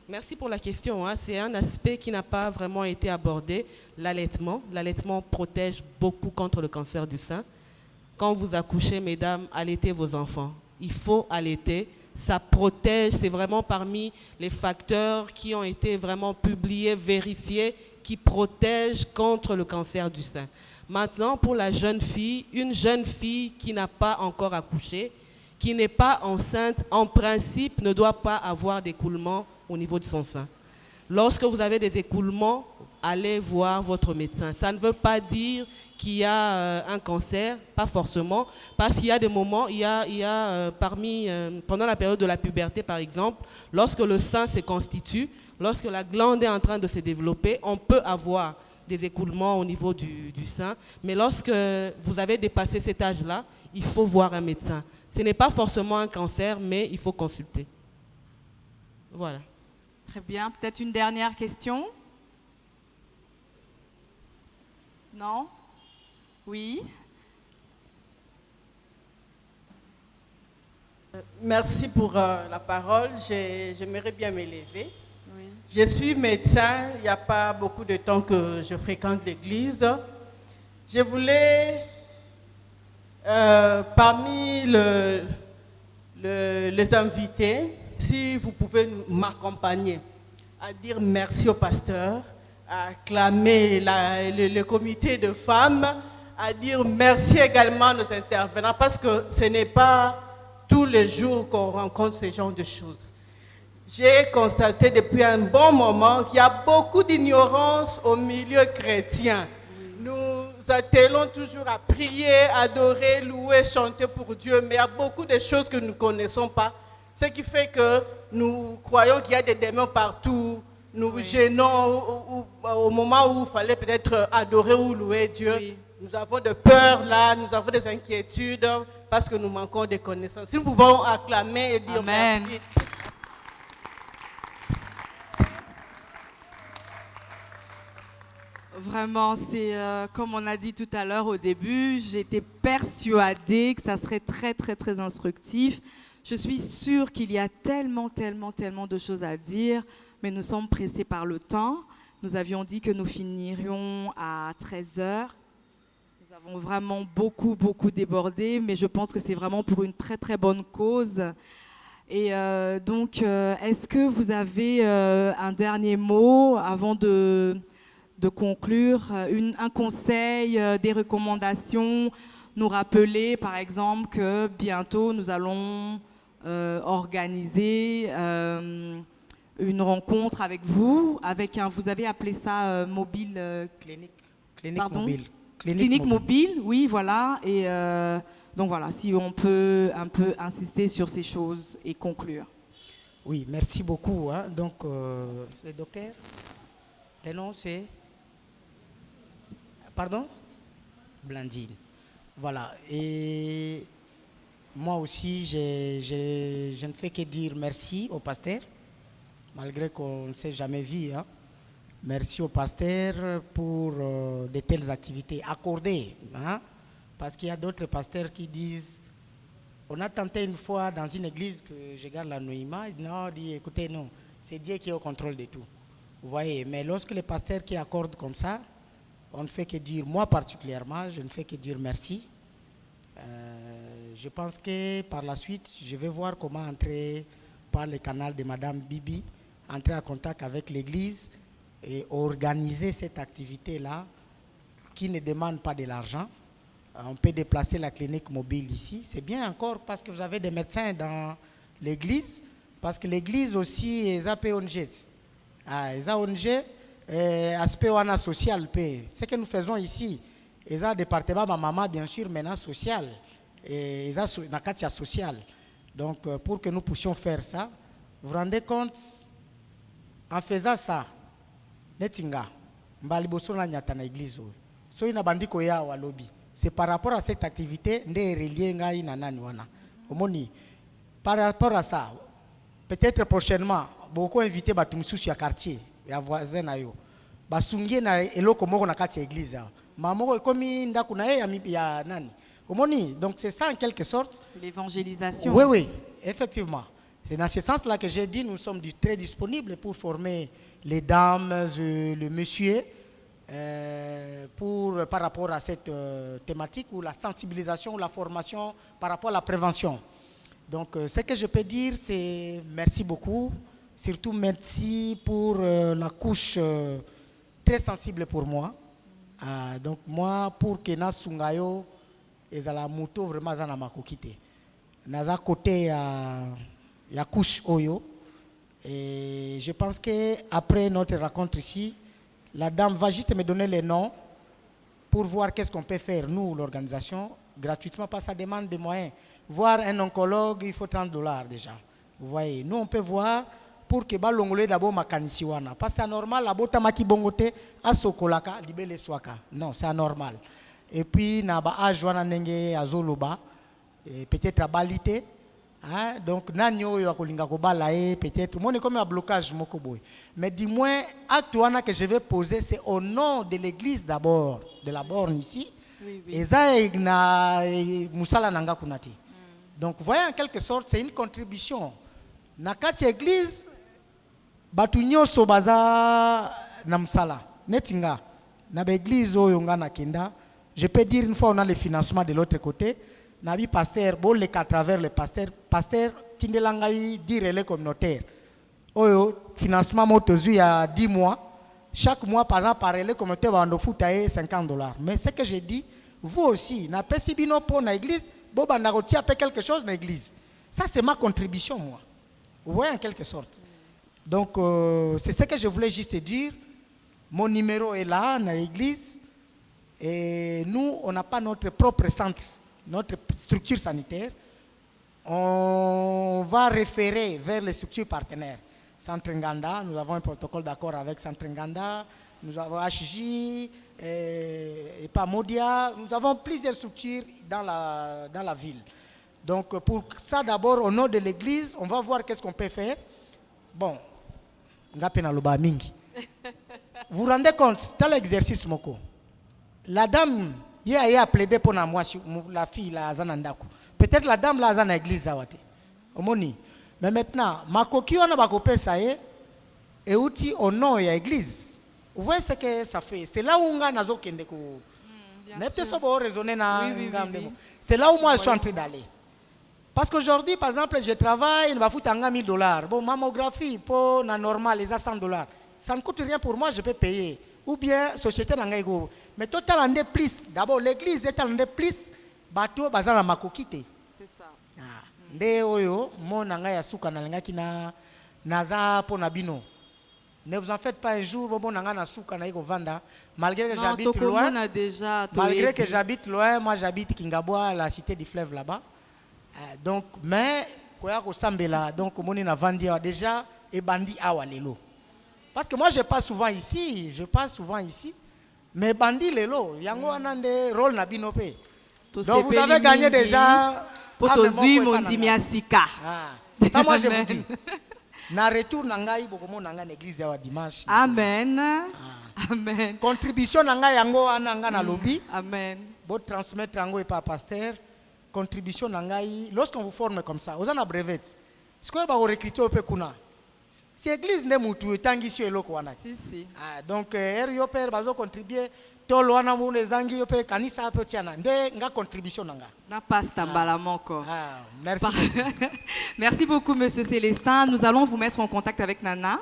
Merci pour la question. C'est un aspect qui n'a pas vraiment été abordé, l'allaitement. L'allaitement protège beaucoup contre le cancer du sein. Quand vous accouchez, mesdames, allaitez vos enfants. Il faut allaiter. Ça protège, c'est vraiment parmi les facteurs qui ont été vraiment publiés, vérifiés, qui protègent contre le cancer du sein. Maintenant, pour la jeune fille, une jeune fille qui n'a pas encore accouché, qui n'est pas enceinte, en principe, ne doit pas avoir d'écoulement au niveau de son sein. Lorsque vous avez des écoulements, allez voir votre médecin. Ça ne veut pas dire qu'il y a un cancer, pas forcément, parce qu'il y a des moments, pendant la période de la puberté, par exemple, lorsque le sein se constitue, lorsque la glande est en train de se développer, on peut avoir des écoulements au niveau du sein. Mais lorsque vous avez dépassé cet âge-là, il faut voir un médecin. Ce n'est pas forcément un cancer, mais il faut consulter. Voilà. Très bien. Peut-être une dernière question? Non? Oui? Merci pour la parole. J'aimerais bien m'élever. Oui. Je suis médecin. Il n'y a pas beaucoup de temps que je fréquente l'église. Je voulais, parmi les invités, si vous pouvez m'accompagner à dire merci au pasteur, à acclamer le comité de femmes, à dire merci également à nos intervenants, parce que ce n'est pas tous les jours qu'on rencontre ce genre de choses. J'ai constaté depuis un bon moment qu'il y a beaucoup d'ignorance au milieu chrétien. Nous attelons toujours à prier, adorer, louer, chanter pour Dieu, mais il y a beaucoup de choses que nous ne connaissons pas. Ce qui fait que nous croyons qu'il y a des démons partout. Nous gênons au moment où il fallait peut-être adorer ou louer Dieu. Oui. Nous avons de peur là, nous avons des inquiétudes parce que nous manquons de connaissances. Si nous pouvons acclamer et dire Amen. Merci. Vraiment, c'est comme on a dit tout à l'heure au début, j'étais persuadée que ça serait très, très, très instructif. Je suis sûre qu'il y a tellement de choses à dire, mais nous sommes pressés par le temps. Nous avions dit que nous finirions à 13h. Nous avons vraiment beaucoup débordé, mais je pense que c'est vraiment pour une très, très bonne cause. Et donc, est-ce que vous avez un dernier mot avant de conclure, un conseil, des recommandations, nous rappeler par exemple que bientôt nous allons organiser une rencontre avec vous, avec vous avez appelé ça mobile... Clinique mobile, oui, voilà. Et donc voilà, si on peut un peu insister sur ces choses et conclure. Oui, merci beaucoup. Hein. Donc, le docteur, le nom c'est... Pardon? Blandine. Voilà. Et moi aussi, je ne fais que dire merci au pasteur, malgré qu'on ne s'est jamais vu. Hein. Merci au pasteur pour de telles activités accordées. Hein, parce qu'il y a d'autres pasteurs qui disent, on a tenté une fois dans une église que je garde l'anonymat, non, dit écoutez, non, c'est Dieu qui est au contrôle de tout. Vous voyez, mais lorsque les pasteurs qui accordent comme ça, on ne fait que dire, moi particulièrement, je ne fais que dire merci. Je pense que par la suite, je vais voir comment entrer par le canal de Madame Bibi, entrer en contact avec l'église et organiser cette activité-là qui ne demande pas de l'argent. On peut déplacer la clinique mobile ici. C'est bien encore parce que vous avez des médecins dans l'église, parce que l'église aussi est ONG. Les ONG, aspect social. Ce que nous faisons ici, les département de maman, bien sûr, maintenant social, et les social. Donc, pour que nous puissions faire ça, vous vous rendez compte, en faisant ça, netinga, mbaliboso na nyata na église. So ina bandiko ya wa lobby. C'est par rapport à cette activité, ndé relié ngai na nani wana. Omoni, par rapport à ça, peut-être prochainement, beaucoup invité batumsusu ya quartier, ya voisin na yo. Basungie na eloko moko na kati ya église. Mamoko ekomi ndaku na ya nani. Omoni, donc c'est ça en quelque sorte. L'évangélisation. Oui, oui, effectivement. C'est dans ce sens-là que j'ai dit, nous sommes très disponibles pour former les dames, le monsieur, par rapport à cette thématique ou la sensibilisation ou la formation par rapport à la prévention. Donc, ce que je peux dire, c'est merci beaucoup. Surtout merci pour la couche très sensible pour moi. Donc, moi, pour que na sungayo, et la moto vraiment zana makokite. Naza côté ya couche oyo. Et je pense qu'après notre rencontre ici, la dame va juste me donner les noms pour voir qu'est-ce qu'on peut faire, nous, l'organisation, gratuitement, parce que ça demande des moyens. Voir un oncologue, il faut $30 déjà. Vous voyez, nous, on peut voir pour que l'ongolais d'abord makanisiwana. Parce que c'est normal, la bota maki bongote, a sokolaka, libele swaka. Non, c'est anormal. Et puis, na ba ajwana nenge azoloba, peut-être à balité. Hein? Donc, peut-être, moi, comme un blocage, mais du moins, acte que je vais poser, c'est au nom de l'église d'abord, de la borne ici. Et ça, donc, vous voyez, en quelque sorte, c'est une contribution. Dans cette église, batunyo sobaza namsala. Netinga, na l'église oyonga na kenda. Je peux dire une fois on a le financement de l'autre côté. Nabi pasteur, bon le à travers le pasteur tindelangai dire les communautaires. Oyo financement motozu il y a 10 mois. Chaque mois par an par les communautaires va en offrir $50. Mais ce que j'ai dit, vous aussi, na pesi bino pour na église, bo banda roti apé quelque chose na église. Ça, c'est ma contribution, moi. Vous voyez, en quelque sorte. Donc, c'est ce que je voulais juste dire. Mon numéro est là, dans l'église. Et nous, on n'a pas notre propre centre, notre structure sanitaire. On va référer vers les structures partenaires. Centre Nganda, nous avons un protocole d'accord avec Centre Nganda. Nous avons HJ, et pas Modia. Nous avons plusieurs structures dans la ville. Donc, pour ça, d'abord, au nom de l'église, on va voir qu'est-ce qu'on peut faire. Bon, vous vous rendez compte, tel exercice, Moko. La dame, il a plaidé pour moi, la fille, la Zanandaku. Peut-être la dame, la Zana église, Omoni. Mais maintenant, ma coquille, on a bakopé ça et outil au nom de l'église. Vous voyez ce que ça fait? C'est là où on a nazo kendeko. C'est là où moi je suis en train d'aller. Parce qu'aujourd'hui, par exemple, je travaille, il va foutre $1000. Bon, mammographie, pour la normale, les $100. Ça ne coûte rien pour moi, je peux payer. Ou bien, société n'angaïgo. Mais total en plus. D'abord, l'église est en plus. Bateau, bazan la makokite. C'est ça. Nde oyo, mon nanga ya suka na lenga kina naza po nabino. Ne vous en faites pas un jour, bon nanga na suka na iko vanda. Malgré que j'habite loin. Malgré que j'habite loin, moi j'habite Kingaboa, la cité du fleuve là-bas. Donc, mais koya ko sambela, donc moni na vandi déjà et bandi awa lelo. Parce que moi je passe souvent ici, mais bandi lelo, yango anande rôle na binope. Donc vous avez gagné déjà. Ça moi je vous dis. Na retour nangai bokomo nanga l'église ya dimanche. Amen. Amen. Contribution nanga yango ananga na lobby. Amen. Bo transmettre yango et pas pasteur. Contribution nangai lorsqu'on vous forme comme ça, vous en a brevet. Ce que ba recruter pe kuna. Si église ne mutu etangisio eloko wana. Si. Donc yo père bazo contribuer tolo wana mu les angi yo pe kanisa pe tiana. Nde nga contribution nanga. Na pasta mbala moko. Merci. Merci beaucoup Monsieur Célestin. Nous allons vous mettre en contact avec Nana.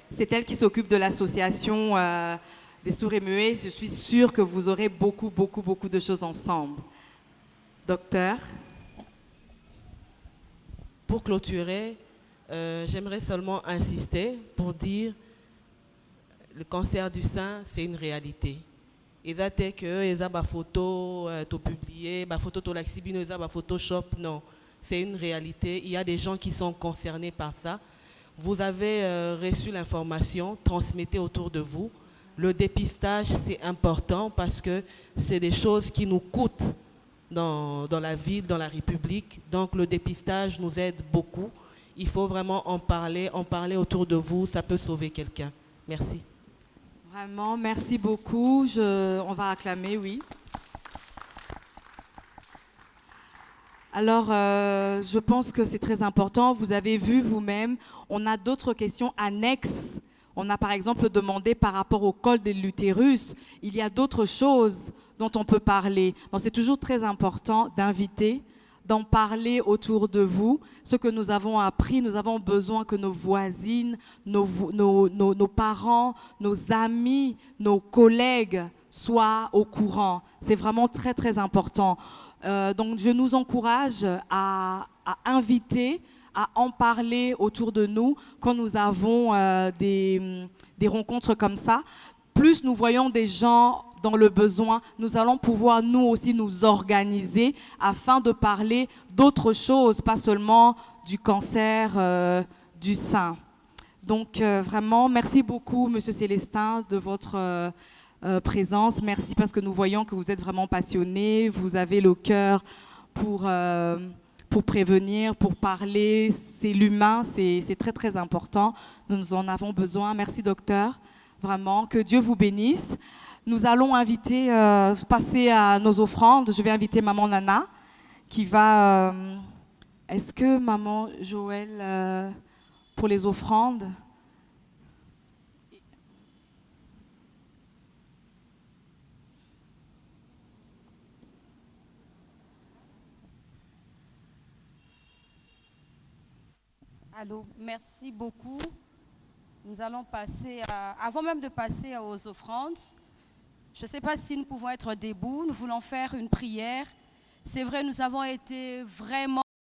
C'est elle qui s'occupe de l'association des sourds et muets. Je suis sûre que vous aurez beaucoup de choses ensemble. Docteur. Pour clôturer, j'aimerais seulement insister pour dire le cancer du sein, c'est une réalité. Ils ont que ils ont des photos publiées, des photos ils ont des Photoshop. Non, c'est une réalité. Il y a des gens qui sont concernés par ça. Vous avez reçu l'information, transmettez autour de vous. Le dépistage, c'est important parce que c'est des choses qui nous coûtent dans la ville, dans la République. Donc le dépistage nous aide beaucoup. Il faut vraiment en parler autour de vous, ça peut sauver quelqu'un. Merci. Vraiment, merci beaucoup. On va acclamer, oui. Alors, je pense que c'est très important. Vous avez vu vous-même, on a d'autres questions annexes. On a par exemple demandé par rapport au col de l'utérus. Il y a d'autres choses dont on peut parler. Donc, c'est toujours très important d'inviter, d'en parler autour de vous. Ce que nous avons appris, nous avons besoin que nos voisines, nos parents, nos amis, nos collègues soient au courant. C'est vraiment très important. Donc je nous encourage à inviter, à en parler autour de nous quand nous avons des rencontres comme ça. Plus nous voyons des gens dans le besoin, nous allons pouvoir nous aussi nous organiser afin de parler d'autres choses, pas seulement du cancer du sein. Donc vraiment, merci beaucoup Monsieur Célestin de votre présence. Merci parce que nous voyons que vous êtes vraiment passionné, vous avez le cœur pour prévenir, pour parler. C'est l'humain, c'est très important. Nous en avons besoin. Merci docteur, vraiment, que Dieu vous bénisse. Nous allons inviter, passer à nos offrandes. Je vais inviter Maman Nana qui va... Est-ce que Maman Joël, pour les offrandes? Allô, merci beaucoup. Nous allons passer avant même de passer aux offrandes, je ne sais pas si nous pouvons être debout, nous voulons faire une prière. C'est vrai, nous avons été vraiment